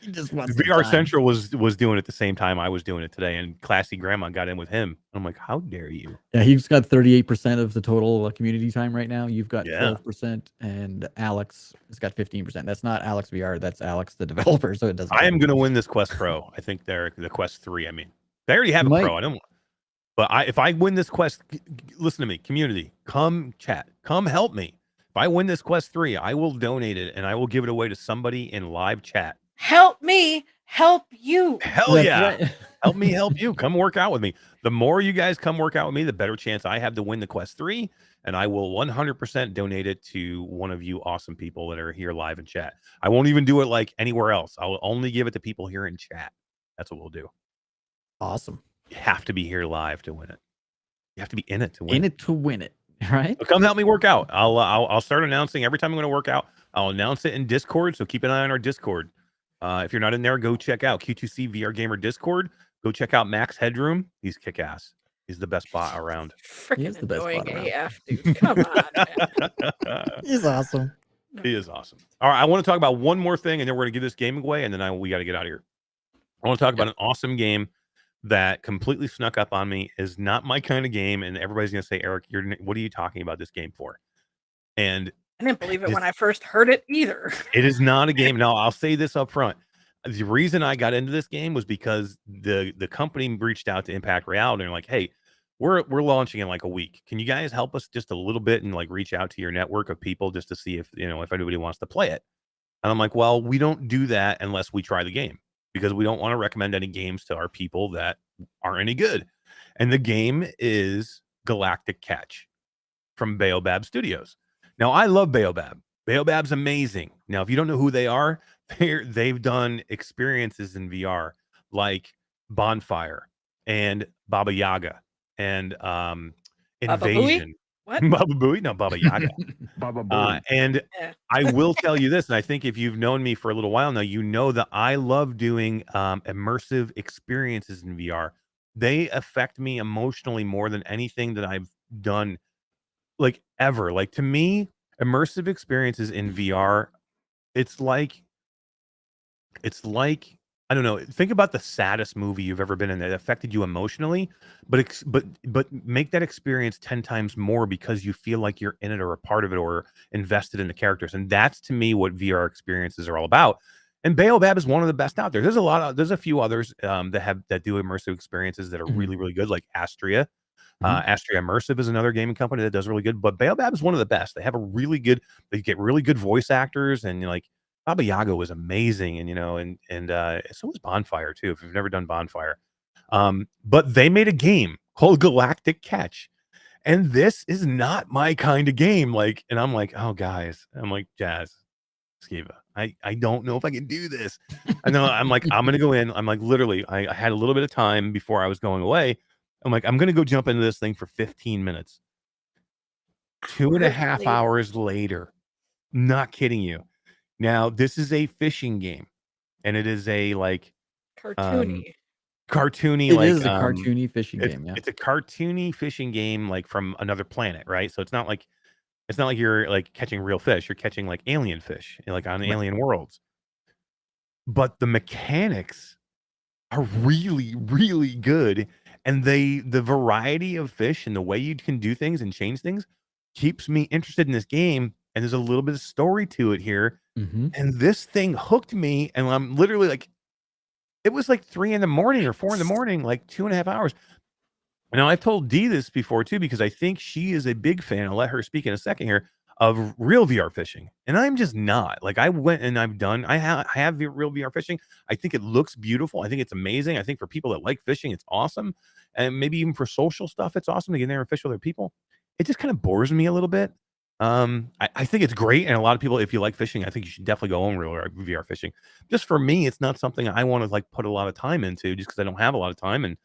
He just wants some VR time. Central was doing it at the same time I was doing it today, and Classy Grandma got in with him. I'm like, how dare you? Yeah, he's got 38% of the total community time right now. You've got Yeah. 12%, and Alex has got 15%. That's not Alex VR. That's Alex, the developer. So it doesn't. I am matter. going to win this Quest Pro. I think they're the Quest 3. I mean, they already have You a Pro. might. I don't. But if I win this Quest, listen to me, community, come chat, come help me. If I win this Quest 3, I will donate it and I will give it away to somebody in live chat. Help me, help you. Hell That's yeah. right. Help me help you. Come work out with me. The more you guys come work out with me, the better chance I have to win the Quest 3. And I will 100% donate it to one of you awesome people that are here live in chat. I won't even do it like anywhere else. I will only give it to people here in chat. That's what we'll do. Awesome. You have to be here live to win it. You have to be in it to win In it to win it. Right? So come help me work out. I'll start announcing every time I'm going to work out. I'll announce it in Discord. So keep an eye on our Discord. If you're not in there, go check out Q2C VR Gamer Discord. Go check out Max Headroom. He's kick ass. He's the best bot around. Freaking is the best annoying bot around. AF, dude. Come on, man. He's awesome. He is awesome. All right, I want to talk about one more thing, and then we're going to give this game away, and then we got to get out of here. I want to talk about an awesome game that completely snuck up on me. Is not my kind of game, and everybody's going to say, Eric, what are you talking about this game for? And I didn't believe it when I first heard it either. it is not a game. Now, I'll say this up front. The reason I got into this game was because the company reached out to Impact Reality and they're like, hey, we're launching in like a week. Can you guys help us just a little bit and like reach out to your network of people just to see if anybody wants to play it? And I'm like, well, we don't do that unless we try the game because we don't want to recommend any games to our people that aren't any good. And the game is Galactic Catch from Baobab Studios. Now, I love Baobab. Baobab's amazing. Now, if you don't know who they are, they've done experiences in VR like Bonfire and Baba Yaga and Invasion. What? Baba Booey? No, Baba Yaga. Baba Booey. And Yeah. I will tell you this, and I think if you've known me for a little while now, you know that I love doing immersive experiences in VR. They affect me emotionally more than anything that I've done like ever. Like to me, immersive experiences in VR, it's like I don't know. Think about the saddest movie you've ever been in that affected you emotionally, but make that experience 10 times more because you feel like you're in it or a part of it or invested in the characters. And that's to me what VR experiences are all about. And Baobab is one of the best out there. There's a few others that do immersive experiences that are really, really good, like Astria. Astria Immersive is another gaming company that does really good, but Baobab is one of the best. They get really good voice actors, and like Baba Yaga was amazing, and so was Bonfire too. If you've never done Bonfire, but they made a game called Galactic Catch, and this is not my kind of game. Like, and I'm like, oh guys, I'm like Jazz, Skiva, I don't know if I can do this. I know I'm like I'm gonna go in. I'm like literally, I had a little bit of time before I was going away. I'm like I'm gonna go jump into this thing for 15 minutes. 2.5 hours later, not kidding you. Now, this is a fishing game, and it is a like Cartoony. cartoony. It like is a cartoony fishing game. Yeah. It's a cartoony fishing game, like from another planet, right? So it's not like you're like catching real fish. You're catching like alien fish, like on alien worlds. But the mechanics are really, really good, and the variety of fish and the way you can do things and change things keeps me interested in this game. And there's a little bit of story to it here. Mm-hmm. And this thing hooked me, and I'm literally like, It was like 3 in the morning or 4 in the morning, like 2.5 hours. Now, I've told Dee this before too, because I think she is a big fan, I'll let her speak in a second here, of real VR fishing, and I'm just not. Like, I went and I have real VR fishing. I think it looks beautiful. I think it's amazing. I think for people that like fishing, it's awesome, and maybe even for social stuff, it's awesome to get in there and fish with other people. It just kinda bores me a little bit. I think it's great, and a lot of people, if you like fishing, I think you should definitely go on real VR fishing. Just for me, it's not something I wanna, like, put a lot of time into just because I don't have a lot of time, and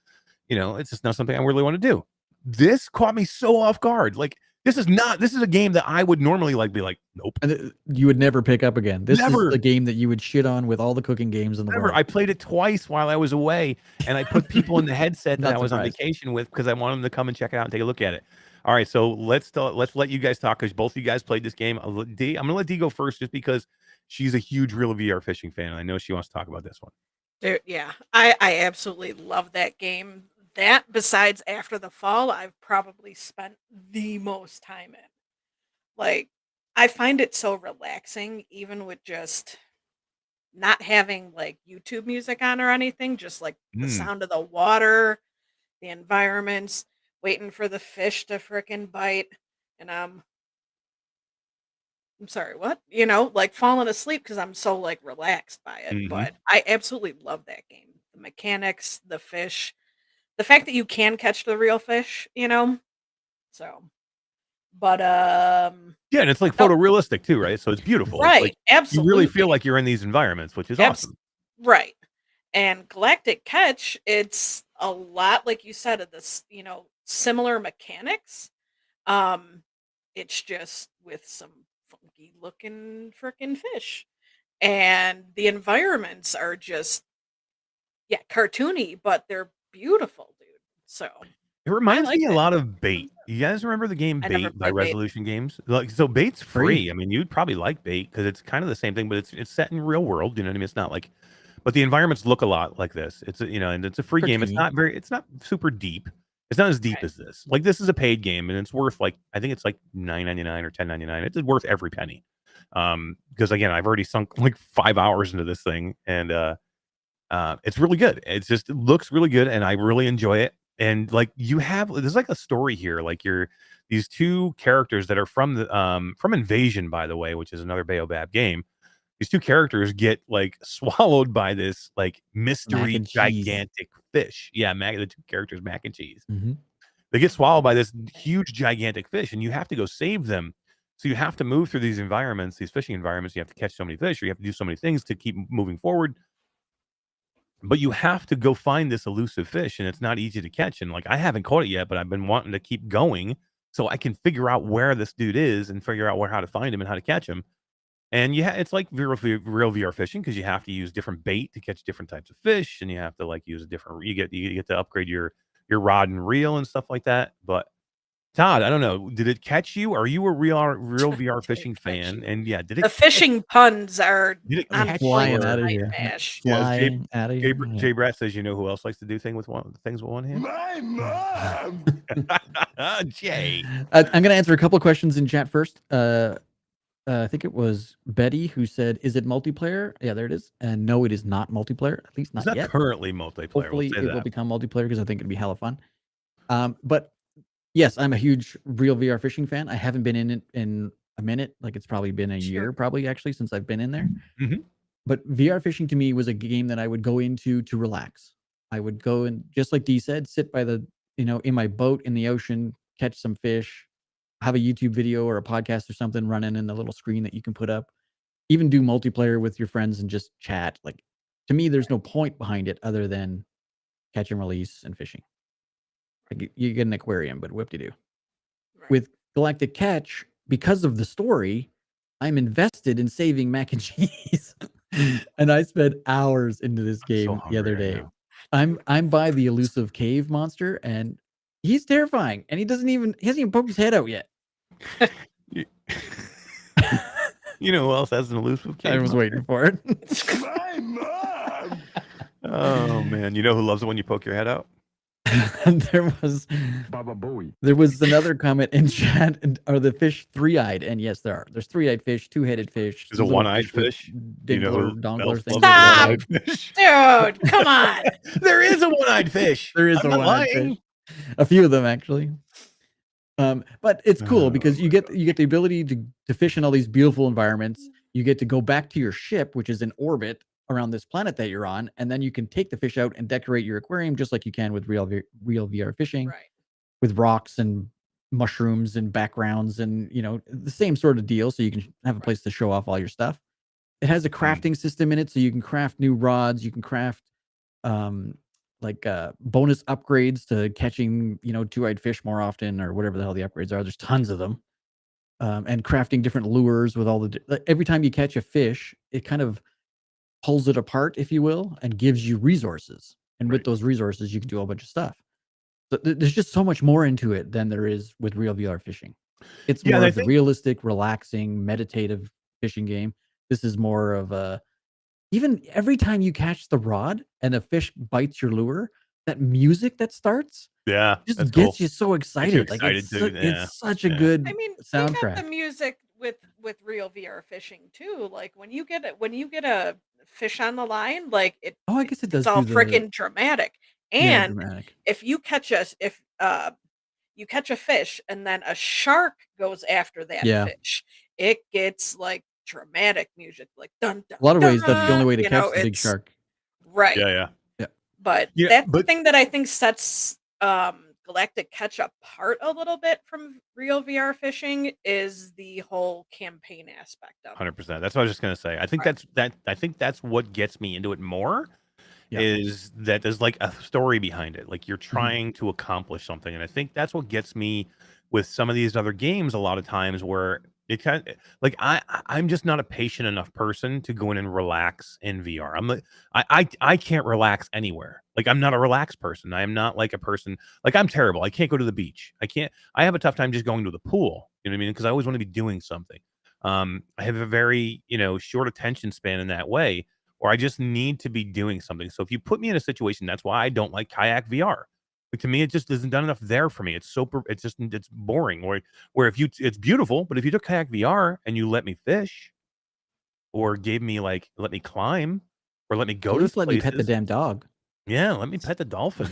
it's just not something I really want to do. This caught me so off guard. Like, this is a game that I would normally like be like, nope, And you would never pick up again. This is never, the game that you would shit on with all the cooking games in the never. world. I played it twice while I was away, and I put people in the headset that Not I was on surprised. vacation with because I wanted them to come and check it out and take a look at it. All right, so let's let you guys talk because both of you guys played this game. I'm gonna let Dee go first just because she's a huge real VR fishing fan, and I know she wants to talk about this one. Dude, yeah, I absolutely love that game. That, besides After the Fall, I've probably spent the most time in. Like, I find it so relaxing, even with just not having like YouTube music on or anything, just like the Mm, sound of the water, the environments, waiting for the fish to frickin' bite. And I'm sorry, what? Like falling asleep because I'm so like relaxed by it. mhm. But I absolutely love that game. The mechanics, the fish, the fact that you can catch the real fish. So, but Yeah, and it's like no, photorealistic too, right? So it's beautiful. It's like right, you really feel absolutely, like you're in these environments, which is abs, awesome. right. And Galactic Catch, it's a lot like you said of this, similar mechanics. Um, it's just with some funky looking freaking fish. And the environments are just, yeah, cartoony, but they're beautiful, dude. So It I reminds like me a that lot game. of Bait. You guys remember the game I never Bait by played Bait. Resolution Games? Like, so Bait's Free. free. I mean, you'd probably like Bait because it's kind of the same thing, but it's set in real world. You know what I mean? It's not like, but the environments look a lot like this. And it's a free game. Cartoony. It's not super deep. It's not as deep Right. as this. Like, this is a paid game, and it's worth like I think it's like $9.99 or $10.99. It's worth every penny. Because again, I've already sunk like 5 hours into this thing, and it's really good. It looks really good, and I really enjoy it. And like there's like a story here. Like these two characters that are from Invasion, by the way, which is another Baobab game. These two characters get like swallowed by this like Mac mystery and cheese. gigantic fish. Yeah, the two characters, Mac and Cheese. Hmm. They get swallowed by this huge gigantic fish, and you have to go save them. So you have to move through these environments, these fishing environments. You have to catch so many fish, or you have to do so many things to keep moving forward, but you have to go find this elusive fish, and it's not easy to catch. And like I haven't caught it yet, but I've been wanting to keep going so I can figure out where this dude is and figure out how to find him and how to catch him. And yeah, it's like real VR fishing because you have to use different bait to catch different types of fish, and you have to like use a different. You get to upgrade your rod and reel and stuff like that. But Todd, I don't know, did it catch you? Are you a real VR Did it fishing catch fan? you? And yeah, The fishing puns are did it on catch point Flying you? out of tonight, here. Bash. Yes, Flying out of here. Jay Brat says, you know who else likes to do things with one hand? My mom! Jay. I'm going to answer a couple of questions in chat first. I think it was Betty who said, "Is it multiplayer?" Yeah, there it is. And no, it is not multiplayer. At least It's not not yet. currently multiplayer. We'll Hopefully, say it will that. become multiplayer because I think it'd be hella fun. But yes, I'm a huge real VR fishing fan. I haven't been in it in a minute. Like it's probably been a Sure. year, probably actually, since I've been in there. Mhm. But VR fishing to me was a game that I would go into to relax. I would go and just like Dee said, sit by in my boat in the ocean, catch some fish, have a YouTube video or a podcast or something running in the little screen that you can put up. Even do multiplayer with your friends and just chat. Like to me, there's no point behind it other than catch and release and fishing. Like you get an aquarium, but whoop-de-doo. Right. With Galactic Catch, because of the story, I'm invested in saving Mac and Cheese. And I spent hours into this I'm so game the other hungry right day. now. I'm by the elusive cave monster, and he's terrifying. And he hasn't even poked his head out yet. You you know who else has an elusive I cave was monster? waiting for it. My mom! Oh man, you know who loves it when you poke your head out? there was another comment in chat. Are the fish three-eyed? And yes, there are. There's three-eyed fish, two-headed fish. There's a little one-eyed with fish. You know Dinkler, who dongler else things. loves a Stop! one-eyed fish? Dude, come on. There is a one-eyed fish. There is I'm a not one-eyed lying. fish. A few of them actually. But it's cool Oh, because you my get God. the ability to fish in all these beautiful environments. You get to go back to your ship, which is in orbit around this planet that you're on, and then you can take the fish out and decorate your aquarium just like you can with real VR fishing, Right. with rocks and mushrooms and backgrounds and the same sort of deal. So you can have a place to show off all your stuff. It has a crafting system in it, so you can craft new rods. You can craft bonus upgrades to catching two-eyed fish more often, or whatever the hell the upgrades are. There's tons of them. And crafting different lures with all the every time you catch a fish, it kind of pulls it apart, if you will, and gives you resources. And with those resources, you can do a bunch of stuff. So there's just so much more into it than there is with real VR fishing. It's Yeah, more and I of the think- realistic, relaxing, meditative fishing game. This is more of a, even every time you catch the rod and a fish bites your lure, that music that starts Yeah, just that's gets cool. you so excited. Like excited it's, too, it's such a yeah. good I mean, we got the soundtrack. music with real VR fishing too. Like when you get a fish on the line, like Oh, I guess it does it's all do the freaking dramatic. yeah, And dramatic. if you catch you catch a fish and then a shark goes after that Yeah. fish, it gets like dramatic music, like dun dun. A lot of ways, that's the dun, only way to you catch know, the big it's- shark. Right. Yeah. But Yeah, that's the but- thing that I think sets Galactic Catch apart a little bit from real VR fishing is the whole campaign aspect of it. 100%. That's what I was just gonna say. I think that's what gets me into it more. Yeah. Is that there's like a story behind it. Like you're trying to accomplish something, and I think that's what gets me with some of these other games a lot of times where it kind of like I'm just not a patient enough person to go in and relax in VR. I can't relax anywhere. Like I'm not a relaxed person. I am not like a person like I'm terrible. I can't go to the beach. I have a tough time just going to the pool. You know what I mean? Because I always want to be doing something. I have a very, short attention span in that way, or I just need to be doing something. So if you put me in a situation, that's why I don't like kayak VR. Like to me, it just isn't done enough there for me. It's it's boring. Where if it's beautiful, but if you took kayak VR and you let me fish, or gave me let me climb, or let me go At to least let me pet the places. damn dog. Yeah, let me pet the dolphin.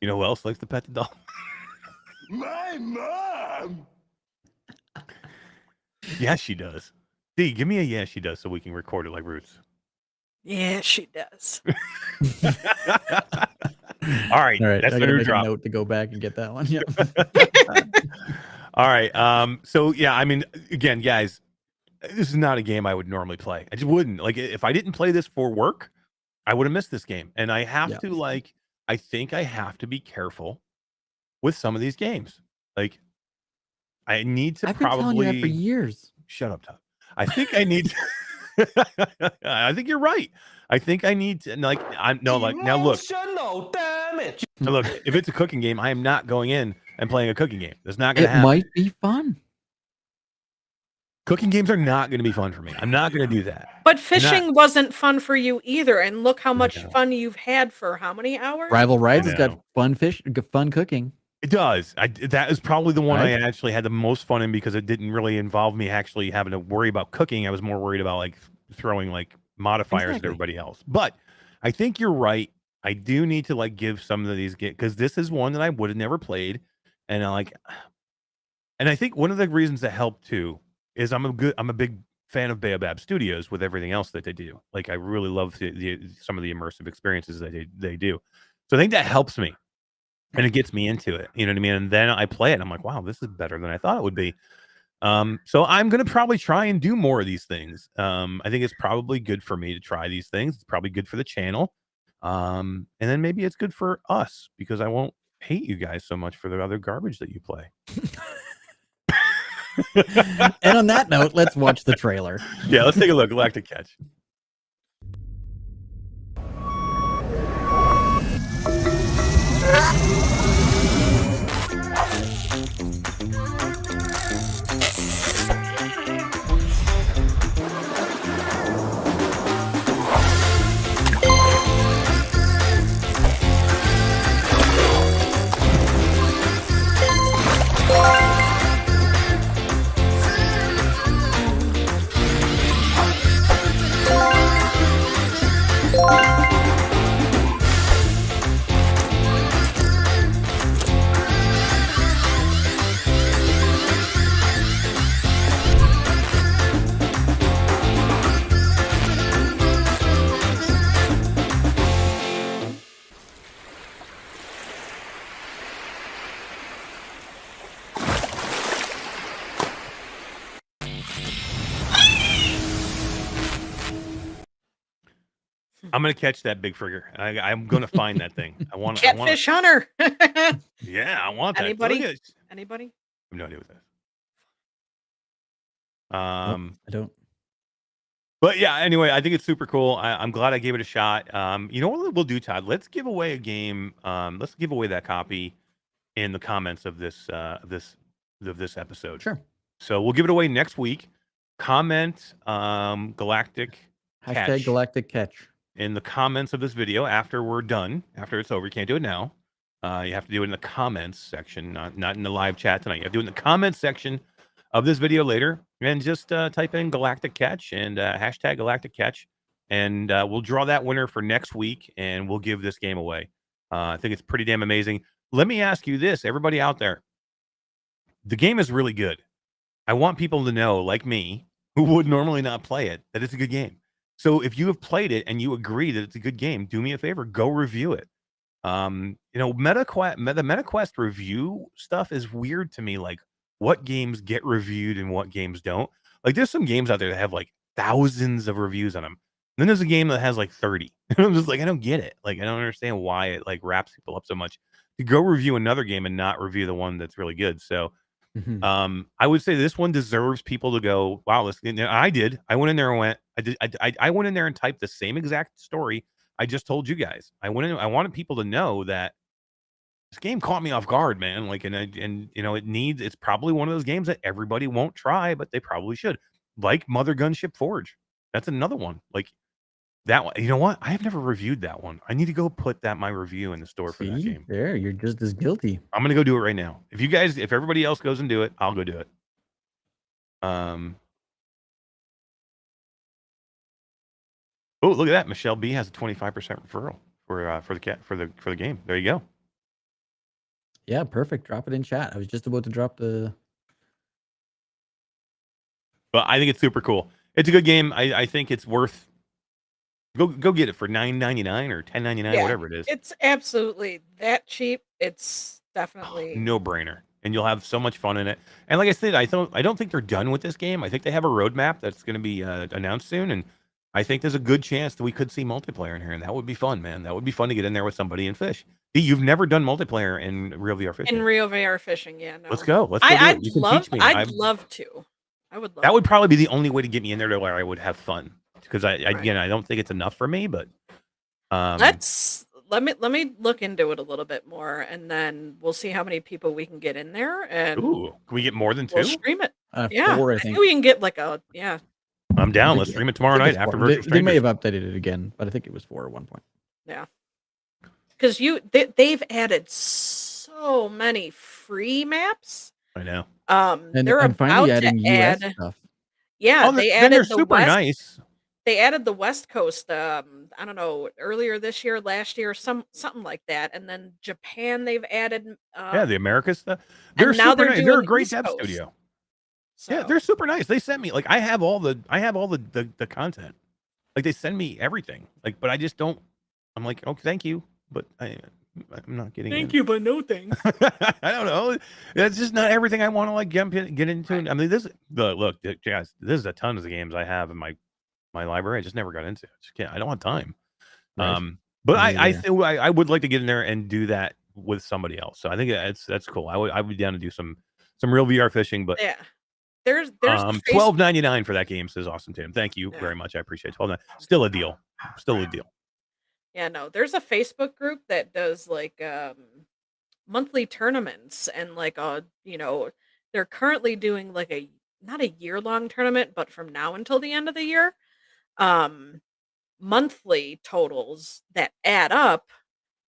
You know who else likes to pet the dolphin? My mom! Yeah, she does. D, give me a yeah, she does, so we can record it like Roots. Yeah, she does. All right, All right, that's I the gotta new make drop. a note to go back and get that one. Yeah. All right. So yeah, I mean, again, guys, this is not a game I would normally play. I just wouldn't. Like if I didn't play this for work, I would have missed this game. And I have Yeah. to I think I have to be careful with some of these games. Like I need to I've been telling you that for probably years. shut up, Todd. I think I need to I think you're right. I think I need to now look. Emotional damage. Now look, if it's a cooking game, I am not going in and playing a cooking game. That's not going to It happen. might be fun. Cooking games are not going to be fun for me. I'm not going to do that. But fishing wasn't fun for you either, and look how much know. fun you've had for how many hours? Rival Rides has know. got fun cooking. It does. That is probably the one Right? I actually had the most fun in because it didn't really involve me actually having to worry about cooking. I was more worried about throwing modifiers at Exactly. everybody else. But I think you're right. I do need to give some of these because this is one that I would have never played, and I think one of the reasons that helped too is I'm a big fan of Baobab Studios with everything else that they do. Like I really love some of the immersive experiences that they do. So I think that helps me. And it gets me into it, you know what I mean? And then I play it. And I'm like, wow, this is better than I thought it would be. So I'm going to probably try and do more of these things. I think it's probably good for me to try these things. It's probably good for the channel. And then maybe it's good for us because I won't hate you guys so much for the other garbage that you play. And on that note, let's watch the trailer. Yeah, let's take a look. Galactic Catch. I'm gonna catch that big frigger. I'm gonna find that thing. I want. Catfish hunter. Yeah, I want that. Anybody? Look at it. Anybody? I have no idea what that is. Nope, I don't. But yeah, anyway, I think it's super cool. I'm glad I gave it a shot. You know what we'll do, Todd? Let's give away a game. Let's give away that copy in the comments of this episode. Sure. So we'll give it away next week. Comment Galactic Catch Galactic Catch in the comments of this video after we're done. After it's over, you can't do it now. You have to do it in the comments section, not in the live chat tonight. You have to do it in the comments section of this video later, and just type in Galactic Catch and hashtag Galactic Catch, and we'll draw that winner for next week, and we'll give this game away. I think it's pretty damn amazing. Let me ask you this, everybody out there. The game is really good. I want people to know, like me, who would normally not play it, that it's a good game. So if you have played it and you agree that it's a good game, do me a favor, go review it. You know, the MetaQuest review stuff is weird to me. Like, what games get reviewed and what games don't. Like, there's some games out there that have like thousands of reviews on them. And then there's a game that has like 30. I'm just like, I don't get it. Like, I don't understand why it like wraps people up so much to go review another game and not review the one that's really good. So I would say this one deserves people to go, wow, I did. I went in there and I went in there and typed the same exact story I just told you guys. I wanted people to know that this game caught me off guard, man. Like, and you know, it's probably one of those games that everybody won't try, but they probably should. Like Mother Gunship Forge. That's another one. Like that one. You know what? I have never reviewed that one. I need to go put my review in the store for that game. There, you're just as guilty. I'm gonna go do it right now. If everybody else goes and do it, I'll go do it. Oh, look at that. Michelle B has a 25% referral for the game. There you go. Yeah, perfect. Drop it in chat. I was just about to drop the. But I think it's super cool. It's a good game. I think it's worth. Go get it for $9.99 or $10.99, whatever it is. It's absolutely that cheap. It's definitely no brainer, and you'll have so much fun in it. And like I said, I don't think they're done with this game. I think they have a roadmap that's going to be announced soon, and I think there's a good chance that we could see multiplayer in here, and that would be fun, man. That would be fun to get in there with somebody and fish. You've never done multiplayer in real VR fishing. In real VR fishing, yeah. No. Let's go. I'd love to. I would love. That would probably be the only way to get me in there to where I would have fun. Because again, I don't think it's enough for me, but let me look into it a little bit more, and then we'll see how many people we can get in there. And can we get more than 2? We'll stream it. 4, I think we can get like a I'm down. Let's stream it tomorrow night after Virtual They may have updated it again, but I think it was 4 at one point. Yeah, because they've added so many free maps. I know. They're finally about adding to US add. stuff. Yeah, they added they're the super West. nice. They added the West Coast. I don't know, earlier this year, last year, something like that, and then Japan they've added. The Americas stuff. They're super nice. They're a great dev studio. So. Yeah, they're super nice. They sent me like I have all the content. Like they send me everything. Like, but I just don't. I'm like, oh, thank you, but I'm not getting. Thank you, but no thanks. I don't know. That's just not everything I want to like get into. Right. I mean, look, guys. This is a ton of the games I have in my library. I just never got into it. Just can't. I don't have time. Right. But I would like to get in there and do that with somebody else. So I think that's cool. I would be down to do some real VR fishing. But yeah. There's $12.99 for that game, says Awesome Tim. Thank you very much. I appreciate it. $12.99. Still a deal. Yeah, no, there's a Facebook group that does like monthly tournaments, and like they're currently doing like not a year-long tournament, but from now until the end of the year, monthly totals that add up,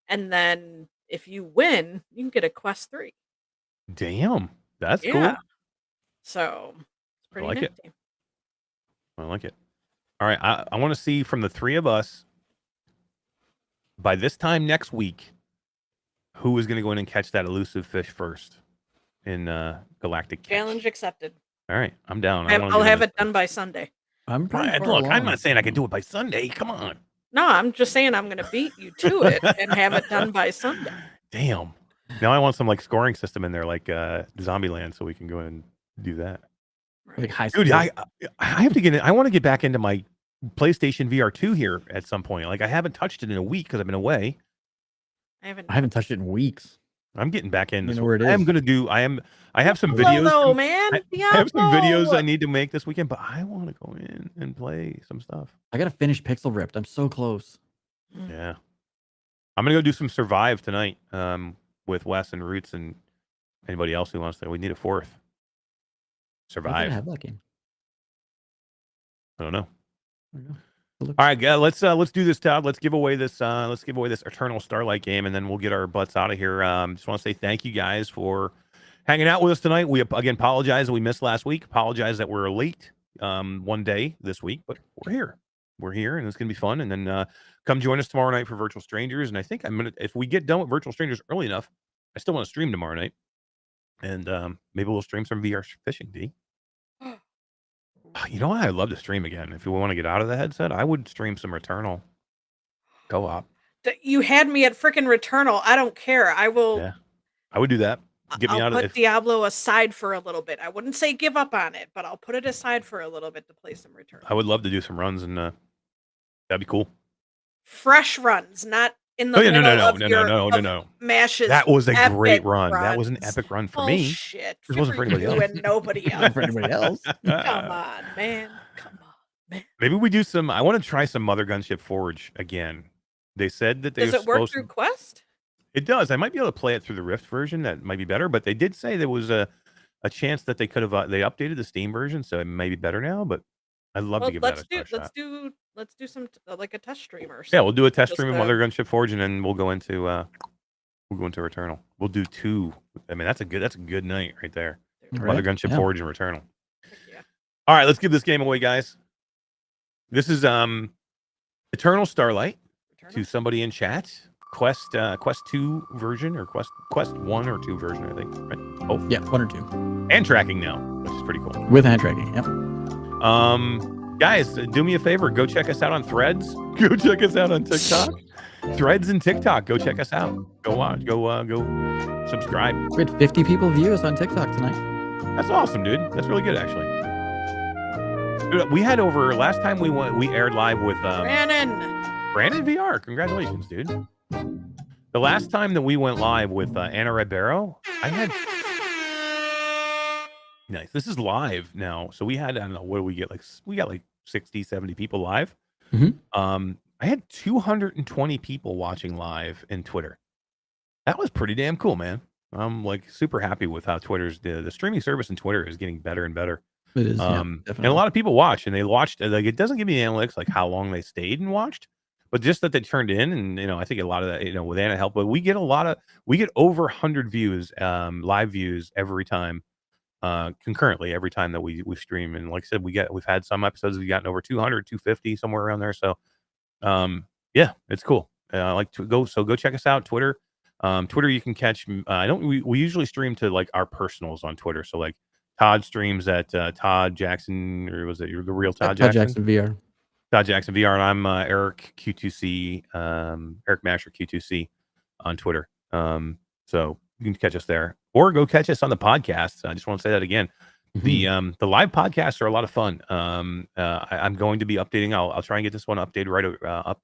and then if you win, you can get a Quest 3. Damn, that's cool. So it's pretty nifty. I like it. All right, I want to see from the 3 of us by this time next week who is going to go in and catch that elusive fish first in Galactic Catch. Challenge accepted. All right, I'm down. I'll have it done by Sunday. I'm not saying I can do it by Sunday. Come on. No, I'm just saying I'm going to beat you to it and have it done by Sunday. Damn. Now I want some like scoring system in there, like Zombieland, so we can go and do that. Like high Dude, I have to get in. I want to get back into my PlayStation VR 2 here at some point. Like I haven't touched it in a week because I've been away. I haven't. I haven't touched it in weeks. I'm getting back in. You This know where it I am is. going to do. I have some Diablo, videos. though, man. I have some videos Diablo! I need to make this weekend, but I want to go in and play some stuff. I gotta finish Pixel Ripped. I'm so close. Yeah. I'm gonna go do some Survive tonight with Wes and Roots and anybody else who wants to. We need a fourth. I think I Survive. have that game. I don't know. I don't know. All right, let's do this, Todd. Let's give away this Eternal Starlight game, and then we'll get our butts out of here. Just want to say thank you guys for hanging out with us tonight. We again apologize that we missed last week. Apologize that we're late one day this week, but we're here. We're here, and it's gonna be fun. And then come join us tomorrow night for Virtual Strangers. And I think if we get done with Virtual Strangers early enough, I still want to stream tomorrow night, and maybe we'll stream some VR fishing. D. You know what? I'd love to stream again. If you want to get out of the headset, I would stream some Returnal co-op. You had me at freaking Returnal. I don't care. I will. Yeah, I would do that. Get me I'll out put of it. Diablo aside for a little bit. I wouldn't say give up on it, but I'll put it aside for a little bit to play some Returnal. I would love to do some runs, and that'd be cool. Fresh runs, not in the Oh yeah, middle of no. Mash's That was a great epic run. That was an runs. epic run for me. Shit. It wasn't for anybody you else. and nobody else. Not for anybody else. Come on, man. Come on, man. Maybe we do some. I want to try some Mother Gunship Forge again. They said that they Does were it work supposed through to. Quest? It does. I might be able to play it through the Rift version. That might be better. But they did say there was a chance that they could have. They updated the Steam version, so it may be better now. But I'd love to give that a shot. Let's do some like a test stream or something. Yeah, we'll do a test Just stream of Mother Gunship Forge, and then we'll go into Returnal. We'll do 2. I mean, that's a good night right there. Mother Gunship Forge and Returnal. Yeah. All right, let's give this game away, guys. This is Eternal Starlight to somebody in chat. Quest 2 version or Quest 1 or 2 version, I think. Right? Oh, Yeah, 1 or 2. and tracking now, which is pretty cool. With hand tracking. Yep. Guys, do me a favor. Go check us out on Threads. Go check us out on TikTok. Threads and TikTok. Go check us out. Go watch. Go subscribe. We had 50 people view us on TikTok tonight. That's awesome, dude. That's really good, actually. Dude, we had over last time we aired live with Brandon VR. Congratulations, dude. The last time that we went live with Anna Ribeiro, I had. Nice. This is live now. So we had, I don't know, what do we get? We got like 60, 70 people live. Mm-hmm. I had 220 people watching live in Twitter. That was pretty damn cool, man. I'm like super happy with how Twitter's the streaming service in Twitter is getting better and better. It is. And definitely. a lot of people watch, and they watched. Like, it doesn't give me the analytics like how long they stayed and watched, but just that they turned in, and I think a lot of that, with Anna help. But we get over 100 views, live views every time. Concurrently every time that we stream, and like I said, we've had some episodes we've gotten over 200, 250, somewhere around there. So yeah, it's cool. Go check us out. Twitter, you can catch. We usually stream to like our personals on Twitter. So like Todd streams at Todd Jackson, or was it the real Todd Jackson? Todd Jackson VR. Todd Jackson VR, and I'm Eric Q2C, Eric Masher Q2C on Twitter. So you can catch us there, or go catch us on the podcast. I just want to say that again. Mm-hmm. The live podcasts are a lot of fun. I'm going to be updating. I'll try and get this one updated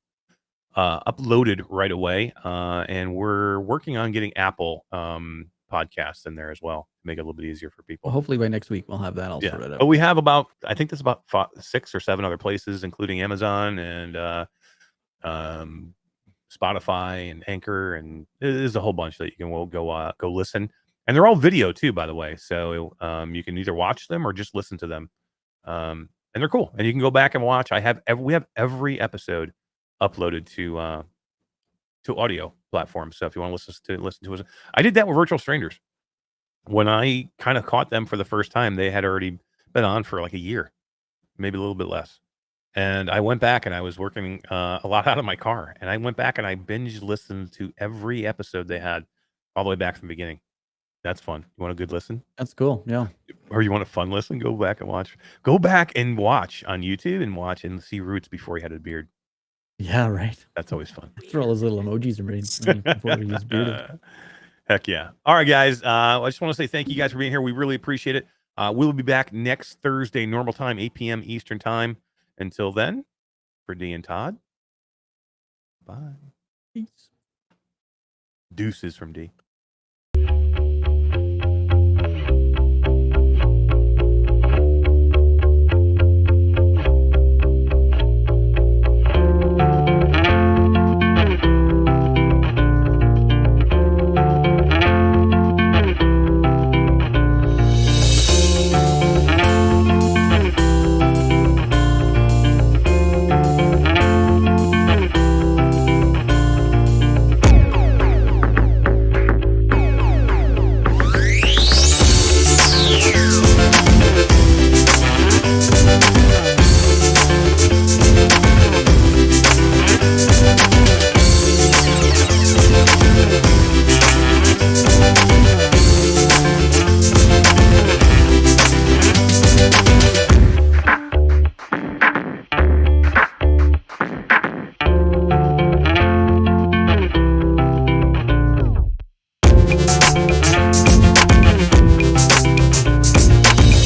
uploaded right away. And we're working on getting Apple podcasts in there as well to make it a little bit easier for people. Well, hopefully by next week we'll have that all sorted out. But we have I think there's about 6 or 7 other places, including Amazon and Spotify and Anchor, and there's a whole bunch that you can go listen. And they're all video too, by the way. So you can either watch them or just listen to them. And they're cool. And you can go back and watch. We have every episode uploaded to audio platforms. So if you want to listen to us, I did that with Virtual Strangers. When I kind of caught them for the first time, they had already been on for like a year, maybe a little bit less. And I went back, and I was working a lot out of my car, and I went back and I binge listened to every episode they had all the way back from the beginning. That's fun. You want a good listen? That's cool. Yeah. Or you want a fun listen? Go back and watch. Go back and watch on YouTube and watch and see Roots before he had a beard. Yeah, right. That's always fun. Throw all those little emojis in before he was bearded. Heck yeah. All right, guys. I just want to say thank you guys for being here. We really appreciate it. We'll be back next Thursday, normal time, 8 p.m. Eastern time. Until then, for D and Todd. Bye. Peace. Deuces from D.